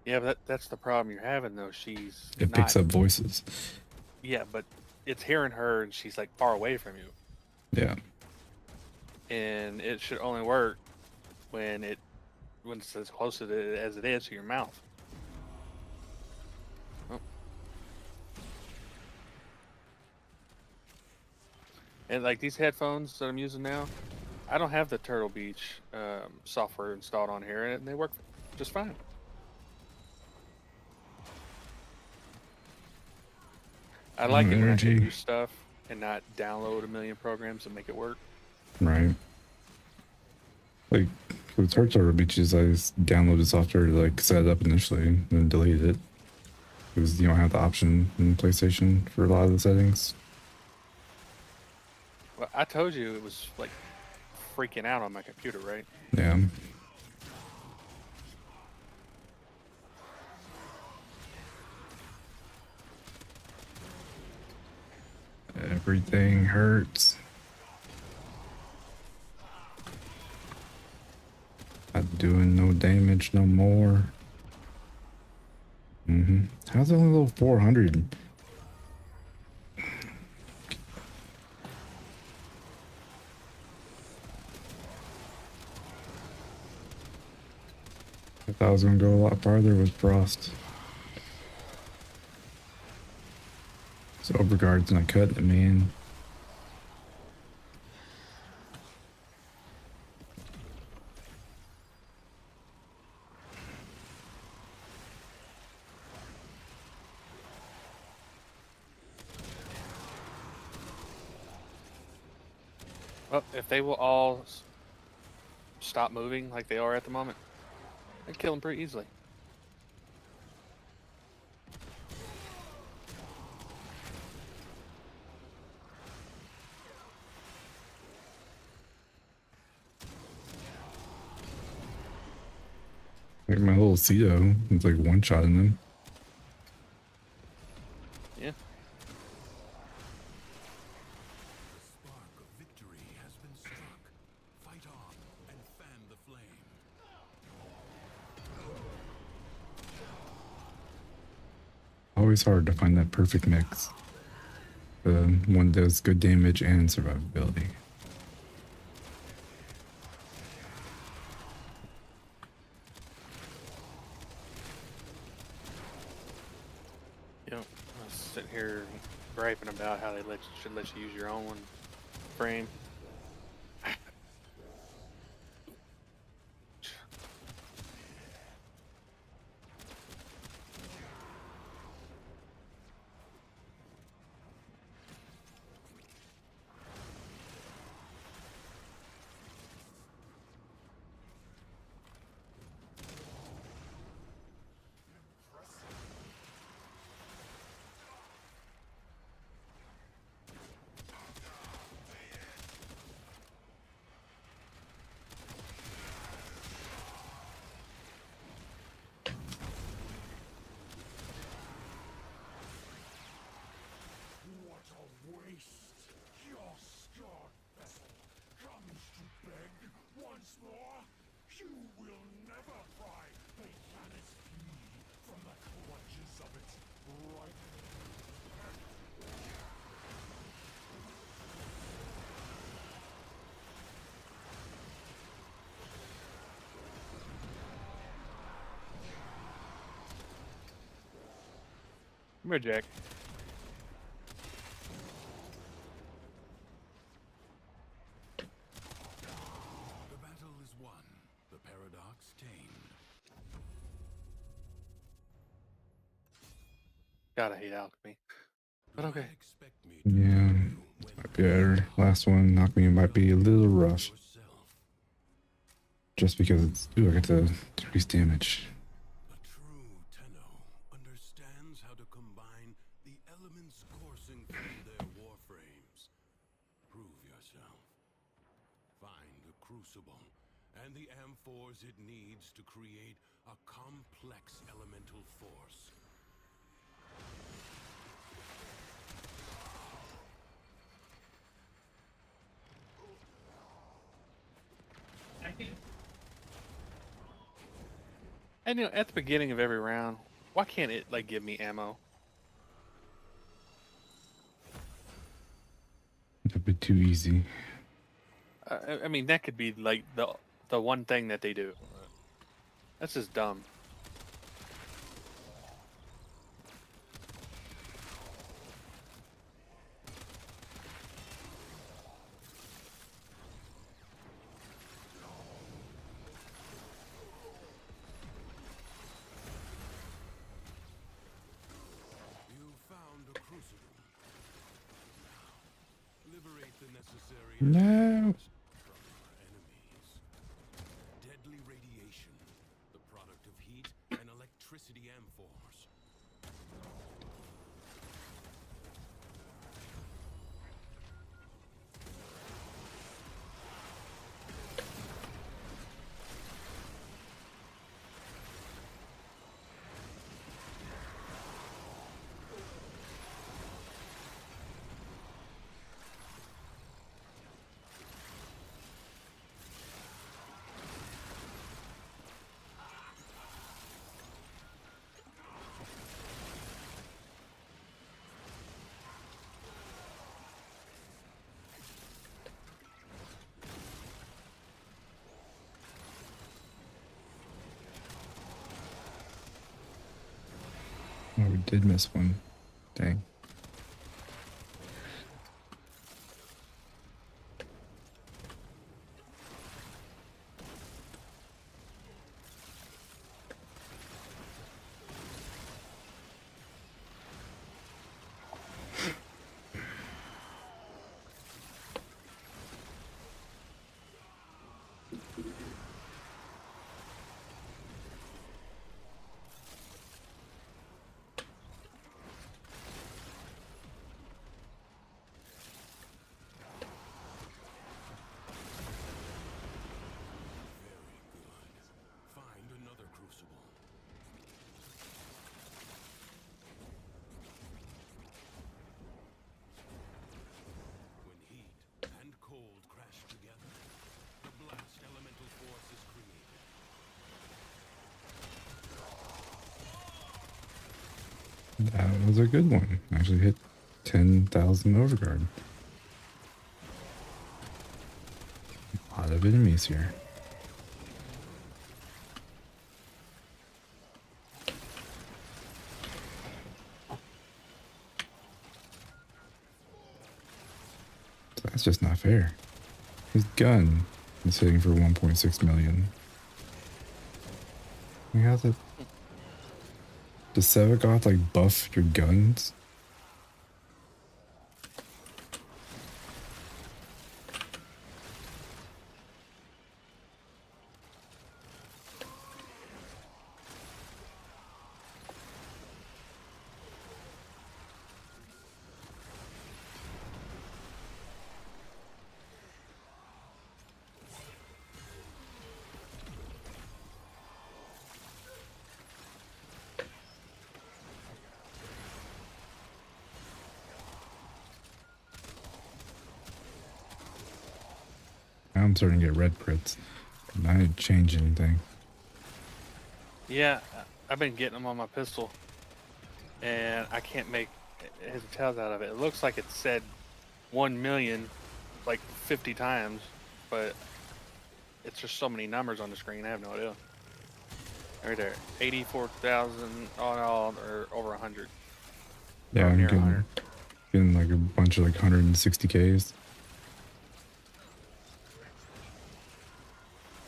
Yeah, but that's the problem you're having, though. She's It picks up voices. Yeah, but it's hearing her, and she's like far away from you. Yeah. And it should only work when it's as close to it as it is to your mouth. Oh. And like these headphones that I'm using now, I don't have the Turtle Beach software installed on here, and they work just fine. I like it when I can do stuff and not download a million programs and make it work. Right. Like For the torch over beaches, I just downloaded software to like set it up initially and then deleted it. Because you don't have the option in PlayStation for a lot of the settings. Well, I told you it was like freaking out on my computer, right? Yeah. Everything hurts. Not doing no damage no more. How's it only level 400? I thought I was gonna go a lot farther with Frost. So Overguard's not cutting it, man. Well, if they will all stop moving like they are at the moment, I'd kill them pretty easily. Like my little Ceto, it's like one-shotting them. Yeah. The spark of victory has been struck. Fight on and fan the flame. Always hard to find that perfect mix. One does good damage and survivability. You know, I was sitting here griping about how they should let you use your own frame. What a waste! Your scarred vessel comes to beg once more. You will never pry the planet's beauty from the clutches of its right. Come here, Jack. The battle is won, the paradox tamed. Gotta hate alchemy. But okay. Expect me to Yeah. tell you when Might be our last one. Alchemy might be a little rough. yourself. Just because it's... Ooh, I got to decrease damage. A true Tenno understands how to combine the elements coursing through their warframes. Prove yourself. Find the crucible and the amphors it needs to create a complex elemental force. And you know, at the beginning of every round, why can't it like give me ammo? A bit too easy. I mean, that could be like the one thing that they do. That's just dumb. You found a crucible. Now, liberate the necessary No. from your enemies. Deadly we did miss one. Dang. Find another crucible. When heat and cold crash together, the blast elemental force is created. That was a good one. Actually hit 10,000 overguard. A lot of enemies here. That's just not fair. His gun is hitting for 1.6 million. How's it? Does Sevagoth like buff your guns? Now I'm starting to get red crits. And I didn't change anything. Yeah, I've been getting them on my pistol, and I can't make heads or tails out of it. It looks like it said 1 million like 50 times, but it's just so many numbers on the screen. I have no idea. Right there, 84,000 on all, or over 100. Yeah, Or I'm near getting, 100. getting like a bunch of like 160Ks.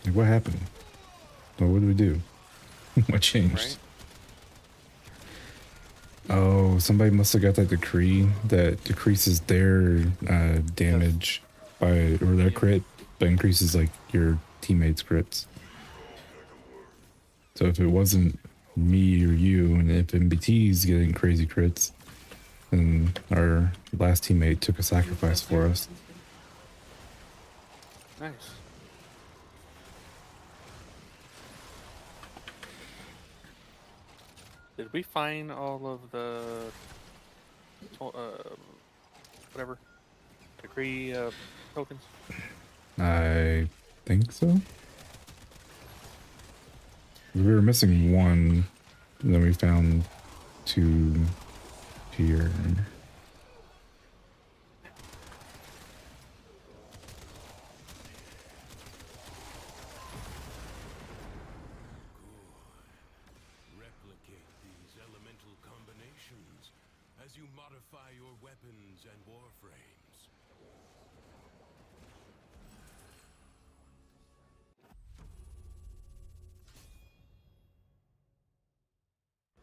Like, what happened? Well, what did we do? What changed? Right? Oh, somebody must have got that decree that decreases their damage by, or their crit, but increases like your teammates' crits. So if it wasn't me or you, and if MBT's getting crazy crits, then our last teammate took a sacrifice for us. Nice. Did we find all of the whatever decree tokens? I think so. We were missing one, and then we found two here. Replicate these elemental combinations as you modify your weapons and warframes.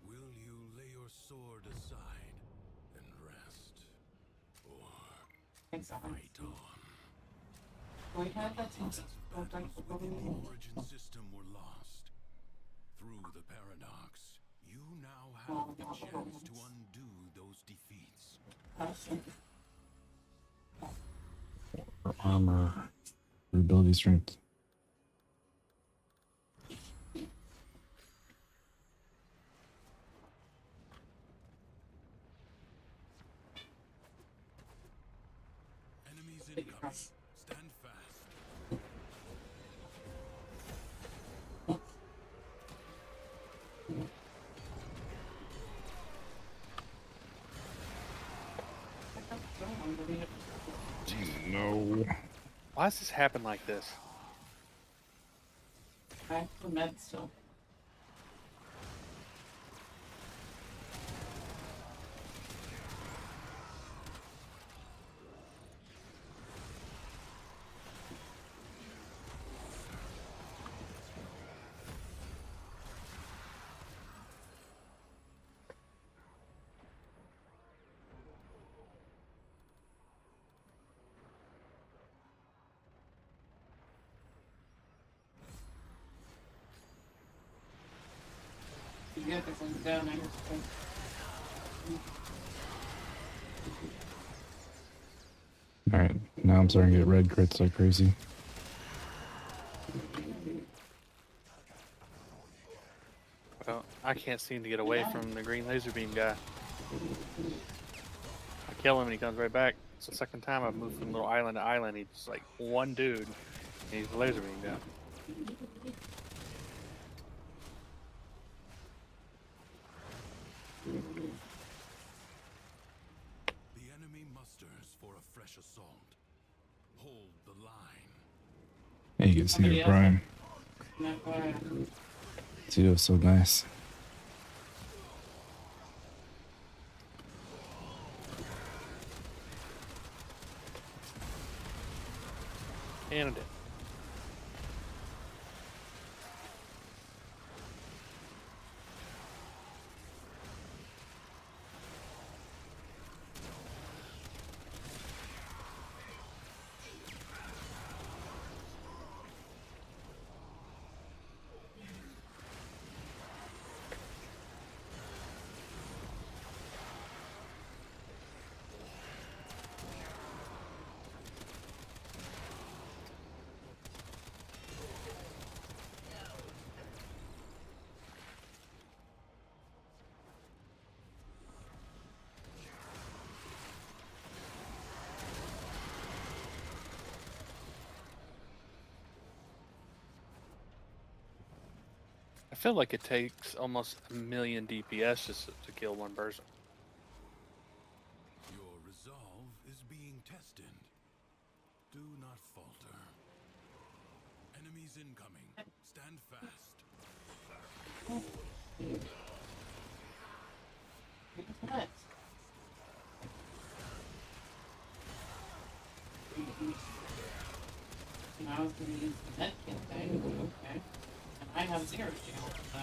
Will you lay your sword aside and rest? Or fight on? Battles within the origin system were lost. Through the paradox, you now have the chance to undo those defeats. Or armor, or ability strength. Enemies incoming. Stand fast. No. Why does this happen like this? I have the med still. You got this one down there. Alright, now I'm starting to get red crits like crazy. Well, I can't seem to get away from the green laser beam guy. I kill him and he comes right back. It's the second time I've moved from little island to island. He's like one dude, and he's the laser beam guy. The enemy musters for a fresh assault. Hold the line. Yeah, you can see her prime. Dude, it was so nice. And it. I feel like it takes almost a million DPS just to kill one person. Your resolve is being tested. Do not falter. Enemies incoming. Stand fast. I was going to use the net kit thing. Okay. And I have 0 shield, so.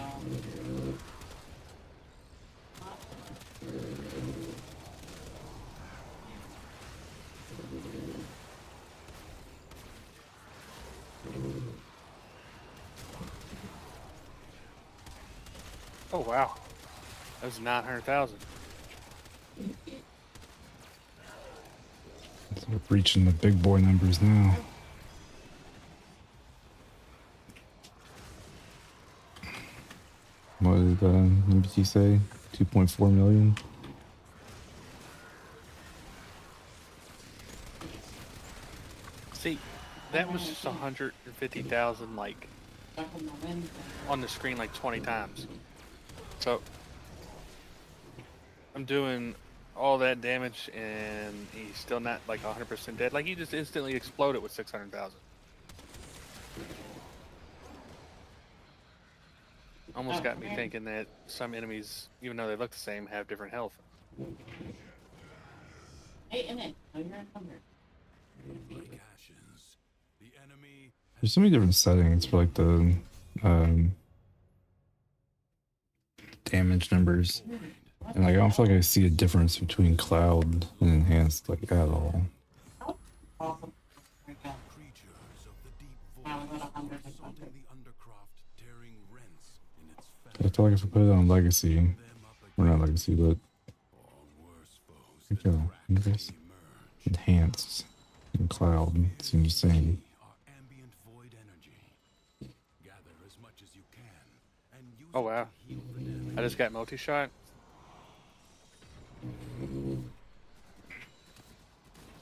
Oh wow, that was 900,000. So we're reaching the big boy numbers now. What did NBC say? 2.4 million? See, that was just 150,000 like on the screen like 20 times. So I'm doing all that damage and he's still not like 100% dead. Like he just instantly exploded with 600,000. Almost got me thinking that some enemies, even though they look the same, have different health. Hey, Emmett, you're in here. Like ashes, the enemy There's so many different settings for like the damage numbers. And like I don't feel like I see a difference between cloud and enhanced like at all. Awesome. creatures of the deep void assaulting the undercroft, tearing rents in its I feel like if I put it on legacy, or not legacy, but like, this enhanced and cloud seems the same. ambient void energy. Gather as much as you can and use Oh wow, I just got multi-shot.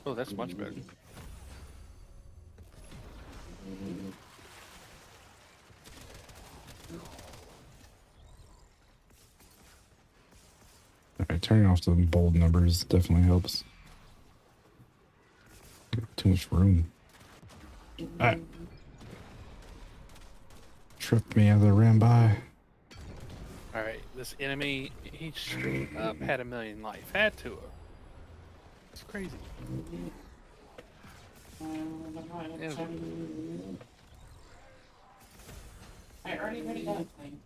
Oh, that's much better. Alright, turning off the bold numbers definitely helps. Too much room. Alright. Tripped me as I ran by. Alright, this enemy, he straight up had 1,000,000 life. Had to have. It's crazy. Yeah. I already ready that thing.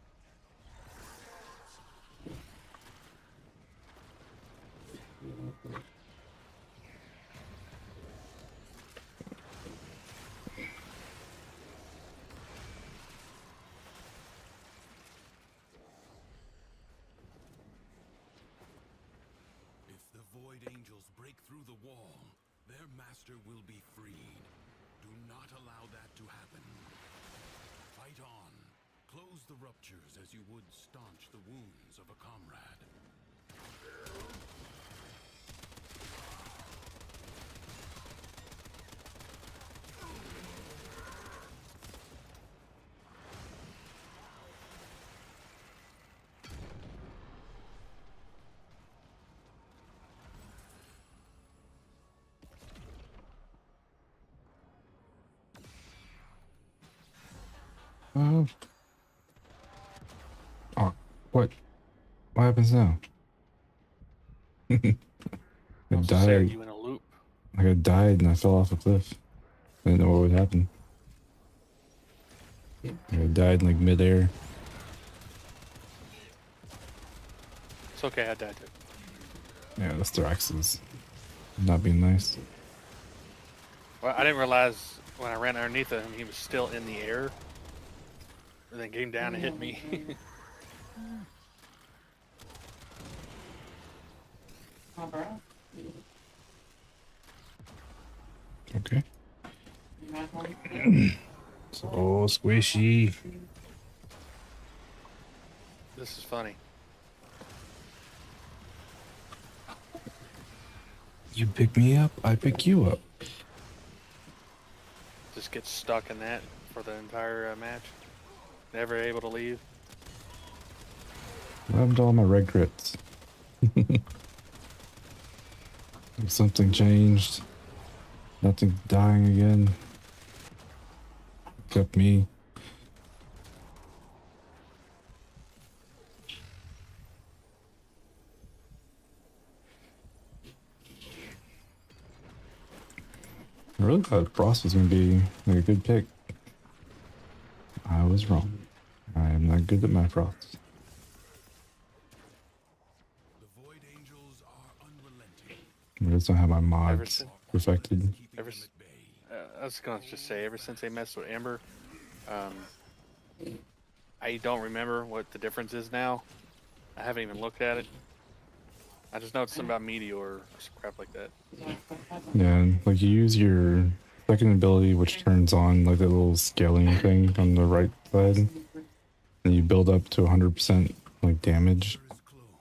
void angels break through the wall, their master will be freed. Do not allow that to happen. Fight on. Close the ruptures as you would staunch the wounds of a comrade. Oh. Oh, what? What happens now? I Also say, are died. you in a loop? Like I died and I fell off a cliff. I didn't know what would happen. I died in like midair. It's okay, I died too. Yeah, that's Thrax's not being nice. Well, I didn't realize when I ran underneath him, he was still in the air. And then came down and hit me. Okay. So squishy. This is funny. You pick me up, I pick you up. Just get stuck in that for the entire match. Never able to leave. What happened to all my red crits? Something changed. Nothing dying again. Except me. I really thought Frost was going to be like a good pick. I was wrong. I am not good at my Frost. The void angels are unrelenting. I just don't have my Ever mods since- perfected. I was gonna just say, ever since they messed with Ember, I don't remember what the difference is now. I haven't even looked at it. I just know it's something about Meteor or some crap like that. Yeah, like you use your second ability, which turns on like that little scaling thing on the right side, and you build up to 100% like damage,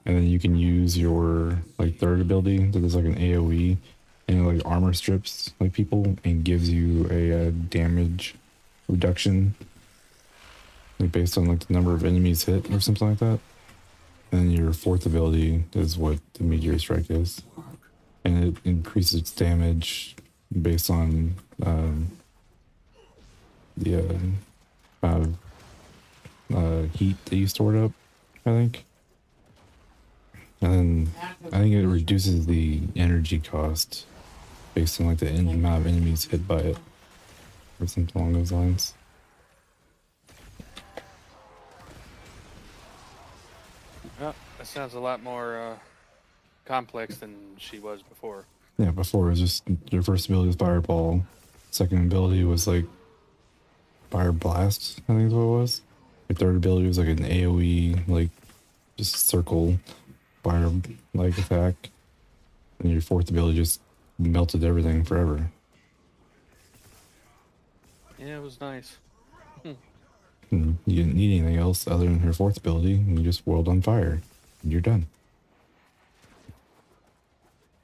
and then you can use your like third ability that is like an AOE, and it like armor strips like people and gives you a damage reduction, like based on like the number of enemies hit or something like that. And your fourth ability is what the Meteor Strike is. And it increases its damage based on the heat that you stored up, I think. And then I think it reduces the energy cost based on like the amount of enemies hit by it, or something along those lines. Well, that sounds a lot more complex than she was before. Yeah, before it was just your first ability was Fireball, second ability was like Fire Blast, I think is what it was. Your third ability was like an AoE, like just circle fire like attack. And your fourth ability just melted everything forever. Yeah, it was nice. And you didn't need anything else other than her fourth ability, and you just whirled on fire. And you're done.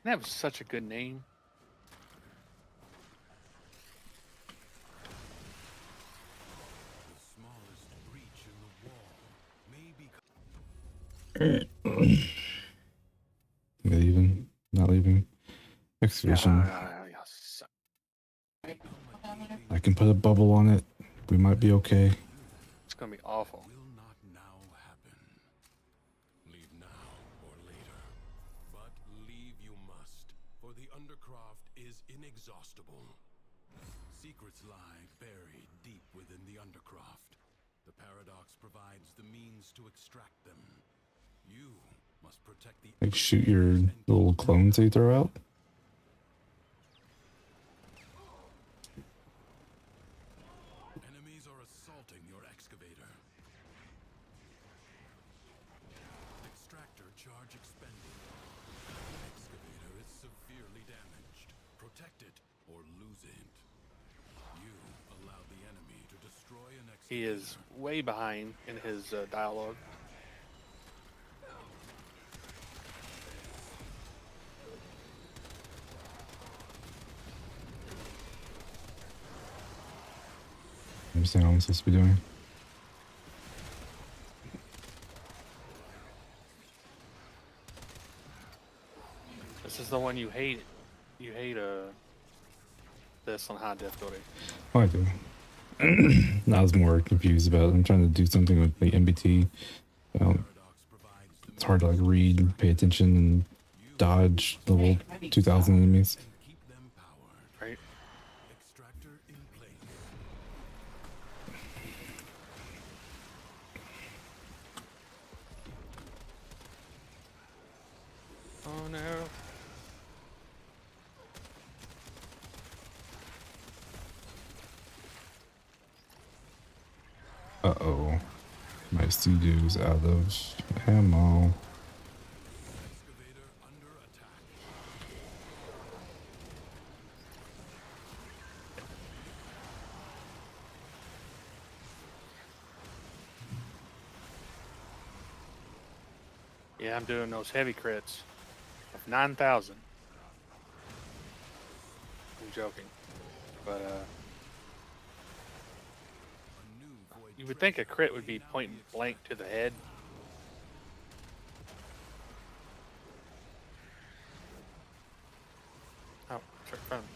That was such a good name. The smallest breach in the wall may be Leaving, not leaving. Excavation. I can put a bubble on it. We might be okay. It's gonna be awful. will not now happen. Leave now or later. But leave you must, for the Undercroft is inexhaustible. Secrets lie buried deep within the Undercroft. The Paradox provides the means to extract them. You must protect the Like shoot your little clones that you throw out. enemies are assaulting your excavator. Extractor charge expended. Excavator is severely damaged. Protect it or lose it. You allowed the enemy to destroy an He is way behind in his dialogue. I understand what I'm supposed to be doing. This is the one you hate. You hate this on high difficulty. Oh, I do. I was more confused about it. I'm trying to do something with the MBT. It's hard to like read, pay attention, and dodge level 2000 enemies. keep them powered. Right? Extractor in place. Oh no. Uh-oh. My Sea-Doo's out of ammo. Excavator under attack. Yeah, I'm doing those heavy crits of 9,000. I'm joking, but A new void you would think a crit would be point blank to the head. Oh, it's right in front of me.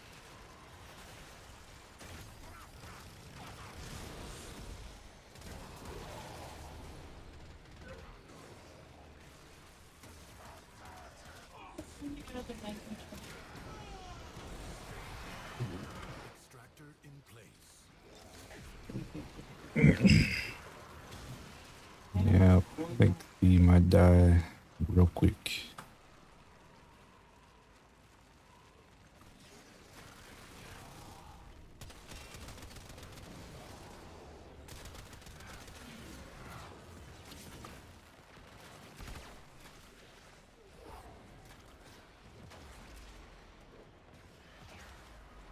extractor in place. Yeah, I think he might die real quick.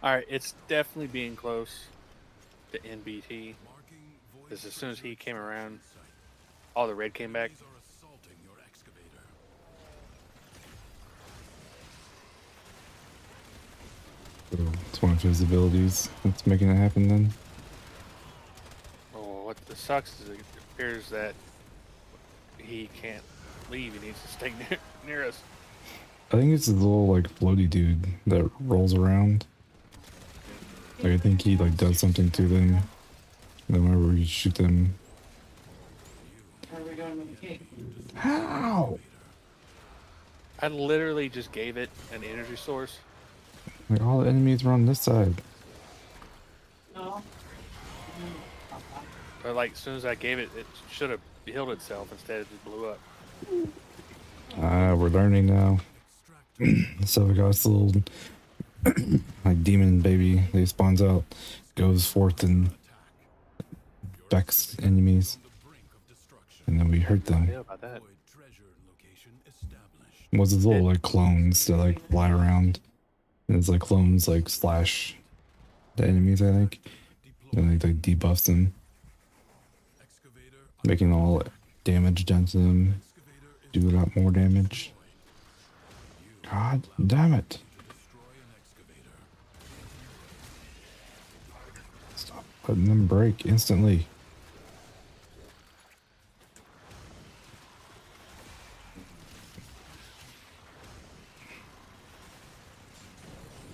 All right, it's definitely being close to NBT. Marking void Because as soon as he came around, in sight. all the red came back. These are assaulting your excavator. So it's one of his abilities that's making it happen then. Oh, what sucks is it appears that he can't leave. He needs to stay near us. I think it's a little like floaty dude that rolls around. Like I think he like does something to them. And then whenever we shoot them. Where are we going with the cake? How? I literally just gave it an energy source. Like all the enemies were on this side. No. But like as soon as I gave it, it should have healed itself. Instead, it just blew up. We're learning now. So we got this little like demon baby that he spawns out, goes forth and becks enemies, and then we hurt them. Yeah, about that. Void treasure location established. Was his little like clones that like fly around, and it's like clones like slash the enemies, I think, and they like debuffs them, Excavator making all damage done to them do a lot more damage. God damn it! destroy an excavator. Stop letting them break instantly.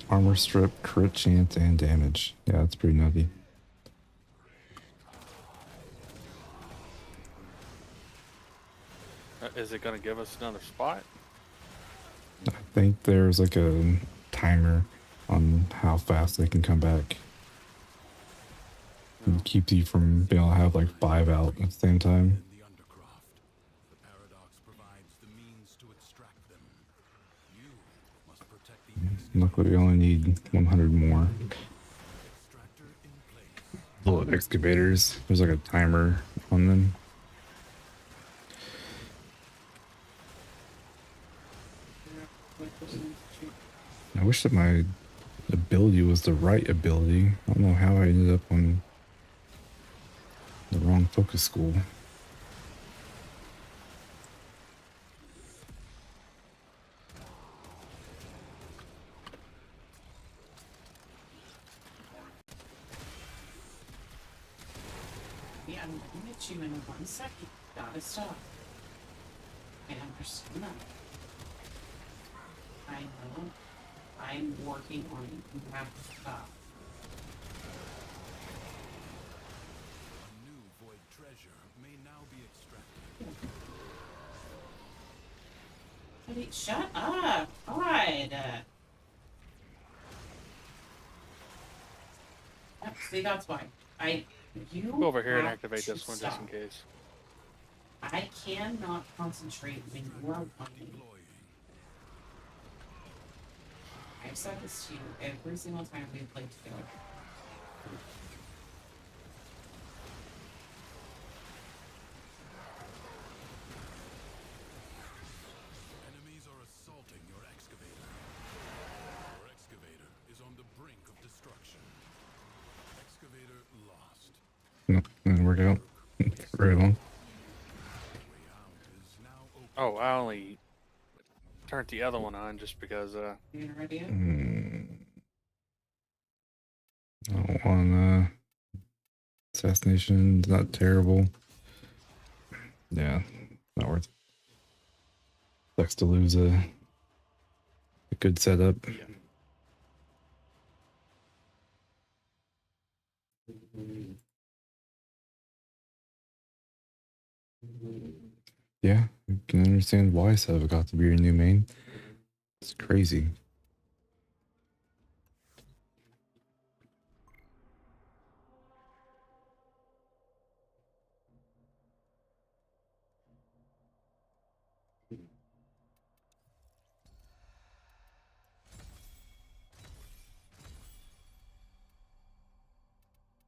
Armor strip, crit chance, and damage. Yeah, that's pretty nutty. Is it gonna give us another spot? I think there's like a timer on how fast they can come back. It keeps you from being able to have like 5 out at the same time. In the undercroft, the paradox provides the means to extract them. You must protect the excavator. Luckily, we only need 100 more. Extractor in place. Little excavators. There's like a timer on them. wish that my ability was the right ability. I don't know how I ended up on the wrong focus school. Yeah, I'm gonna get you in 1 second. Gotta stop. I understand that. I know. I'm working on it. You have to stop. A new void treasure may now be extracted. Buddy, shut up. God. Yep, see, that's why. You Go over here and have activate to this one just in stop. case. I cannot concentrate when you are whining. Deploying. I've said this to you every single time we've played together. Enemies are assaulting your excavator. Your excavator is on the brink of destruction. Excavator lost. No, didn't work out for very long. Way out is now open. Oh, I only turned the other one on just because You ready yet? I don't want assassination. Not terrible. Yeah, not worth it. Sucks to lose a good setup. Yeah, you can understand why Sev got to be your new main. It's crazy.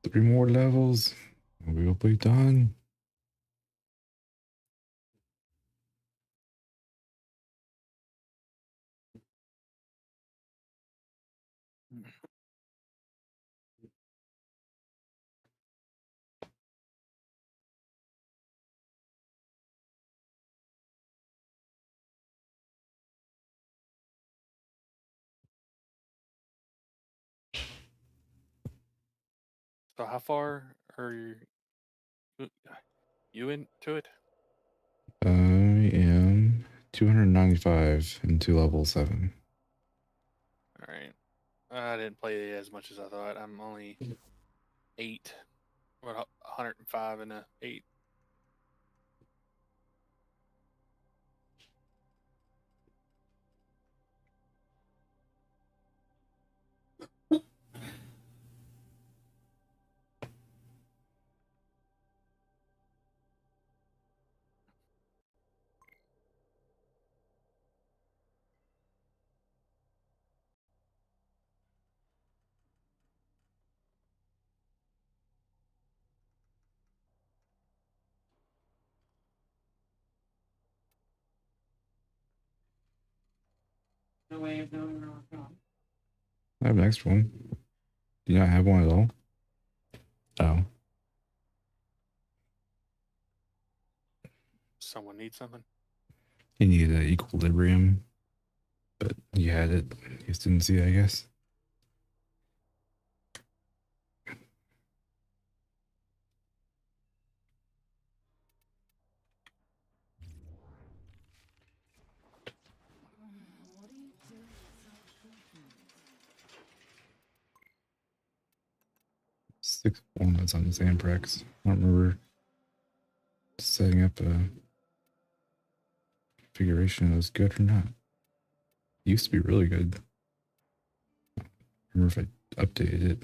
Three more levels, and we'll be done. So how far are you into it? I am 295 into level 7. All right. I didn't play as much as I thought. I'm only 8. What, 105 and a 8. No way of knowing where we're going. I have an extra one. Do you not have one at all? Oh. Someone needs something? You need an equilibrium, but you had it. You just didn't see it, I guess. What are you doing? 6 walnuts on this Amprex. I don't remember setting up a configuration that was good or not. It used to be really good. I remember if I updated it.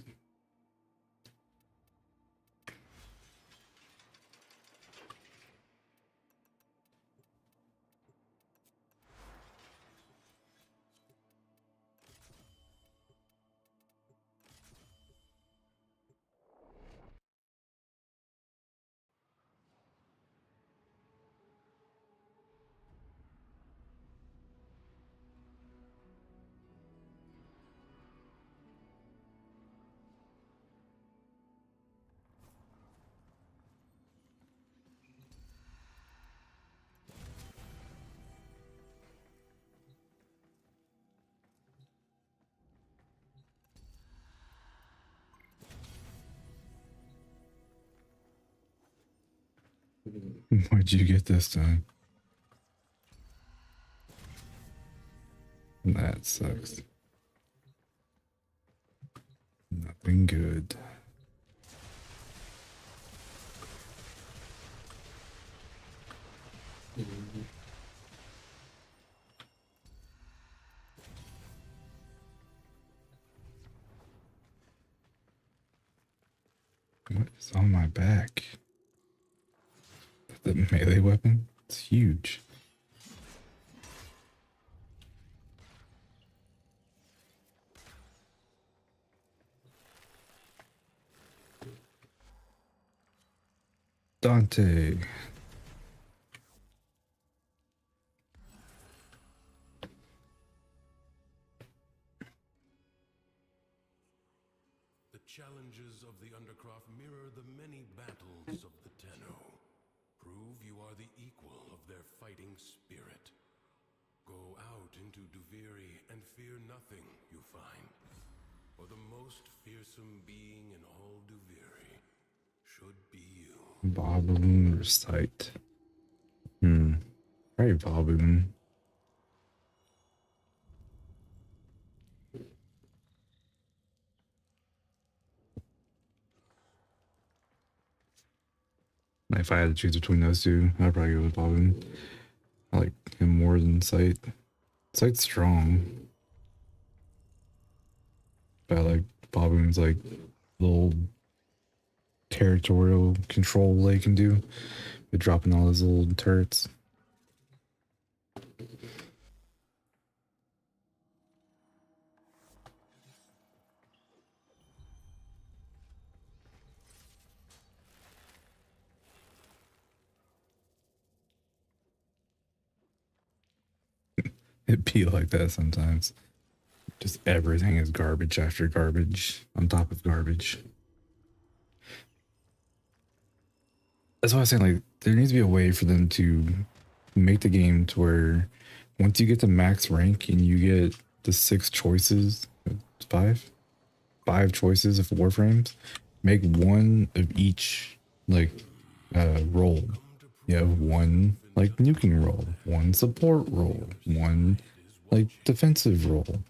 What'd you get this time? That sucks. Nothing good. What is on my back? The melee weapon? It's huge. Dante. The challenges of the Undercroft mirror the many battles of the Tenno. Prove you are the equal of their fighting spirit. Go out into Duviri and fear nothing you find. For the most fearsome being in all Duviri should be you. Baboon recite. Right, Baboon. If I had to choose between those two, I'd probably go with Baboon. I like him more than Sight. Sight's strong. But I like Baboon's like little territorial control they can do with dropping all those little turrets. It be like that sometimes. Just everything is garbage after garbage on top of garbage. That's why I was saying, like, there needs to be a way for them to make the game to where once you get to max rank and you get the 6 choices, 5 choices of warframes, make one of each, like, role. You have one, like, nuking role, one support role, one, like, defensive role.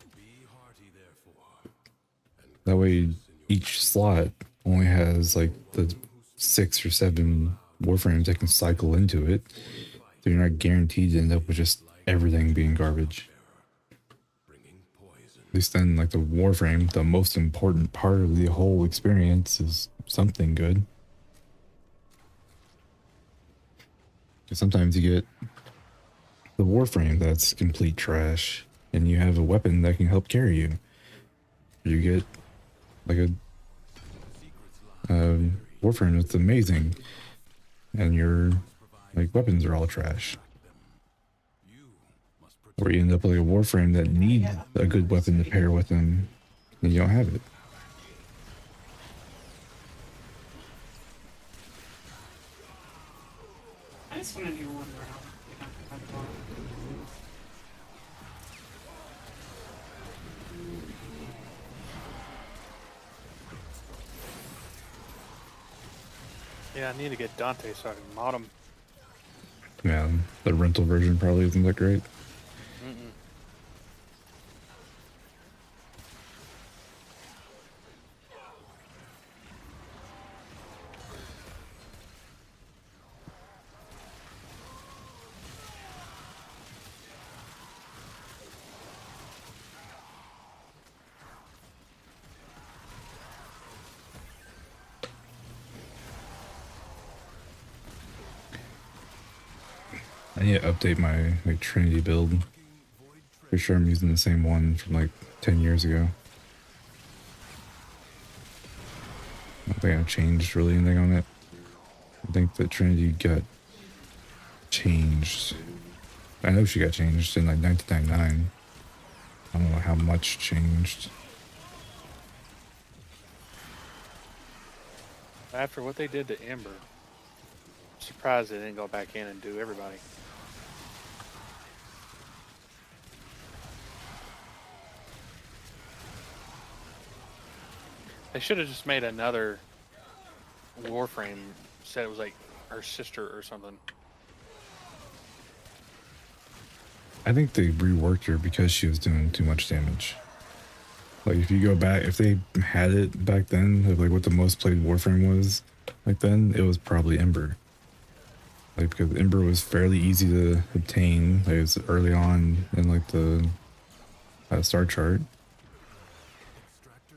That way, each slot only has, like, the 6 or 7 warframes that can cycle into it. So you're not guaranteed to end up with just everything being garbage. At least then, like, the warframe, the most important part of the whole experience is something good. Because sometimes you get the warframe that's complete trash, and you have a weapon that can help carry you. You get like a warframe that's amazing, and your like weapons are all trash. Or you end up like a warframe that needs a good weapon to pair with them, and you don't have it. I just want to do one round. You know, if I want. Yeah, I need to get Dante so I can mod him. Yeah, the rental version probably isn't that great. Mm-mm. I need to update my like Trinity build. Pretty sure I'm using the same one from like 10 years ago. I don't think I've changed really anything on it. I think that Trinity got changed. I know she got changed in like 1999. I don't know how much changed. After what they did to Ember, I'm surprised they didn't go back in and do everybody. They should have just made another Warframe set. It was like her sister or something. I think they reworked her because she was doing too much damage. Like if you go back, if they had it back then, of like what the most played Warframe was, like then it was probably Ember. Like because Ember was fairly easy to obtain. Like it was early on in like the star chart,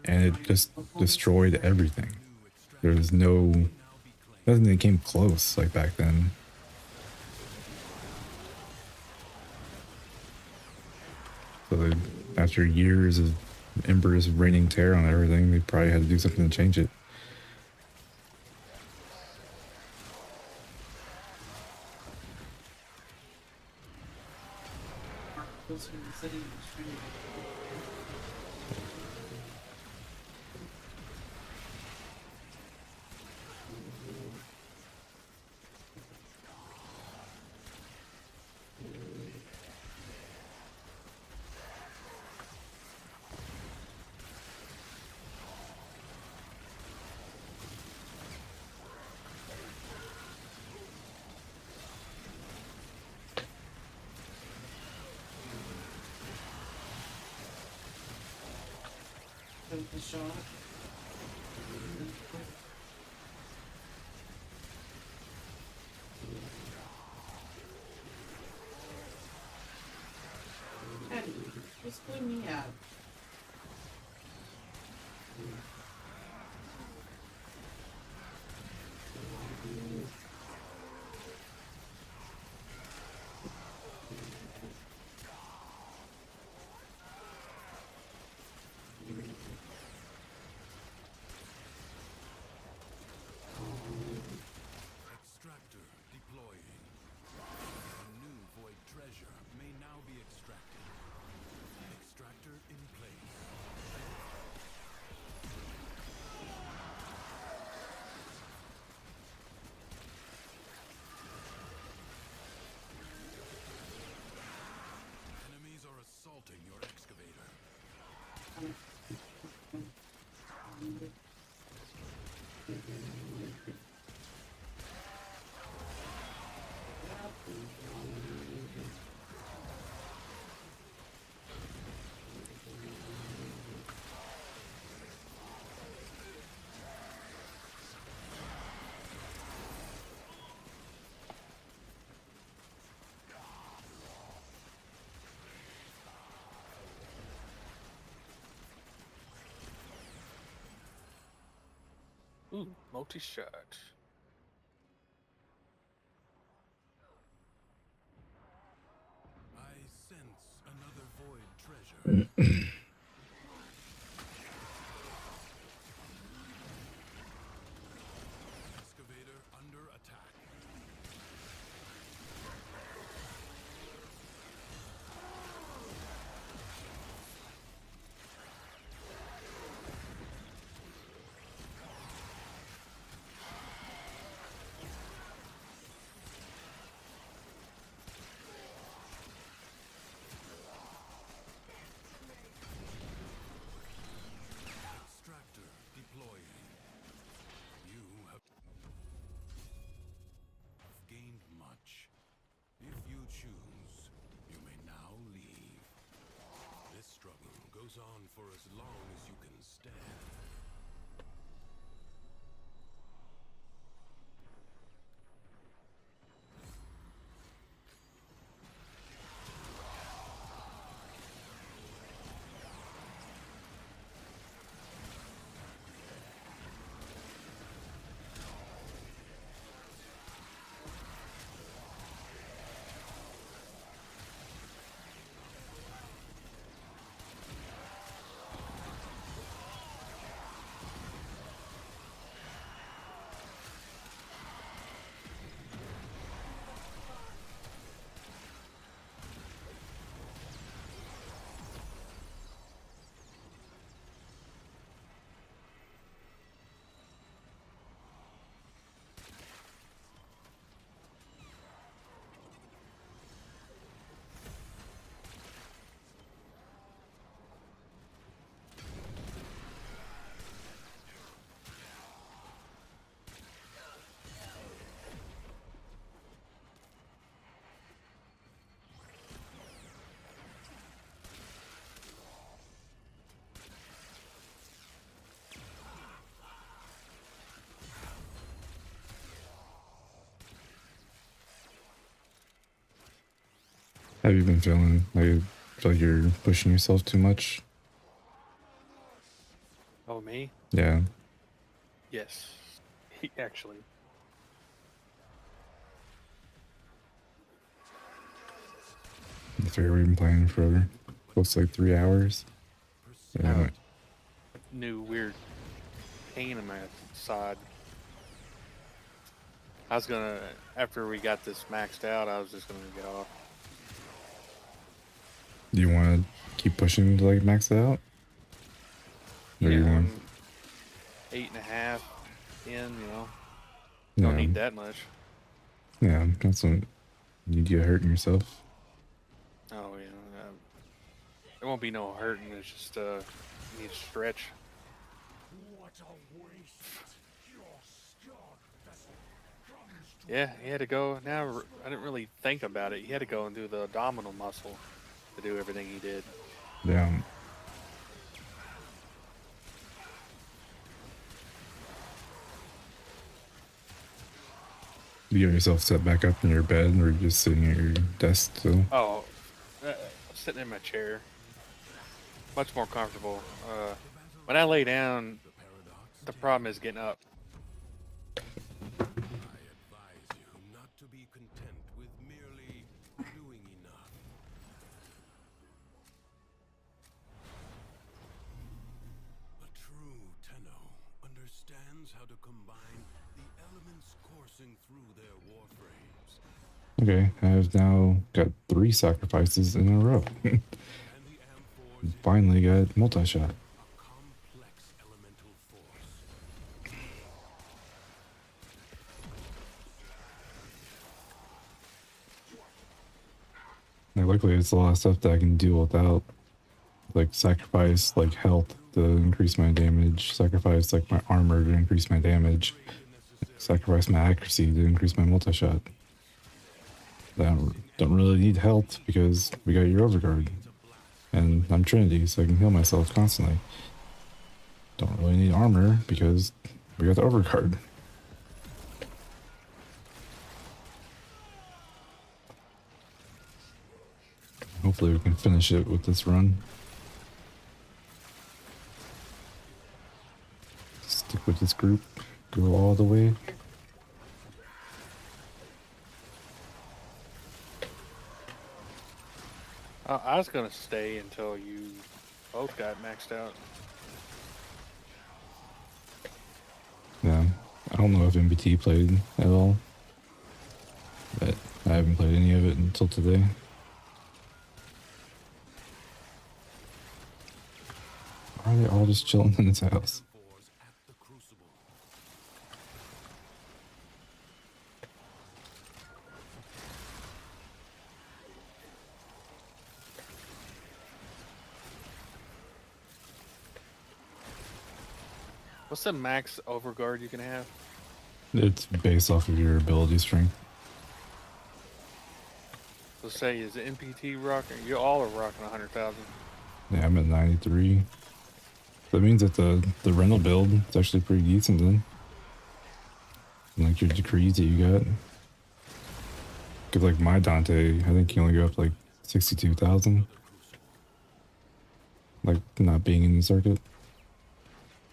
and it just destroyed everything. There was nothing that came close like back then. So they, after years of Ember's raining terror on everything, they probably had to do something to change it. The shot. Eddie, just clean me out. Extractor deploying. A new void treasure may now be extracted. Extractor in place. Enemies are assaulting your excavator. Ooh, multi-shot. I sense another void treasure. Excavator under attack. How have you been feeling? I feel like you're pushing yourself too much. Oh, me? Yeah. Yes. Actually. I figure we've been playing for close to like 3 hours. I Yeah. have a new weird pain in my side. I was gonna, after we got this maxed out, I was just gonna get off. Do you want to keep pushing to like max it out? Or Yeah, you want? I'm 8.5 in, Don't Yeah. need that much. Yeah, that's what you get hurting yourself. Oh, there won't be no hurting. It's just need to stretch. Yeah, he had to go. Now I didn't really think about it. He had to go and do the abdominal muscle to do everything he did. Yeah. You get yourself set back up in your bed, or you're just sitting at your desk still? Oh, sitting in my chair, much more comfortable. When I lay down, the problem is getting up. I advise you not to be content with merely doing enough. A true Tenno understands how to combine the elements coursing through their warframes. Okay, I've now got 3 sacrifices in a row. And the Amphors Finally got multi-shot. a complex elemental force. Now, luckily, it's a lot of stuff that I can do without, like sacrifice, like health to increase my damage, sacrifice like my armor to increase my damage, sacrifice my accuracy to increase my multi-shot. I don't really need health because we got your overguard, and I'm Trinity, so I can heal myself constantly. Don't really need armor because we got the overguard. Hopefully we can finish it with this run. Stick with this group, go all the way. I was gonna stay until you both got maxed out. Yeah, I don't know if MBT played at all, but I haven't played any of it until today. Why are they all just chilling in this house? Amphors at the crucible. What's the max overguard you can have? It's based off of your ability strength. Let's say, is the NPT rocking? You all are rocking 100,000. Yeah, I'm at 93. That means that the rental build is actually pretty decent then. And like your decrees that you got. Cause like my Dante, I think you only go up like 62,000. Like not being in the circuit.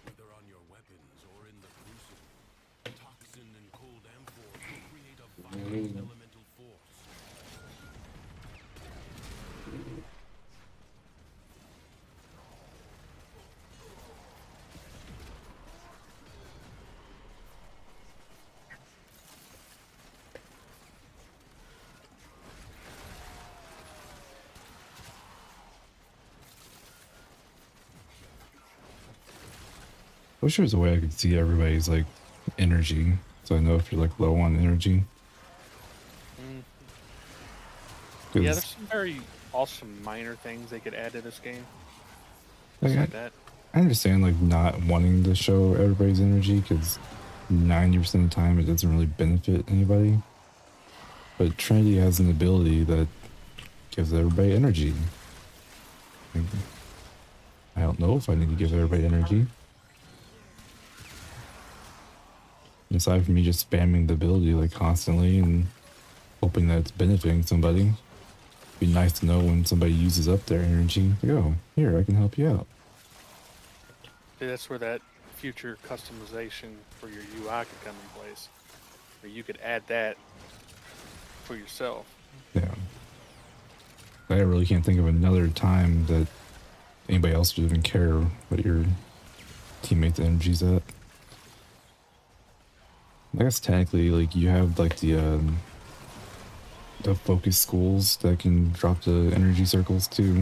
Whether on your weapons or in the crucible, toxin and cold amphors will create a violent elemental force. I wish there was a way I could see everybody's like energy, so I know if you're like low on energy. Mm. 'Cause, Yeah, there's some very awesome minor things they could add to this game. like, Just like that. I understand like not wanting to show everybody's energy because 90% of the time it doesn't really benefit anybody. But Trinity has an ability that gives everybody energy. Like, I don't know if I need to give everybody energy. Aside from me just spamming the ability like constantly and hoping that it's benefiting somebody. be nice to know when somebody uses up their energy. Like, oh, here, I can help you out. See, that's where that future customization for your UI could come in place. Where you could add that for yourself. Yeah. I really can't think of another time that anybody else would even care what your teammate's energy's at. I guess technically, like, you have like the focus schools that can drop the energy circles too. I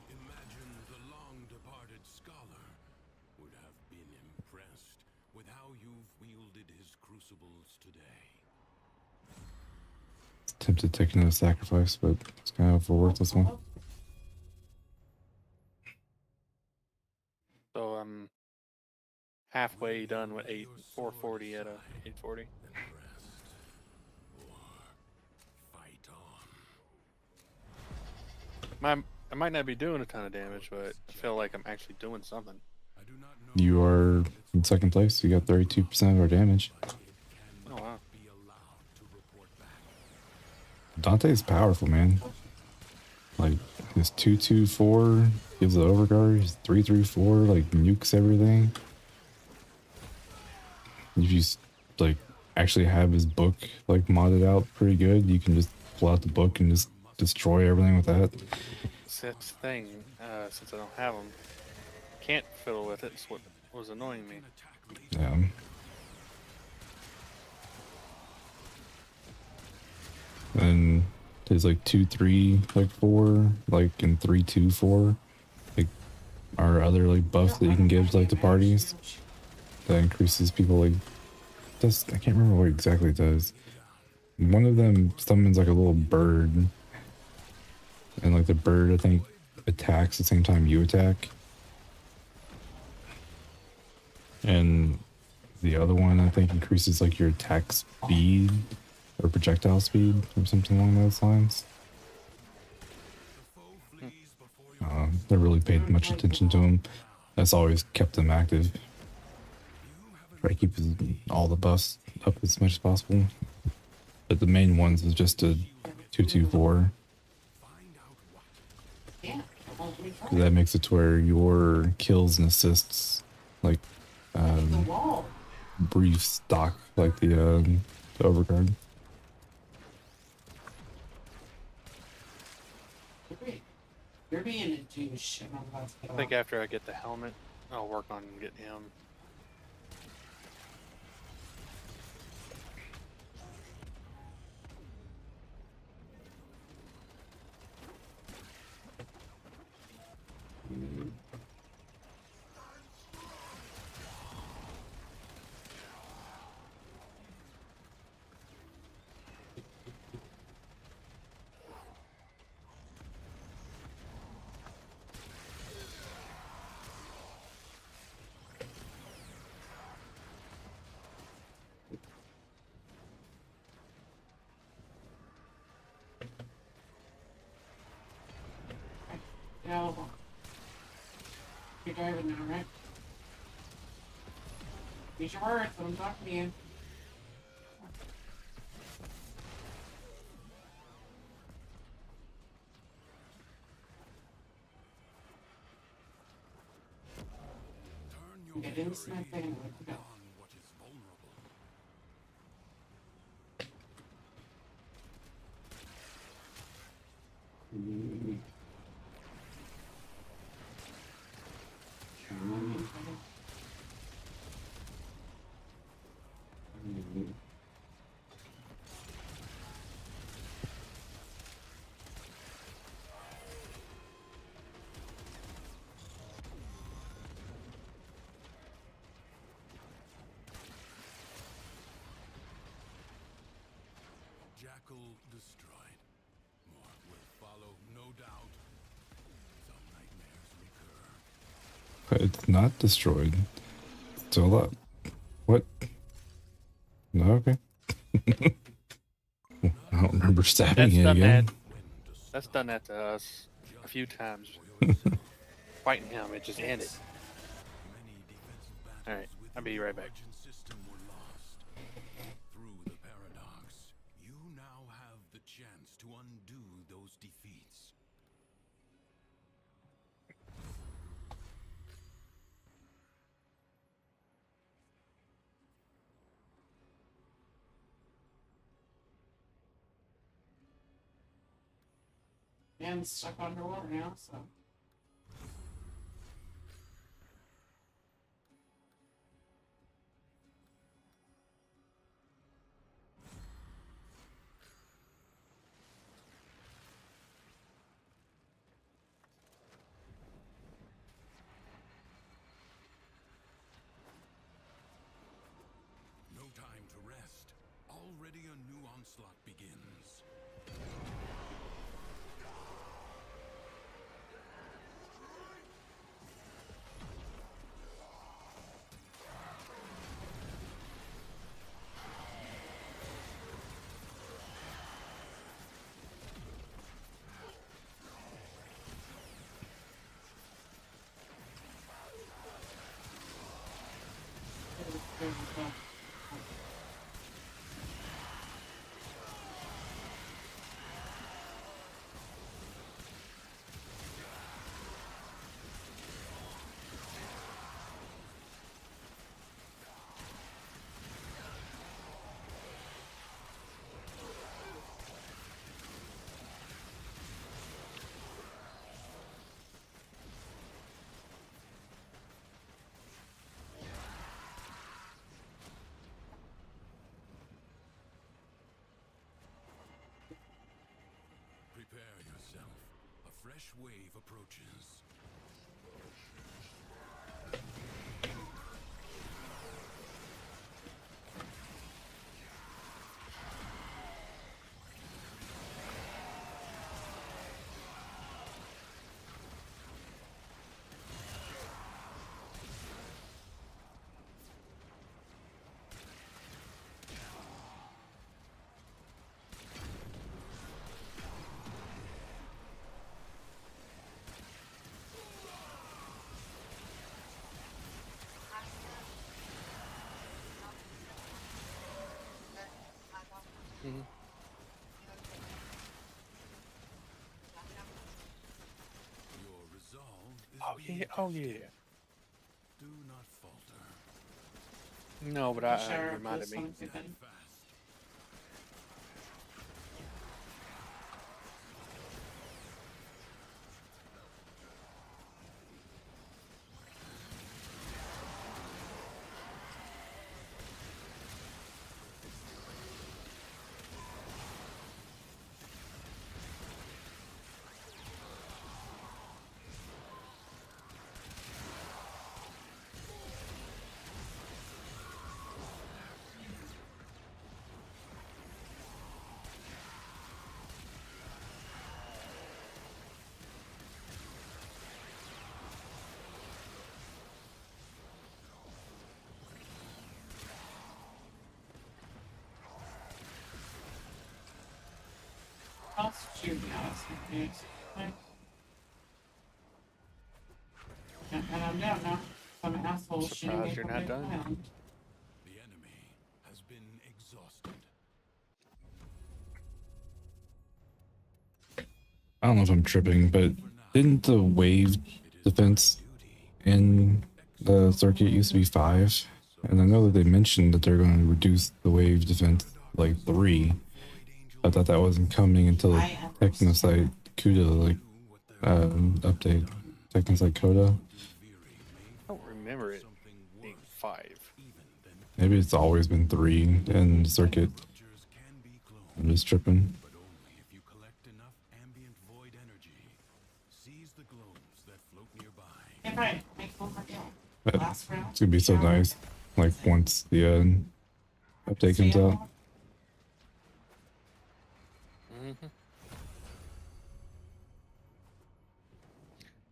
imagine the long-departed scholar would have been impressed with how you've wielded his crucibles today. Tempted to take another sacrifice, but it's kind of a worthless one. So I'm halfway done with 440 at a 840. I might not be doing a ton of damage, but I feel like I'm actually doing something. You are in second place. You got 32% of our damage. Oh wow. Dante's powerful, man. Like, his 2/2/4 gives the overguard, his 3/3/4 like nukes everything. If you like actually have his book like modded out pretty good, you can just pull out the book and just destroy everything with that. That's the thing, since I don't have them, can't fiddle with it. It's what was annoying me. Yeah. And there's like 2/3/4, like, and 3/2/4, like, are other like buffs that you can give like to parties that increases people like. Does I can't remember what exactly it does. One of them summons like a little bird, and like the bird I think attacks the same time you attack. And the other one I think increases like your attack speed or projectile speed or something along those lines. They really paid much attention to him. That's always kept them active. Try to keep all the buffs up as much as possible. But the main ones is just a 2/2/4. That makes it to where your kills and assists like brief stock like the overguard. You're being a douche. I think after I get the helmet, I'll work on getting him. Yeah, you're driving now, right? Use your words when I'm talking to you. Get in my thing. Go. Jackal destroyed. More will follow, no doubt. Some nightmares recur. But it's not destroyed. Still up. What? No, okay. I don't remember stabbing it again. That's done that to us a few times. Fighting him, it just ended. Alright, I'll be right back. System were lost. Through the paradox, you now have chance to undo those defeats. And stuck underwater now, so. No time to rest. Already a new onslaught begins. Prepare yourself. A fresh wave approaches. Mm-hmm. Your resolve is Oh being yeah, oh tested. yeah. Do not falter. No, but Shower it after reminded this me. one, Stand again. fast. I'll shoot now. It's confused. And I'm down now. Some asshole shooting Surprised me you're from not the done. ground. The enemy has been exhausted. I don't know if I'm tripping, but didn't the wave defense in the circuit used to be 5? And I know that they mentioned that they're going to reduce the wave defense like 3. I thought that wasn't coming until the Technosite Cuda like update. Technosite Coda. I don't remember it being 5. Maybe it's always been 3 in the circuit. I'm just tripping. But only if you collect enough ambient void energy. Seize the globes that float nearby. Yeah, right. Make one more deal. But Last round. it's gonna be so nice. Like once the update comes out. Mm-hmm.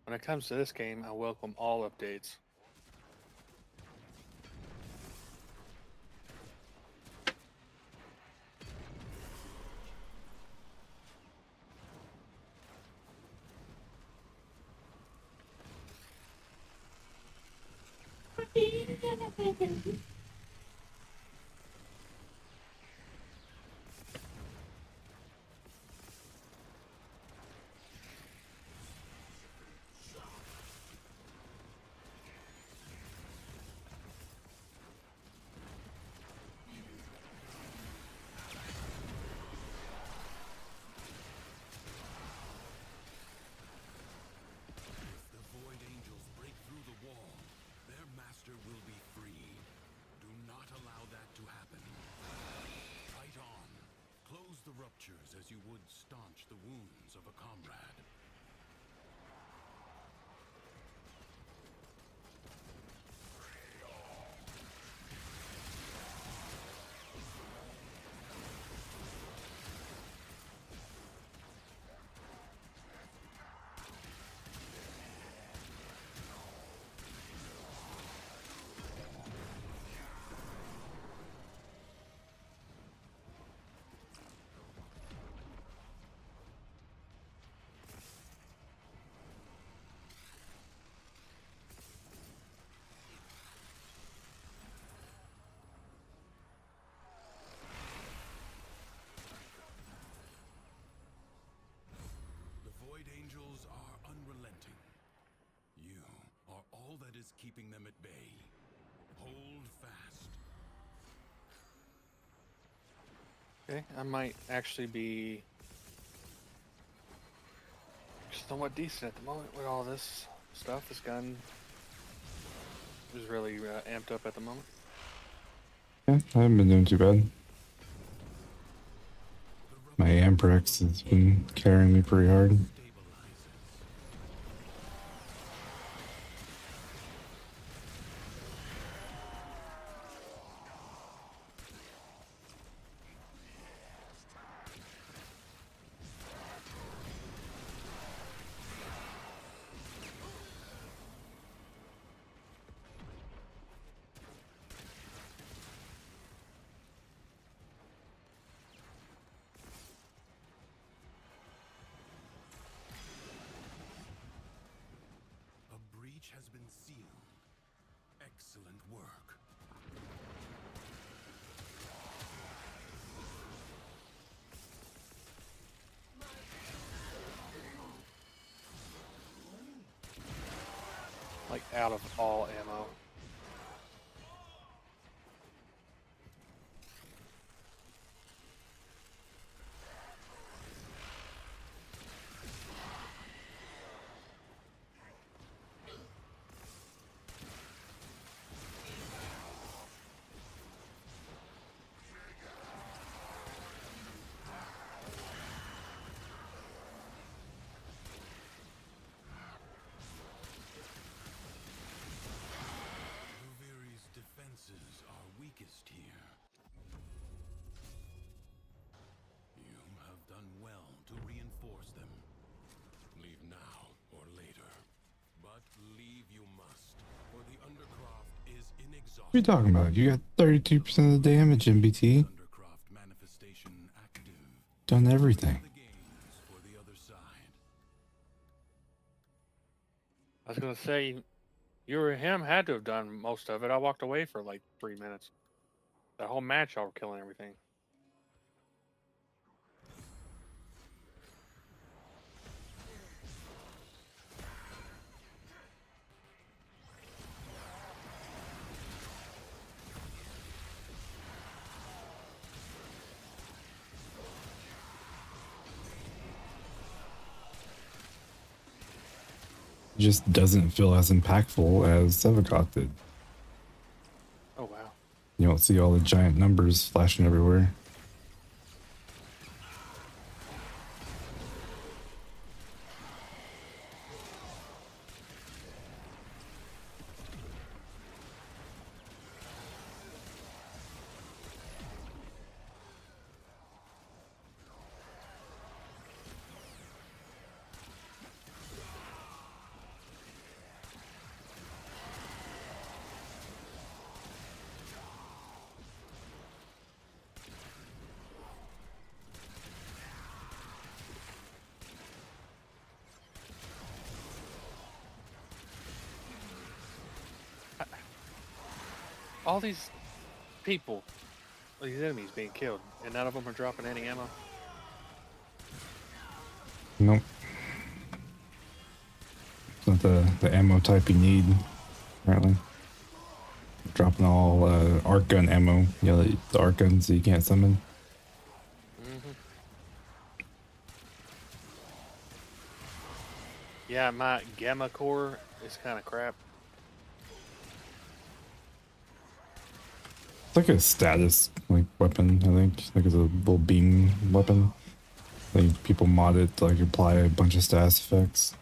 When it comes to this game, I welcome all updates. ruptures as you would staunch the wounds of a comrade. Angels are unrelenting. You are all that is keeping them at bay. Hold fast. Okay, I might actually be somewhat decent at the moment with all this stuff. This gun is really amped up at the moment. Yeah, I haven't been doing too bad. My Amprex has been carrying me pretty hard. Has been sealed. Excellent work. Like out of all ammo. What are you talking about? You got 32% of the damage, MBT. Done everything. I was gonna say, you or him had to have done most of it. I walked away for like 3 minutes. The whole match, y'all were killing everything. It just doesn't feel as impactful as Sevakoth did. Oh, wow. You don't see all the giant numbers flashing everywhere. All these people, these enemies being killed, and none of them are dropping any ammo. Nope. It's not the ammo type you need, apparently. Dropping all arc gun ammo. You know, the arc guns that you can't summon. Mm-hmm. Yeah, my gamma core is kind of crap. It's like a status like weapon, I think. Like it's a little beam weapon. I think people mod it to like apply a bunch of status effects.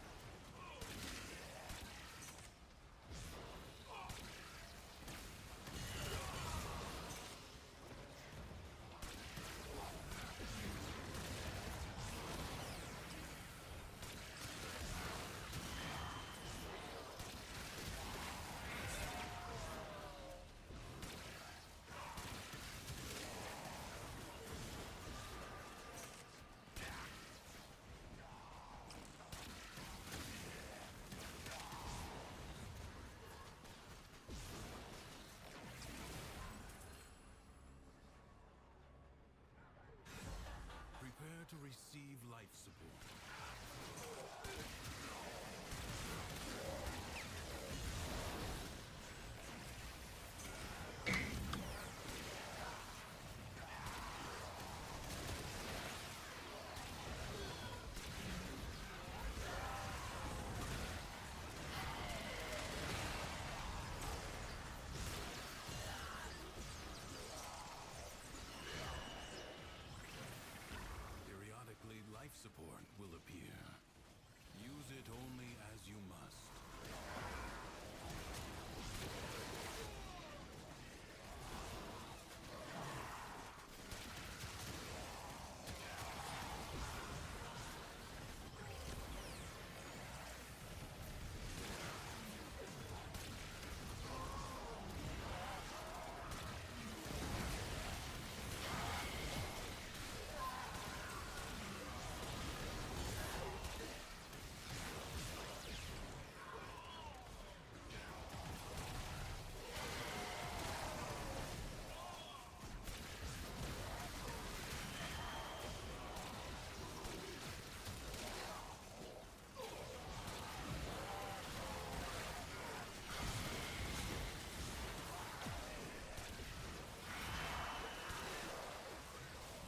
Prepare to receive life support. Periodically, life support will appear. Use it only as you must.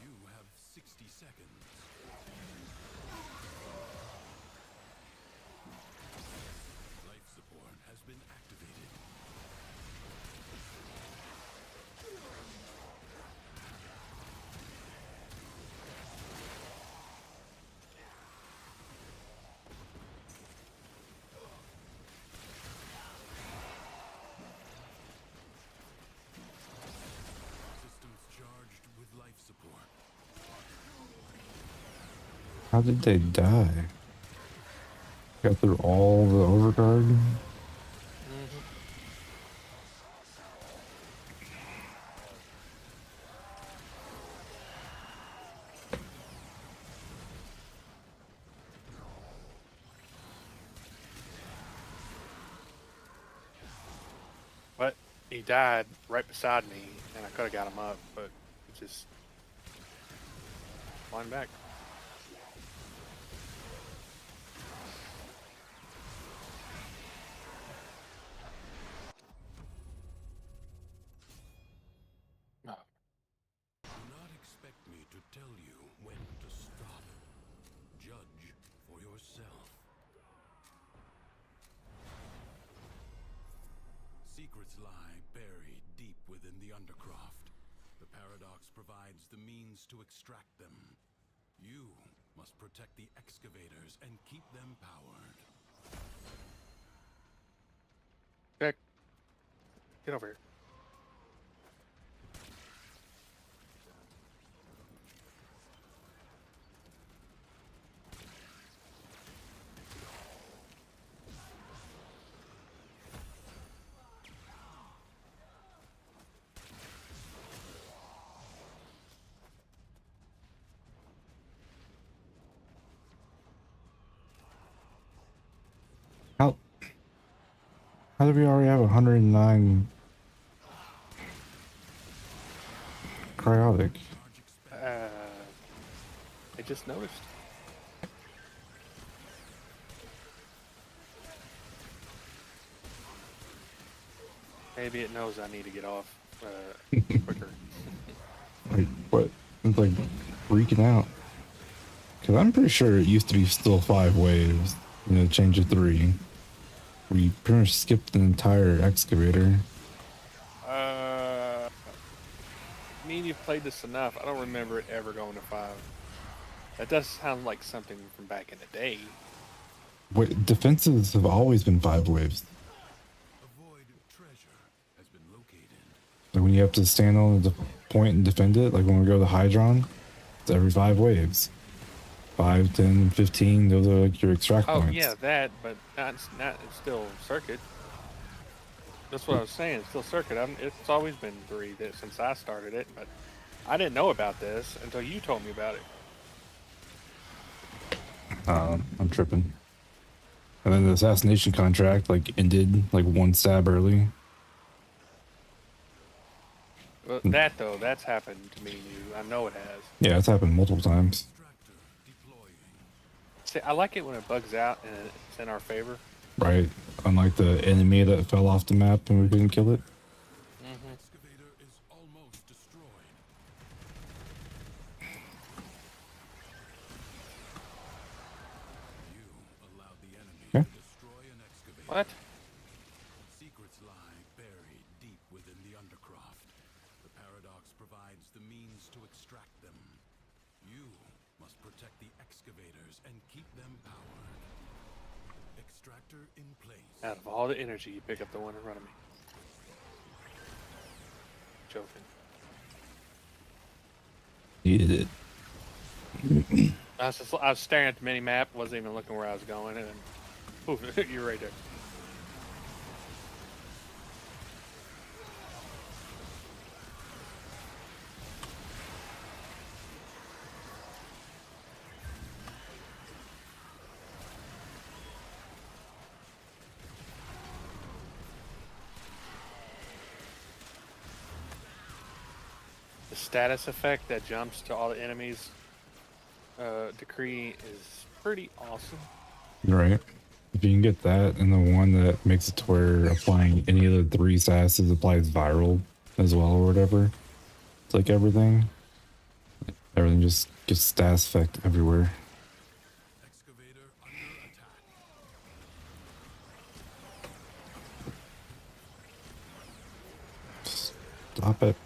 You have 60 seconds. Life support has been activated. Systems charged with life support. How did they die? Got through all the overguard? But he died right beside me, and I could have got him up, but he just flying back. Do not expect me to tell you when to stop. Judge for yourself. Secrets lie buried deep within the Undercroft. The Paradox provides the means to extract them. You must protect the excavators and keep them powered. Jack, get over here. How do we already have 109 cryotic? I just noticed. Maybe it knows I need to get off quicker. Like what? It's like freaking out. Cause I'm pretty sure it used to be still 5 waves. You know, change to 3. We pretty much skipped the entire excavator. I mean, you've played this enough. I don't remember it ever going to 5. That does sound like something from back in the day. Wait, defenses have always been 5 waves. A void treasure has been located. Like when you have to stand on the point and defend it, like when we go to the Hydron, it's every 5 waves. 5, 10, 15, those are like your extract Oh points. yeah, that, but not it's still circuit. That's what I was saying. It's still circuit. It's always been 3 since I started it, but I didn't know about this until you told me about it. I'm tripping. And then the assassination contract like ended like 1 stab early. Well, that though, that's happened to me and you. I know it has. Yeah, it's happened multiple times. Extractor deploying. See, I like it when it bugs out and it's in our favor. Right. Unlike the enemy that fell off the map and we couldn't kill it. Excavator is almost destroyed. You allowed the enemy Okay. to destroy an excavator. What? Secrets lie buried deep within the undercroft. The paradox provides the means to extract them. You must protect the excavators and keep them powered. Extractor in place. Out of all the energy, you pick up the one in front of me. Joking. Needed it. I was staring at the mini map, wasn't even looking where I was going, and then poof, you're right there. The status effect that jumps to all the enemies decree is pretty awesome. Right. If you can get that and the one that makes it to where applying any of the 3 statuses applies viral as well or whatever. It's like everything. Everything just gets status effect everywhere. Excavator under attack. Stop it.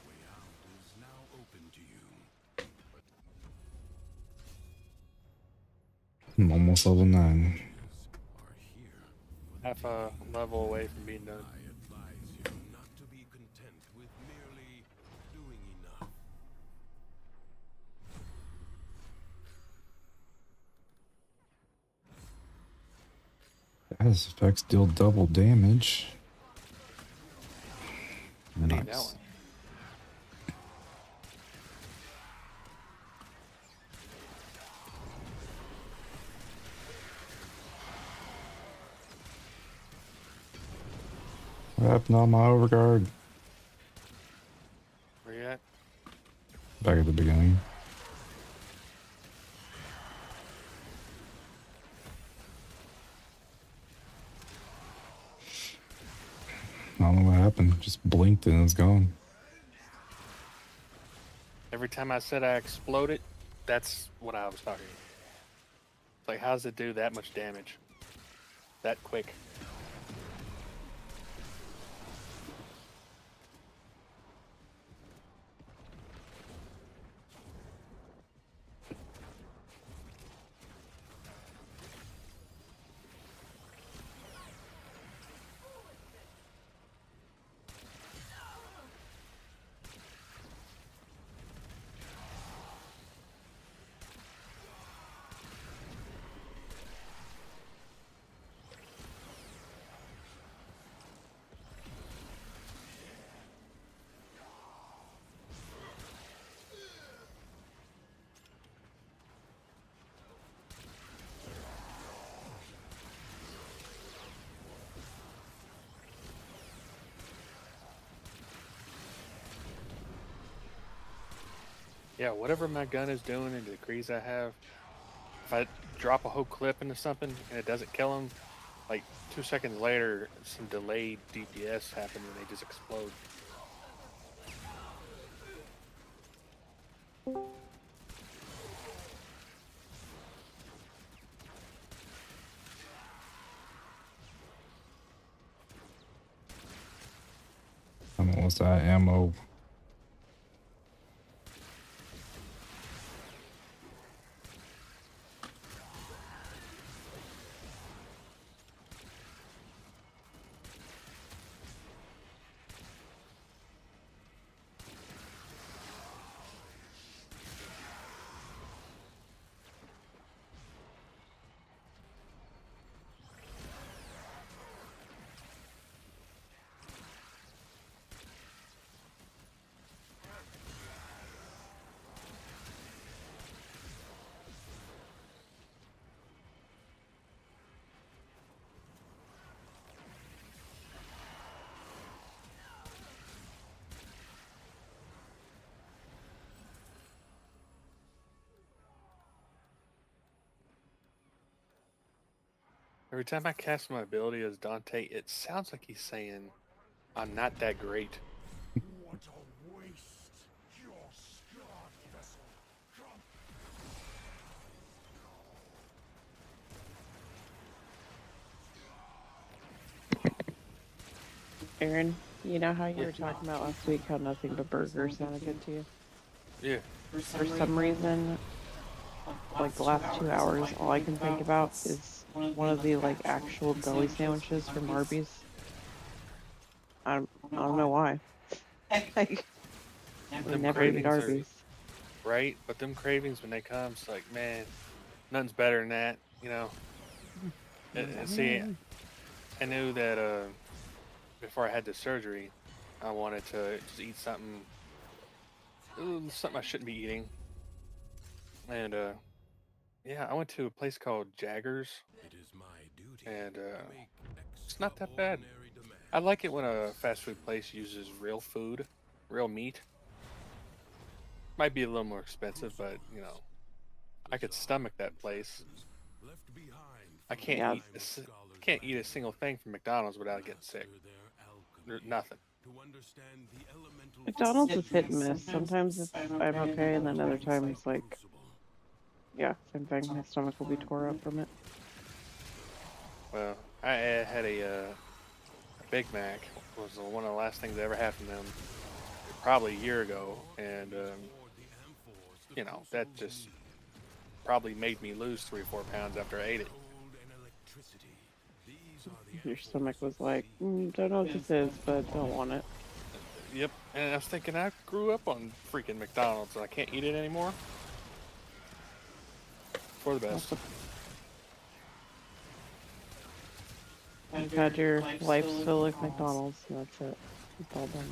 Way out is now open to you. I'm almost level 9. Are here. Half a level away from being done. I advise you not to be content with merely doing enough. Status effects deal double damage. I need that Nice. one. What happened on my overguard? Where you at? Back at the beginning. I don't know what happened. Just blinked and it's gone. Every time I said I exploded, that's what I was talking about. It's like, how does it do that much damage? That quick? Yeah, whatever my gun is doing and the degrees I have, if I drop a whole clip into something and it doesn't kill them, like 2 seconds later, some delayed DPS happen and they just explode. I'm almost out of ammo. Every time I cast my ability as Dante, it sounds like he's saying, I'm not that great. What a waste! Your scarred vessel. Come. Aaron, you know how you Yeah. were talking about last week how nothing but burgers sounded good to you? Yeah. For some reason, like the last 2 hours, all I can think about is one of the like actual deli sandwiches from Arby's. I don't know why. Like, I Them never eat at cravings are Arby's. right, but them cravings when they come, it's like, man, nothing's better than that, you know. See, I knew that before I had the surgery, I wanted to just eat something I shouldn't be eating. And yeah, I went to a place called Jaggers, It is my duty and to make it's not that bad. extraordinary demands. I like it when a fast food place uses real food, real meat. Might be a little more expensive, but you know, I could stomach that place. Left behind I from can't Yeah. eat can't eat a single thing from McDonald's without getting sick. Nothing. to understand the elemental McDonald's is hit and miss. Sometimes I'm okay, and then other times, like, yeah, same thing. My stomach will be tore up from it. Well, I had a Big Mac was one of the last things that ever happened to them, probably a year ago, and you know that just probably made me lose 3 or 4 pounds after I ate it. Your stomach was like, don't know what this is, but don't want it. Yep, and I was thinking I grew up on freaking McDonald's and I can't eat it anymore. For the best. You've had your life full of McDonald's, and that's it. It's all done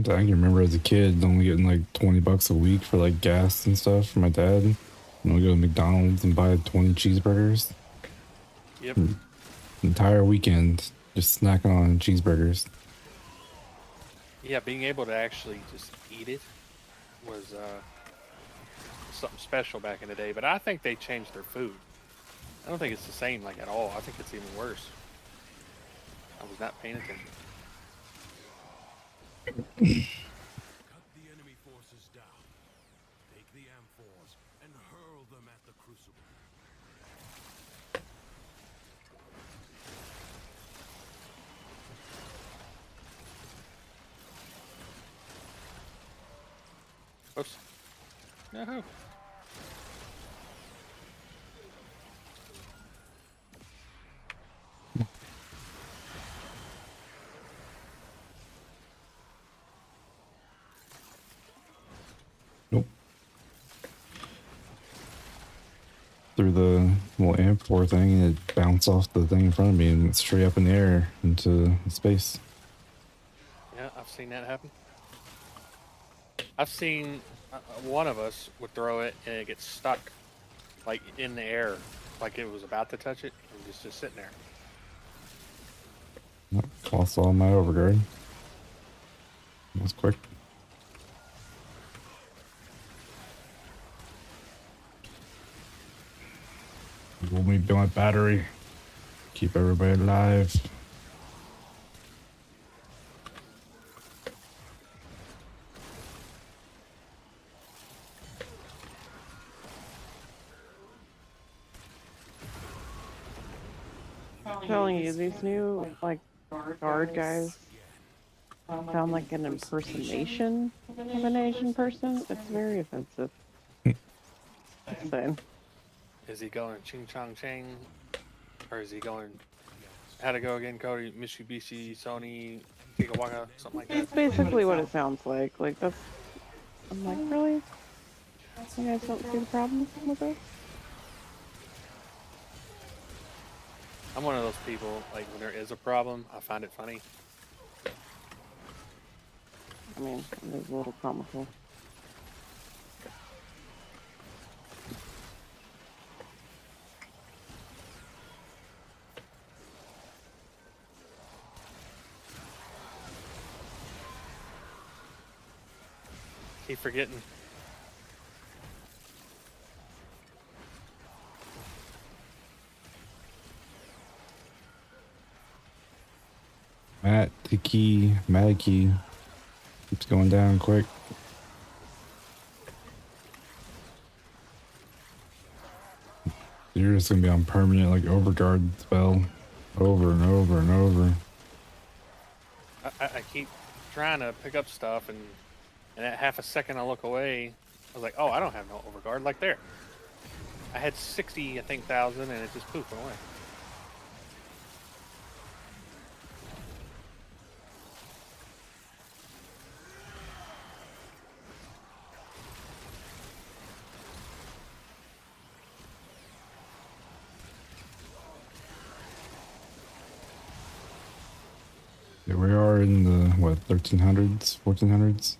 now. I can remember as a kid only getting like $20 a week for like gas and stuff from my dad. And we go to McDonald's and buy 20 cheeseburgers. Yep. Entire weekend just snacking on cheeseburgers. Yeah, being able to actually just eat it was something special back in the day. But I think they changed their food. I don't think it's the same like at all. I think it's even worse. I was not paying attention. Cut the enemy forces down. Take the amphors and hurl them at the crucible. Oops. Yahoo. Nope. Through the little amp-4 thing, and it bounced off the thing in front of me and went straight up in the air into space. Yeah, I've seen that happen. I've seen one of us would throw it and it gets stuck, like in the air, like it was about to touch it, and just sitting there. Lost all my overguard. That was quick. me build my battery. Keep everybody alive. I'm telling you, these new like guard guys sound like an impersonation of an Asian person. It's very offensive. Just saying. Is he going Ching Chong Chang? Or is he going how to go again, Cody? Mitsubishi, Sony, Gigawaka, something like that? It's basically what it sounds like. Like that's. I'm like, really? You guys don't see the problem with this? I'm one of those people, like when there is a problem, I find it funny. I mean, it is a little comical. Keep forgetting. Matiki keeps going down quick. You're just gonna be on permanent like overguard spell over and over and over. I keep trying to pick up stuff, and at half a second I look away. I was like, oh, I don't have no overguard. Like there, I had 60, I think, thousand, and it just poofed away. Yeah, we are in the what 1300s, 1400s.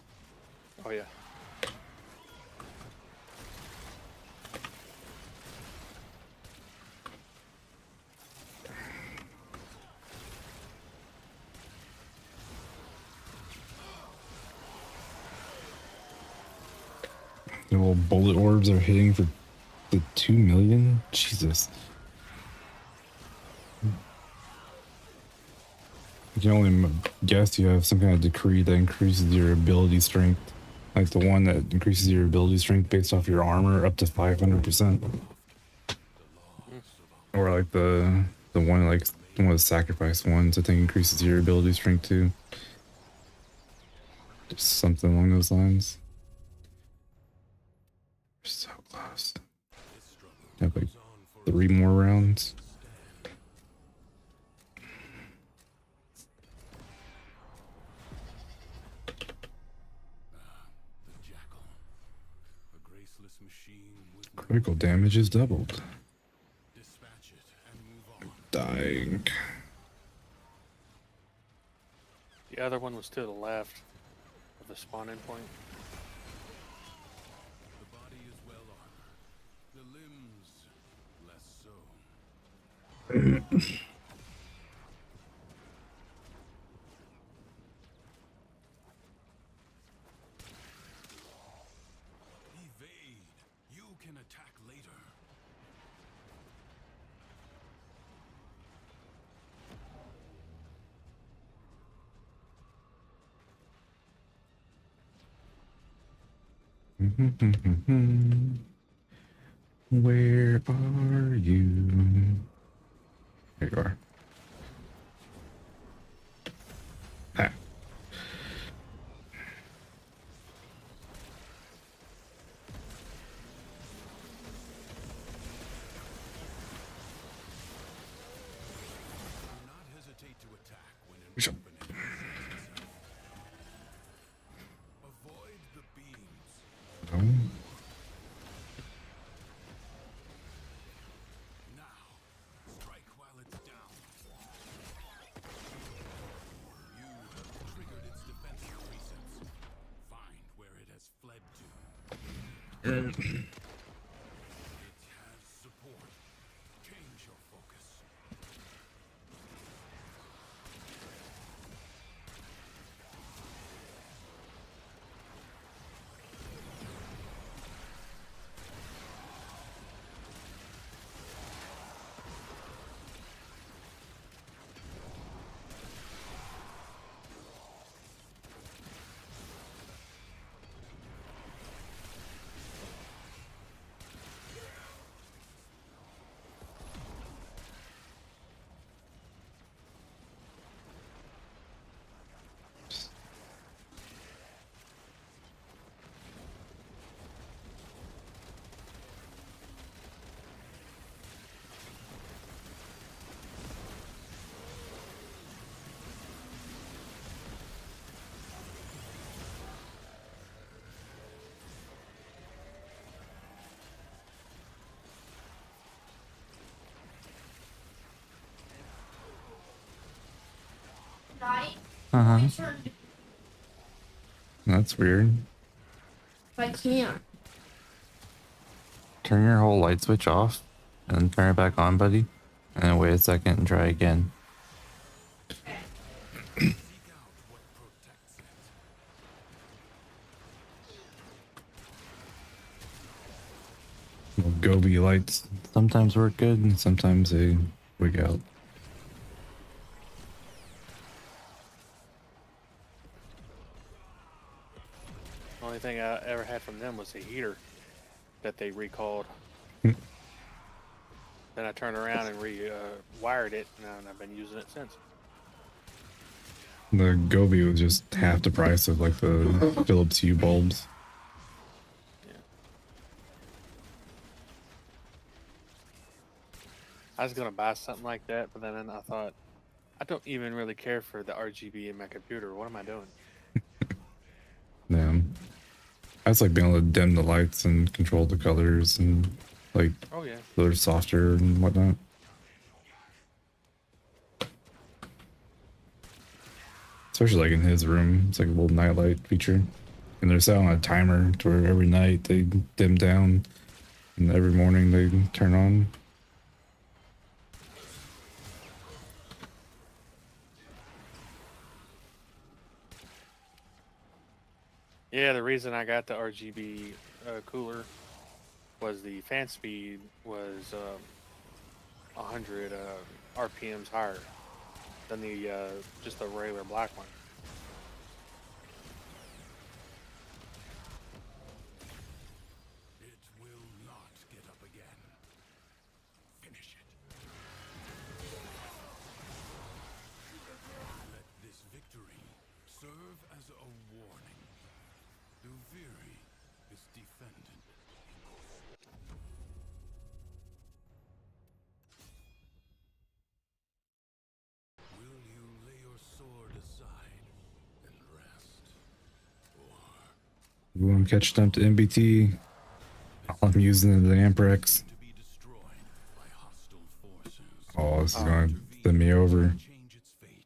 Oh yeah. The little bullet orbs are hitting for the 2 million. Jesus. You can only guess you have some kind of decree that increases your ability strength. Like the one that increases your ability strength based off your armor up to 500%. Or like the one like one of the sacrifice ones I think increases your ability strength too. Just something along those lines. We're so close. Have like 3 more rounds. Critical damage is doubled. Dying. The other one was to the left of the spawn in point. The body is well armored, the limbs less so. Evade. You can attack later. Where are you? There you are. Ah. Do not hesitate to attack when an Sure. opening presents itself. Avoid the beams. No. Now, strike while it's down. You have triggered its defensive resets. Find where it has fled to. It has support. Change your focus. Night. Uh huh. I turned. That's weird. I can't. Turn your whole light switch off and then turn it back on, buddy. And then wait a second and try again. Gobi lights sometimes work good and sometimes they wig out. Only thing I ever had from them was a heater that they recalled. Hmm. Then I turned around and wired it, and I've been using it since. The Gobi was just half the price of like the Philips Hue bulbs. Yeah. I was gonna buy something like that, but then I thought, I don't even really care for the RGB in my computer. What am I doing? Yeah. I just like being able to dim the lights and control the colors and like Oh yeah. they're softer and whatnot. Especially like in his room, it's like a little nightlight feature. And they're set on a timer to where every night they dim down and every morning they turn on. Yeah, the reason I got the RGB cooler was the fan speed was 100 RPMs higher than the just the regular black one. It will not get up again. Finish it. Let this victory serve as a warning. Duviri is defended. Will you lay your sword aside and rest? Or We want to catch them to MBT. All I'm using the Amprex. to be destroyed by hostile forces? Oh, this is going to send me over. Change its fate.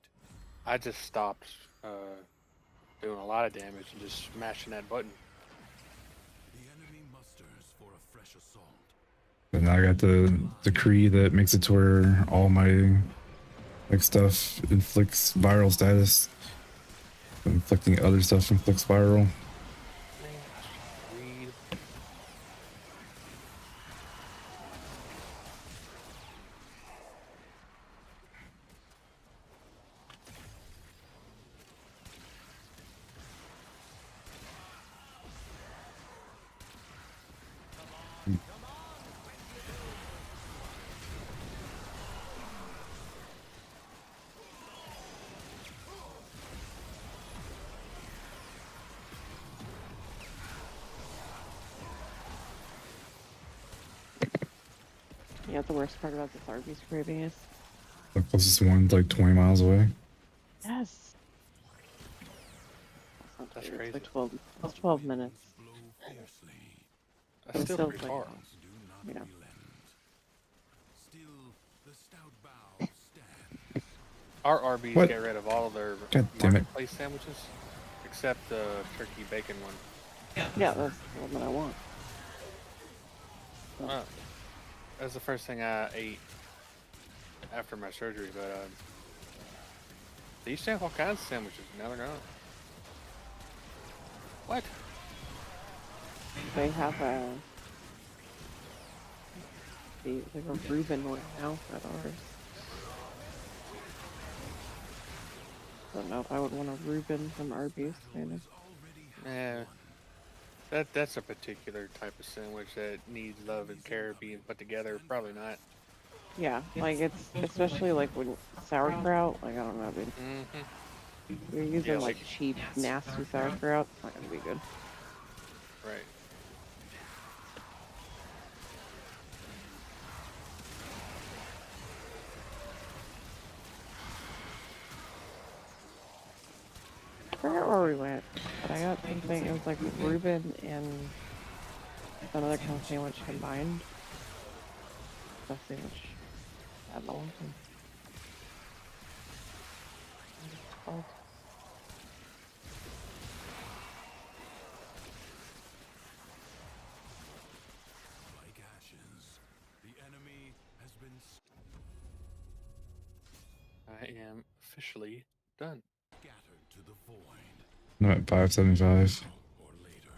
I just stopped doing a lot of damage and just smashing that button. The enemy musters for a fresh assault. And now I got the decree that makes it to where all my like stuff inflicts viral status. Inflicting other stuff inflicts viral. Read. Yeah, the worst part about this Arby's craving is. The closest one's like 20 miles away. Yes. That's It's crazy. like 12. It's 12 minutes. Blow fiercely. That's It's still still pretty like- far. Do not Yeah. relent. Still, the stout bow stands. Our Arby's What? get rid of all of their God damn it. marketplace sandwiches, except the turkey bacon one. Yeah, that's the one that I want. Uh, that's the first thing I ate after my surgery, but they used to have all kinds of sandwiches. Now they're gone. What? They have like a Reuben one now at ours. Don't know if I would want a Reuben from Arby's, kind of. Yeah. That's a particular type of sandwich that needs love and care being put together. Probably not. Yeah, like it's especially like when sauerkraut. Like I don't know, dude. Mm-hmm. You're using Yeah, like like- cheap, nasty sauerkraut. It's not gonna be good. Right. I forgot where we went, but I got something. It was like Reuben and another kind of sandwich combined. Best sandwich I've had in a long time. Oh, Like ashes, the enemy has been I am officially done. scattered to the void. I'm at 575. Or later.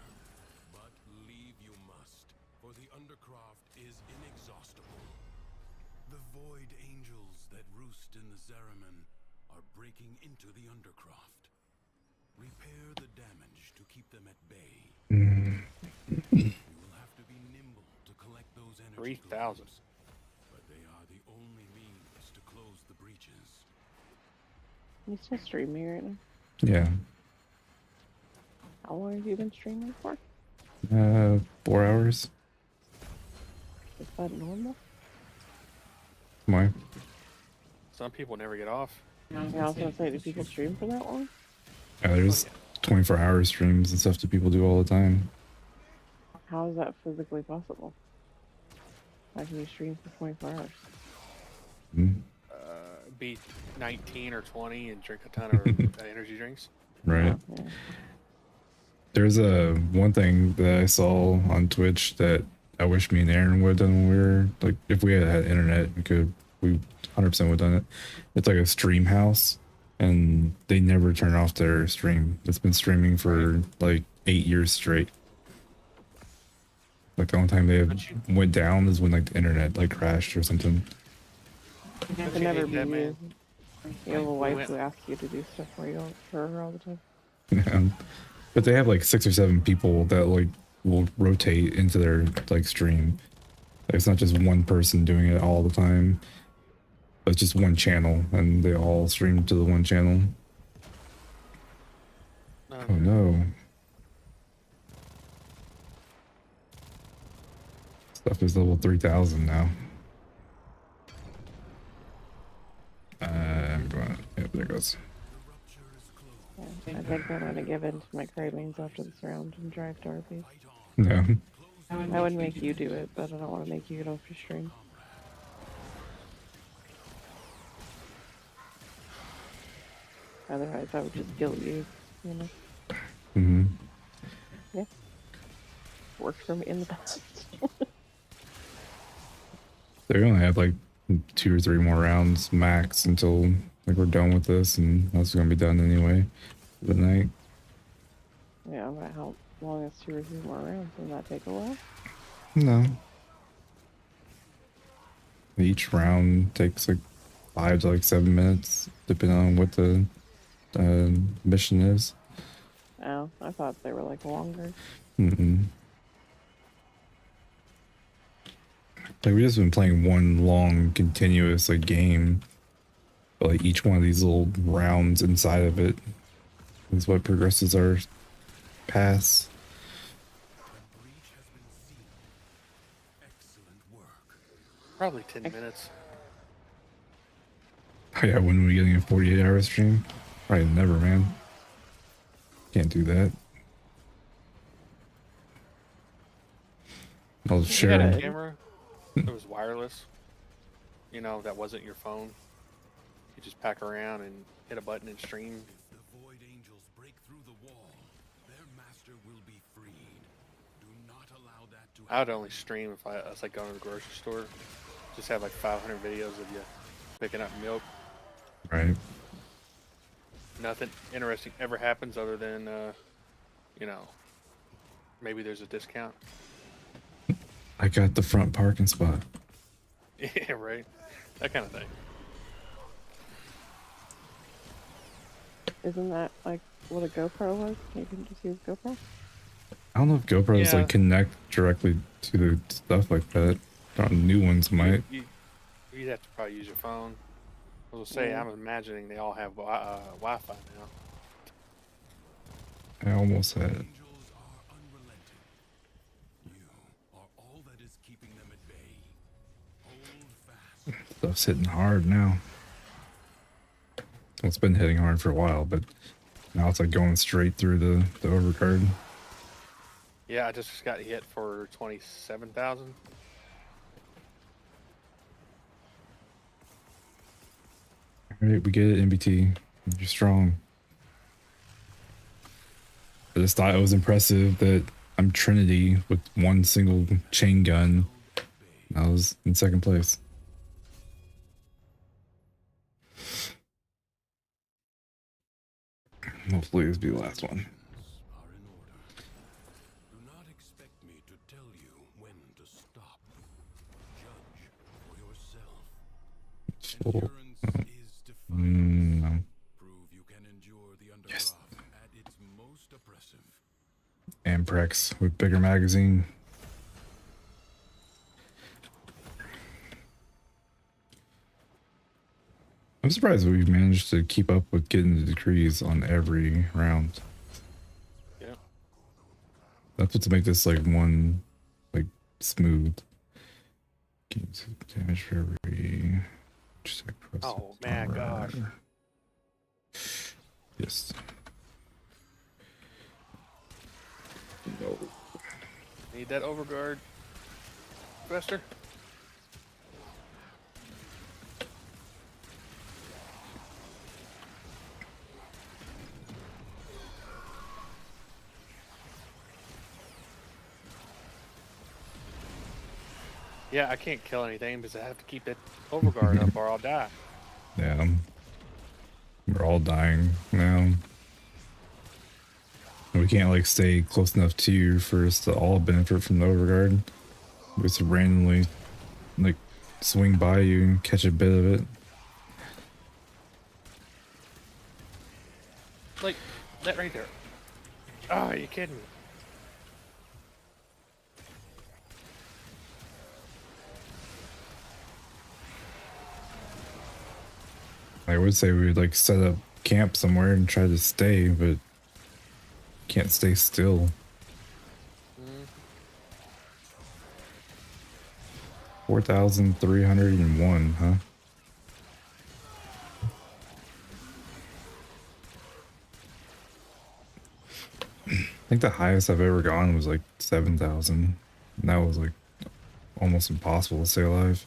But leave you must, for the Undercroft is inexhaustible. The void angels that roost in the Zeraman are breaking into the Undercroft. Repair the damage to keep them at bay. You will have to be nimble to collect those energy 3,000. globes, but they are the only means to close the breaches. you still streaming right now? Yeah. How long have you been streaming for? 4 hours. Is that normal? Why? Some people never get off. Yeah, I was gonna say, do people stream for that long? Yeah, there's 24-hour streams and stuff that people do all the time. How is that physically possible? How can you stream for 24 hours? Mm, Be 19 or 20 and drink a ton of energy drinks. right. Yeah. There's a one thing that I saw on Twitch that I wish me and Aaron would have done when we were like, if we had internet, we 100% would have done it. It's like a stream house, and they never turn off their stream. It's been streaming for like 8 years straight. Like the only time they went down is when like the internet like crashed or something. It can never be that man. you. You have a wife went- who asks you to do stuff for her all the time. Yeah. But they have like 6 or 7 people that like will rotate into their like stream. Like, it's not just one person doing it all the time. It's just one channel, and they all stream to the one channel. Oh no. Stuff is level 3000 now. I'm going. Yep, there it goes. Yeah, I think I'm gonna give in to my cravings after this round and drive to RP. No. I would make you do it, but I don't want to make you get off your stream. Otherwise, I would just guilt you, you know? Mm-hmm. Yeah. Worked for me in the past. They only have like 2 or 3 more rounds max until like we're done with this, and that's gonna be done anyway for the night. Yeah, but how long is 2 or 3 more rounds? Does that take a while? No. Each round takes like 5 to like 7 minutes, depending on what the mission is. Oh, I thought they were like longer. Mm-mm. Like, we just been playing one long continuous like game, but like each one of these little rounds inside of it is what progresses our pass. Probably 10 minutes. Oh yeah, when are we getting a 48-hour stream? Probably never, man. Can't do that. I'll You share. got a camera that was wireless. You know, that wasn't your phone. You just pack around and hit a button and stream. If the Void Angels break through the wall, their master will be freed. Do not allow that to I would only stream if I was like going to the grocery store. Just have like 500 videos of you picking up milk. Right. Nothing interesting ever happens other than, you know, maybe there's a discount. I got the front parking spot. Yeah, right. That kind of thing. Isn't that like what a GoPro was? You can just use GoPro? I don't know if GoPros Yeah. like connect directly to the stuff like that. New ones might. You'd have to probably use your phone. I was gonna say, Yeah. I'm imagining they all have Wi-Fi now. I almost had it. Angels are unrelenting. You are all that is keeping them at bay. Hold fast. Stuff's hitting hard now. Well, it's been hitting hard for a while, but now it's like going straight through the overcard. Yeah, I just got hit for 27,000. All right, we get it, NBT. You're strong. I just thought it was impressive that I'm Trinity with one single chain gun. I was in second place. Hopefully this will be the last one. Are in order. Do not expect me to tell you when to stop. Judge for yourself. Full. Endurance is defined. No. Prove you can endure the Yes. underground at its most oppressive. Amprex with bigger magazine. I'm surprised we've managed to keep up with getting the decrees on every round. Yeah. That's what's make this like one like smooth. Gains damage for every check. Oh man, gosh. Yes. No. Need that overguard, Fester? Yeah, I can't kill anything because I have to keep that overguard up or I'll die. Yeah. We're all dying now. We can't like stay close enough to you for us to all benefit from the overguard. We just randomly like swing by you and catch a bit of it. Like, that right there. Oh, are you kidding me? I would say we would like set up camp somewhere and try to stay, but can't stay still. 4,301, huh? I think the highest I've ever gone was like 7,000. And that was like almost impossible to stay alive.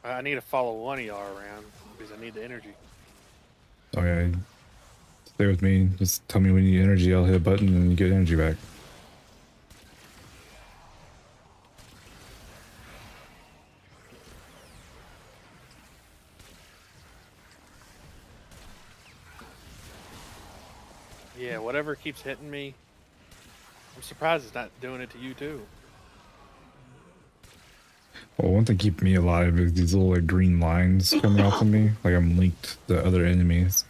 I need to follow one of y'all around because I need the energy. Oh yeah, stay with me. Just tell me when you need energy. I'll hit a button and you get energy back. Yeah, whatever keeps hitting me. I'm surprised it's not doing it to you too. Well, one thing keeping me alive is these little like green lines coming off of me. Like I'm linked to other enemies.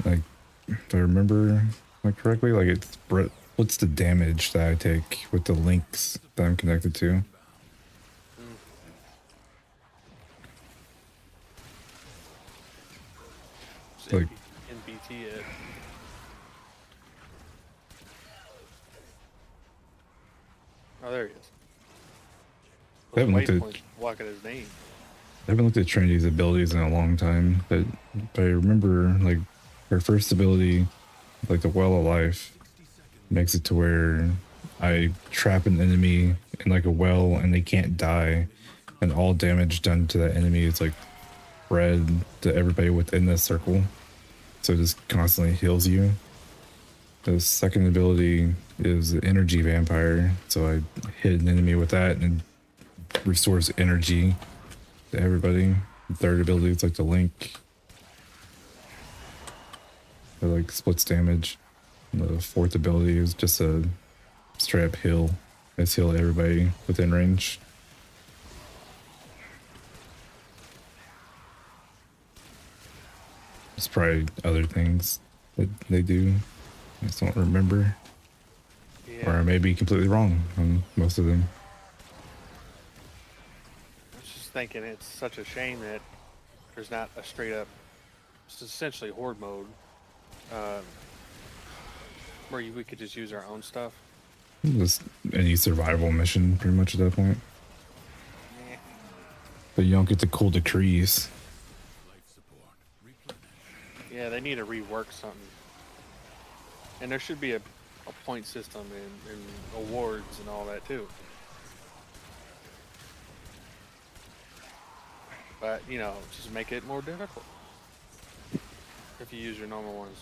Like, if I remember like correctly, like it's what's the damage that I take with the links that I'm connected to. Like, NBT it. Oh, there he is. I haven't looked at- Waypoints blocking his name. I haven't looked at Trinity's abilities in a long time, but I remember like her first ability, like the Well of Life, makes it to where I trap an enemy in like a well and they can't die, and all damage done to that enemy is like spread to everybody within the circle, so it just constantly heals you. The second ability is the Energy Vampire, so I hit an enemy with that and it restores energy to everybody. The third ability is like the Link, it like splits damage. And the fourth ability is just a straight up heal. It's heal everybody within range. There's probably other things that they do. I just don't remember. Yeah. Or I may be completely wrong on most of them. I was just thinking it's such a shame that there's not a straight up, it's essentially horde mode, where we could just use our own stuff. Just any survival mission pretty much at that point. Yeah. But you don't get the cool decrees. Yeah, they need to rework something. And there should be a a point system and awards and all that too. But you know, just make it more difficult if you use your normal ones.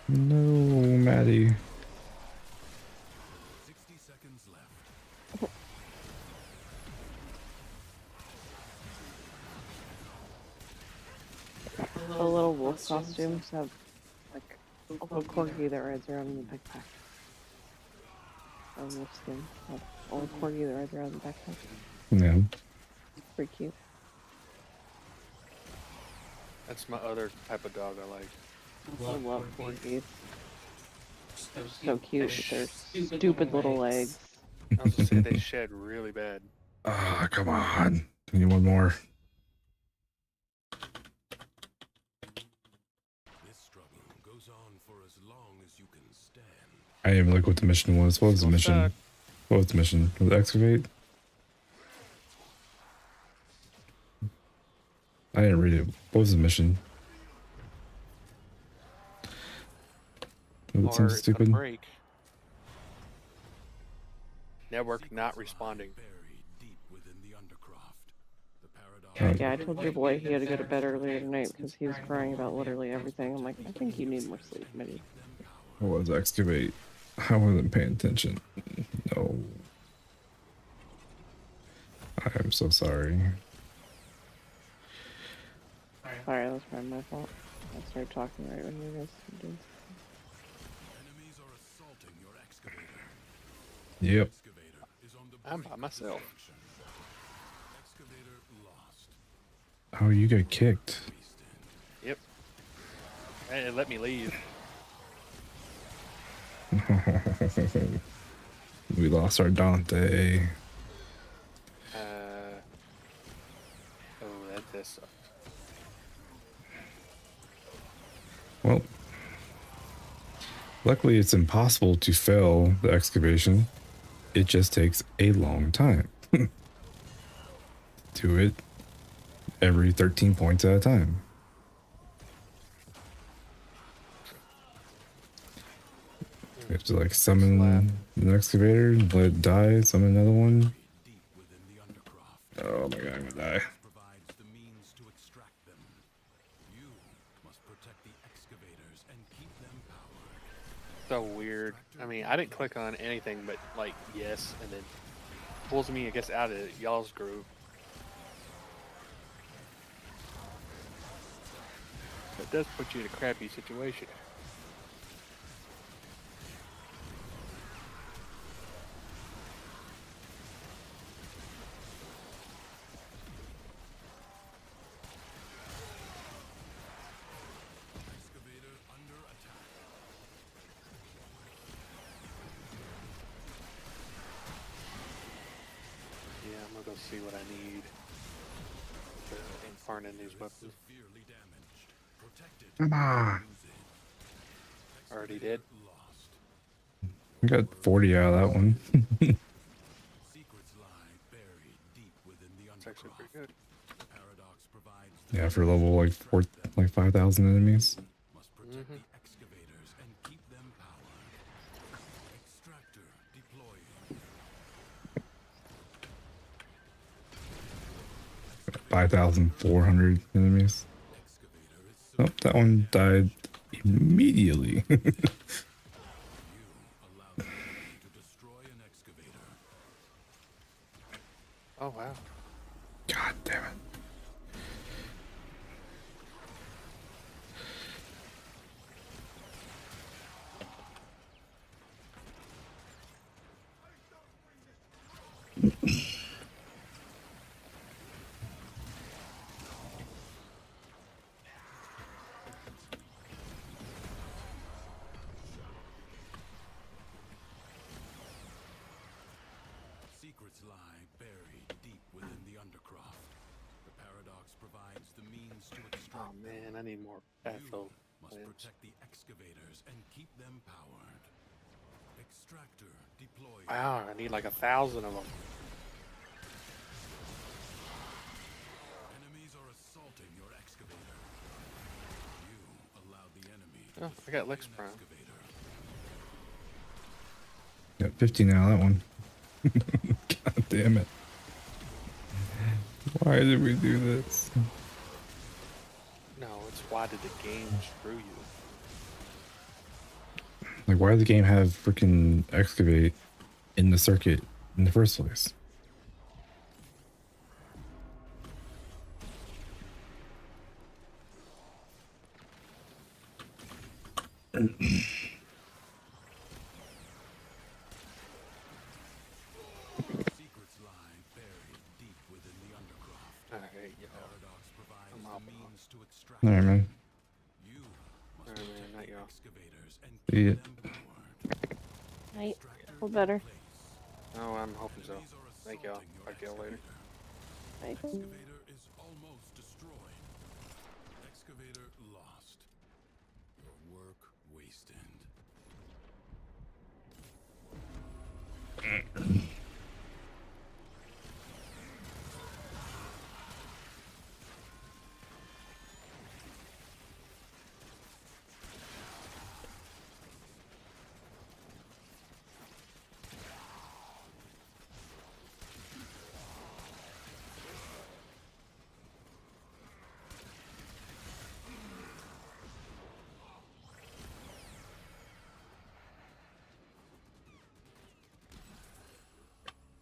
No, Maddie. 60 seconds left. The little wolf costumes have like a little corgi that rides around in the backpack. A wolf skin. A little corgi that rides around in the backpack. Yeah. Pretty cute. That's my other type of dog I like. I love corgis. They're so cute with their stupid little legs. I was gonna say they shed really bad. Ah, come on. I need one more. This struggle goes on for as long as you can stand. I didn't even look what the mission was. What was the mission? What was the mission? Was it excavate? I didn't read it. What was the mission? It Or seems a stupid. break. Network not responding. Buried deep within the undercroft. The paradox. Yeah, I told your boy he had to go to bed earlier tonight because he was crying about literally everything. I'm like, I think you need more sleep, Mitty. What was excavate? I wasn't paying attention. No. I'm so sorry. Sorry, that was probably my fault. I started talking right when you guys did. Enemies are assaulting your excavator. Yep. Excavator is on the I'm brink by of myself. destruction. Excavator lost. Oh, you got kicked. Yep. Hey, let me leave. We lost our Dante. Oh, that sucks. Well, luckily it's impossible to fail the excavation. It just takes a long time. Do it every 13 points at a time. We have to like summon an excavator, let it die, summon another one. Deep within the undercroft. Oh my god, I'm gonna die. Provides the means to extract them. You must protect the excavators and keep them powered. So weird. I mean, I didn't click on anything but like yes, and then pulls me, I guess, out of y'all's group. It does put you in a crappy situation. Excavator under attack. Yeah, I'm gonna go see what I need to Incarnon these weapons. Severely damaged. Protected. Come on. Already did. Lost. I got 40 out of that one. Secrets lie buried deep within the It's actually pretty undercroft. good. The paradox provides the Yeah, for level like 5,000 enemies. must protect the excavators and keep them powered. Extractor deployed. 5,400 enemies. Excavator is Oh, that one died immediately. you allow the enemy to destroy an excavator. Oh wow. God damn it. Secrets lie buried deep within the undercroft. The paradox provides the means to Oh extract them. man, I need more backfill Must plans. protect the excavators and keep them powered. Extractor deployed. Wow, I need like 1,000 of them. Oh, I got Lex Prime. Got 50 now, that one. God damn it. Why did we do this? No, it's why did the game screw you? Like, why did the game have freaking excavate in the circuit in the first place? Secrets lie buried deep within the undercroft. Alright, y'all. Paradox provides I'm the hopping on. means to extract Alright, man. You must Alright, man, protect not the y'all. excavators and See keep ya. them powered. Night. Extractor Feel in better. place. Oh, I'm hoping so. Enemies are Thank y'all. assaulting your Talk to y'all later. excavator. Night. Excavator is almost destroyed. Excavator lost. Your work wasted.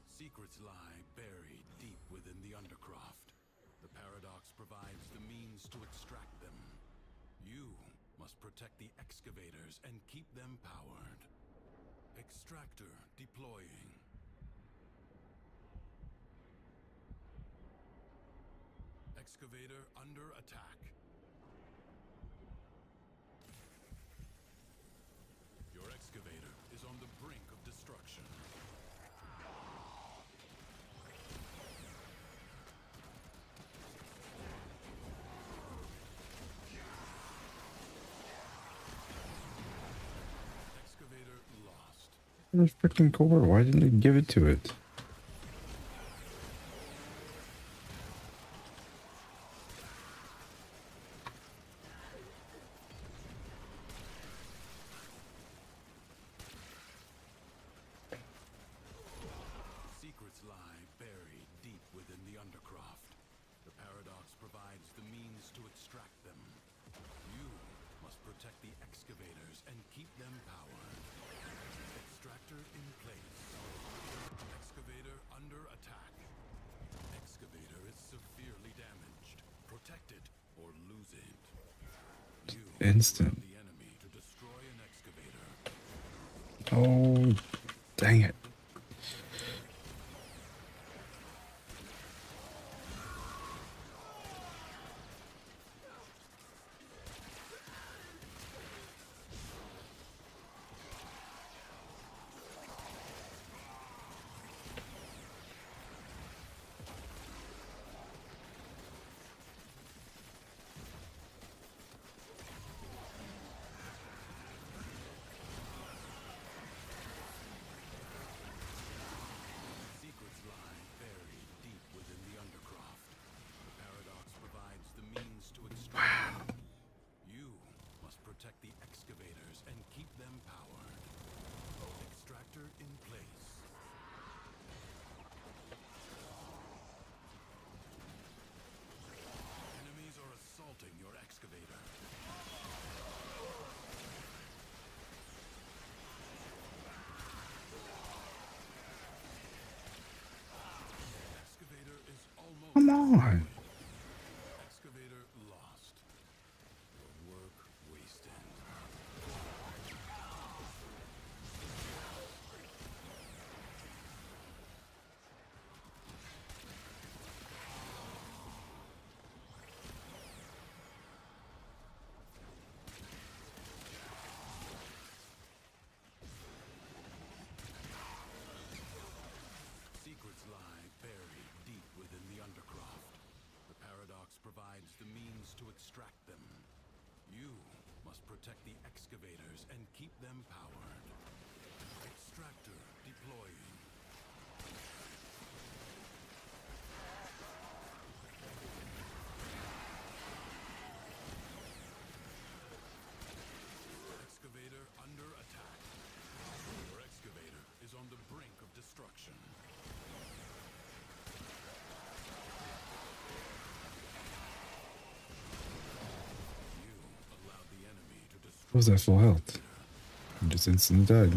Secrets lie buried deep within the undercroft. The paradox provides the means to extract them. You must protect the excavators and keep them powered. Extractor deploying. Excavator under attack. Your excavator is on the brink of destruction. Excavator lost. There's freaking core. Why didn't they give it to it? Secrets lie buried deep within the undercroft. The paradox provides the means to extract them. You must protect the excavators and keep them powered. Extractor in place. Excavator under attack. Excavator is severely damaged. Protect it or lose it. You Instant. allow the enemy to destroy an excavator. Oh, dang it. Secrets lie buried deep within the undercroft. The paradox provides the means to extract them. You must protect the excavators and keep them powered. Extractor in place. Enemies are assaulting your excavator. Excavator is almost Come on. destroyed. Excavator lost. Your work wasted. Secrets lie buried deep within the undercroft. The paradox provides the means to extract them. You must protect the excavators and keep them powered. Extractor deploying. destruction. You allowed the enemy to destroy. What was that full health? I just instantly died.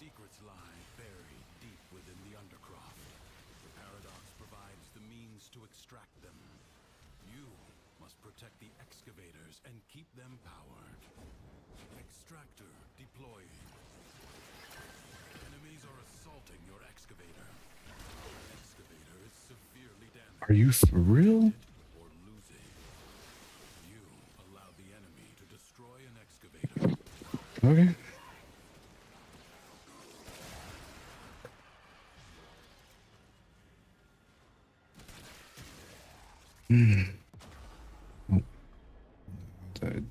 Secrets lie buried deep within the Undercroft. The Paradox provides the means to extract them. You must protect the excavators and keep them powered. Extractor deploying. Enemies are assaulting your excavator. Excavator is severely damaged. Are you for real? Or losing. You allow the enemy to destroy an excavator. Okay. Oh. Died.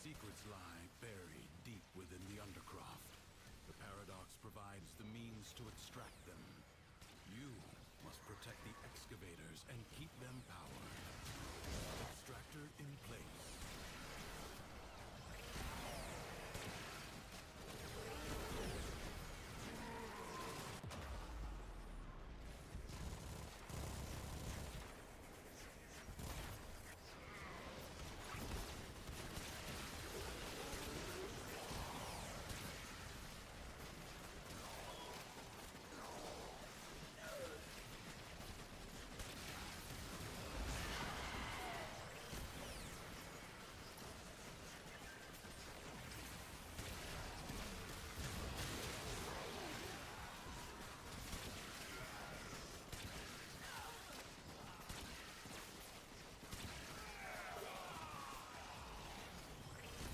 Secrets lie buried deep within the Undercroft. The Paradox provides the means to extract them. You must protect the excavators and keep them powered. Extractor in place.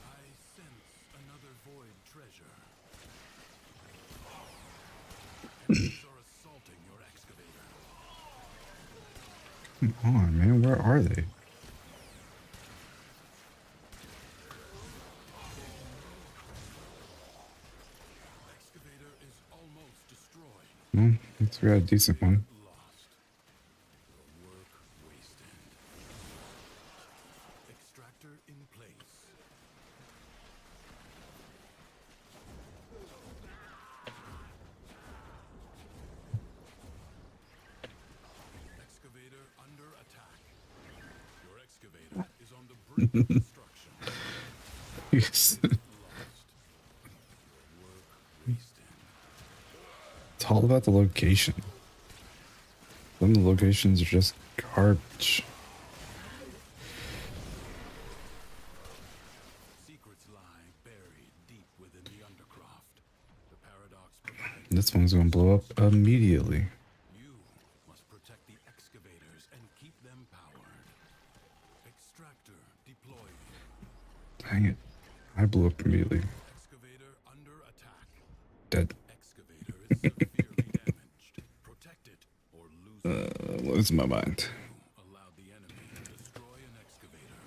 I sense another void treasure. Enemies are assaulting your excavator. Come on, man. Where are they? Excavator is almost destroyed. Well, let's grab a decent one. Lost. Your work wasted. Extractor in place. Excavator under attack. Your excavator is on the brink of destruction. Yes. Lost. Your work wasted. It's all about the location. Some of the locations are just garbage. Secrets lie buried deep within the Undercroft. The Paradox provides. This one's gonna blow up immediately. You must protect the excavators and keep them powered. Extractor deployed. Dang it. I blew up immediately. Excavator under attack. Dead. Excavator is severely damaged. Protect it or lose it. Losing my mind. Allow the enemy to destroy an excavator.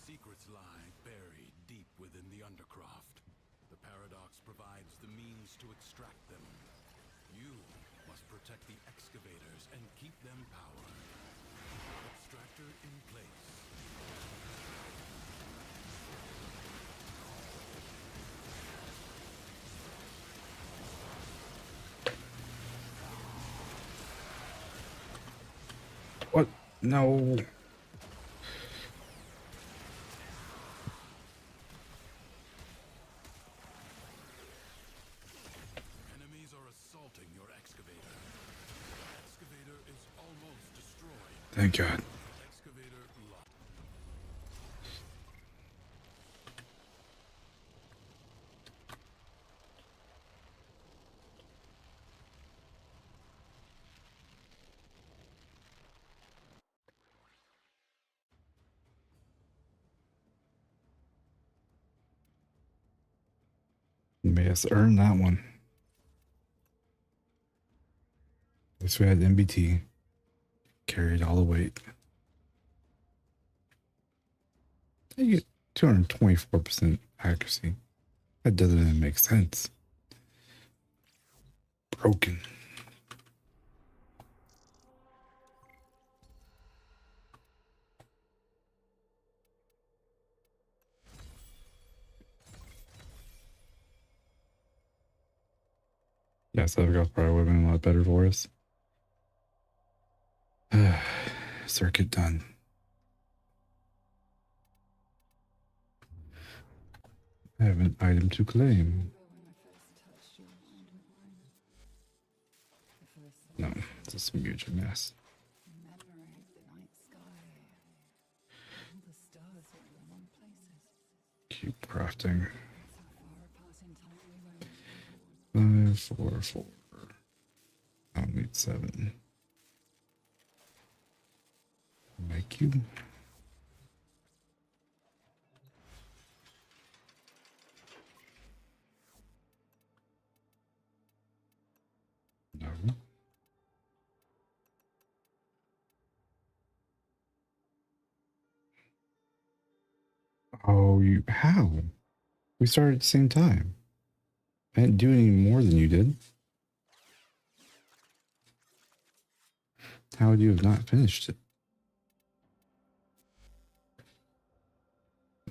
Secrets lie buried deep within the Undercroft. The Paradox provides the means to extract them. You must protect the excavators and keep them powered. Extractor in place. What? No. Thank God. Excavator locked. You made us earn that one. At least we had MBT. Carried all the weight. You get 224% accuracy. That doesn't even make sense. Broken. Yeah, Sevigoth probably would have been a lot better for us. Circuit done. I have an item to claim. No, it's a huge mess. Memory of the night sky. All the stars were in the wrong places. Keep crafting. So far apart in time we won't. 5, 4, 4. I'll need 7. Make you. No. Oh, you. How? We started at the same time. I didn't do any more than you did. How would you have not finished it?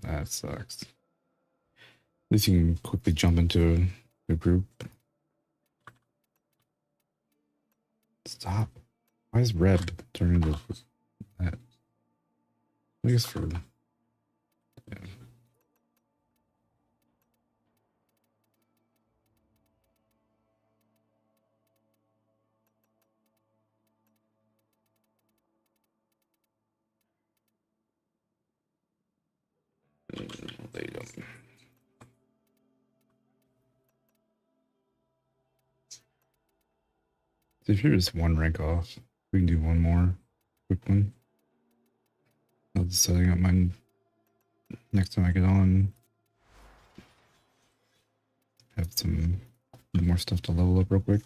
That sucks. At least you can quickly jump into a group. Stop. Why is Reb turning into that? I guess for... Yeah. They don't. If you're just one rank off, we can do one more quick one. I'll just setting up mine next time I get on. Have some more stuff to level up real quick.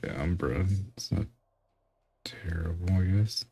Okay, Umbra. It's not terrible, I guess.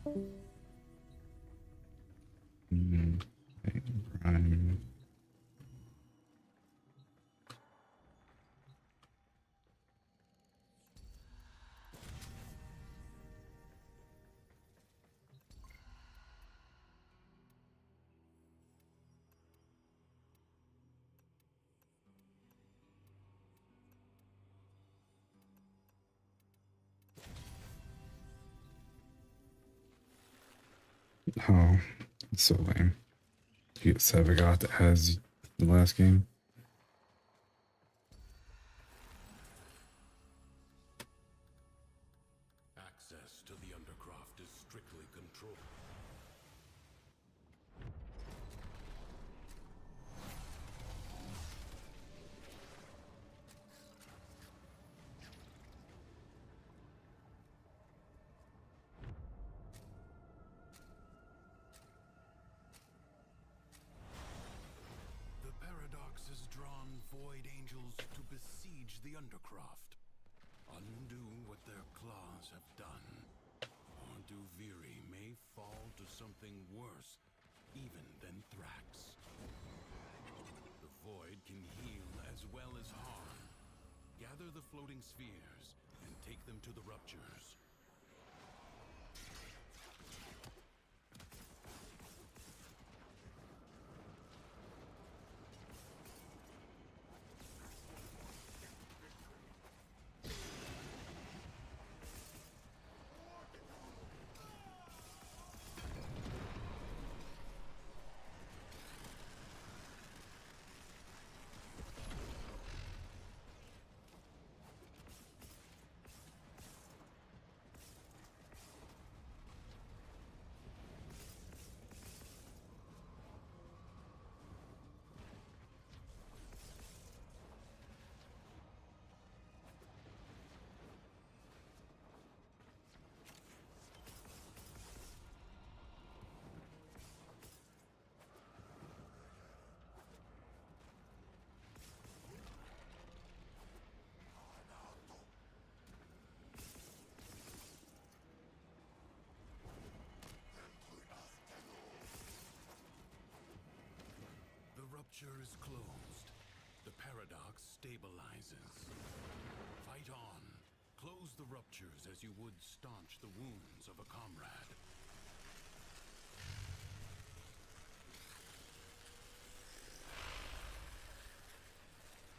Prime. Oh, it's so lame. You get Sevigoth as the last game. Access to the Undercroft is strictly controlled. void angels to besiege the Undercroft. Undo what their claws have done. Or Duviri may fall to something worse, even than Thrax. The void can heal as well as harm. Gather the floating spheres and take them to the ruptures. Rupture is closed. The paradox stabilizes. Fight on. Close the ruptures as you would staunch the wounds of a comrade.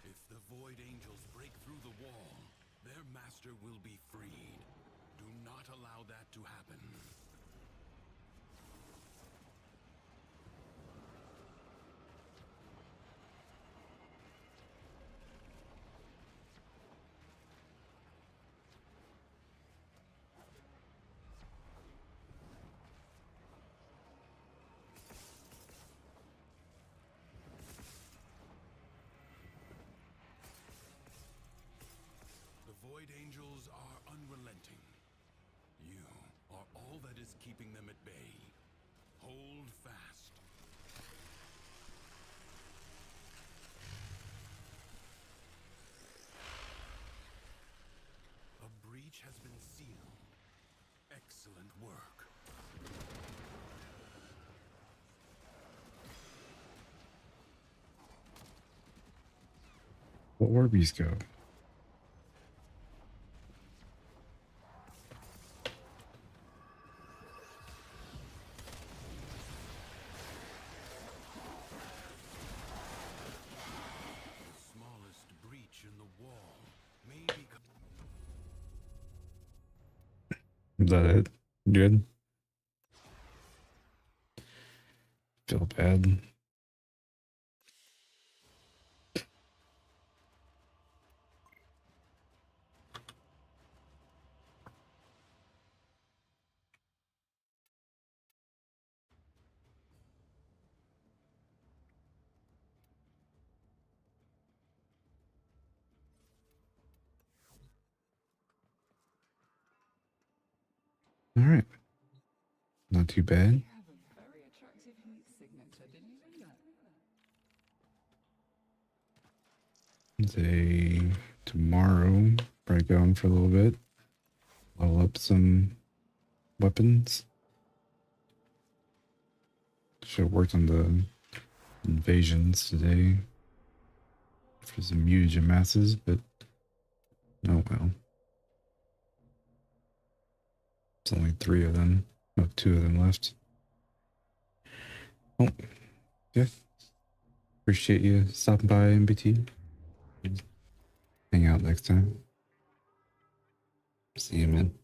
If the Void Angels break through the wall, their master will be freed. Do not allow that to happen. Void Angels are unrelenting. You are all that is keeping them at bay. Hold fast. A breach has been sealed. Excellent work. What Orbeez go? Is that it? Good? Feel bad. All right. Not too bad. You have a very attractive heat signature, didn't you know that? Say tomorrow, probably go on for a little bit. Level up some weapons. Should have worked on the invasions today for some mutagen masses, but oh well. It's only 3 of them. Oh, 2 of them left. Oh, yeah. Appreciate you stopping by, MBT. Hang out next time. See you, man.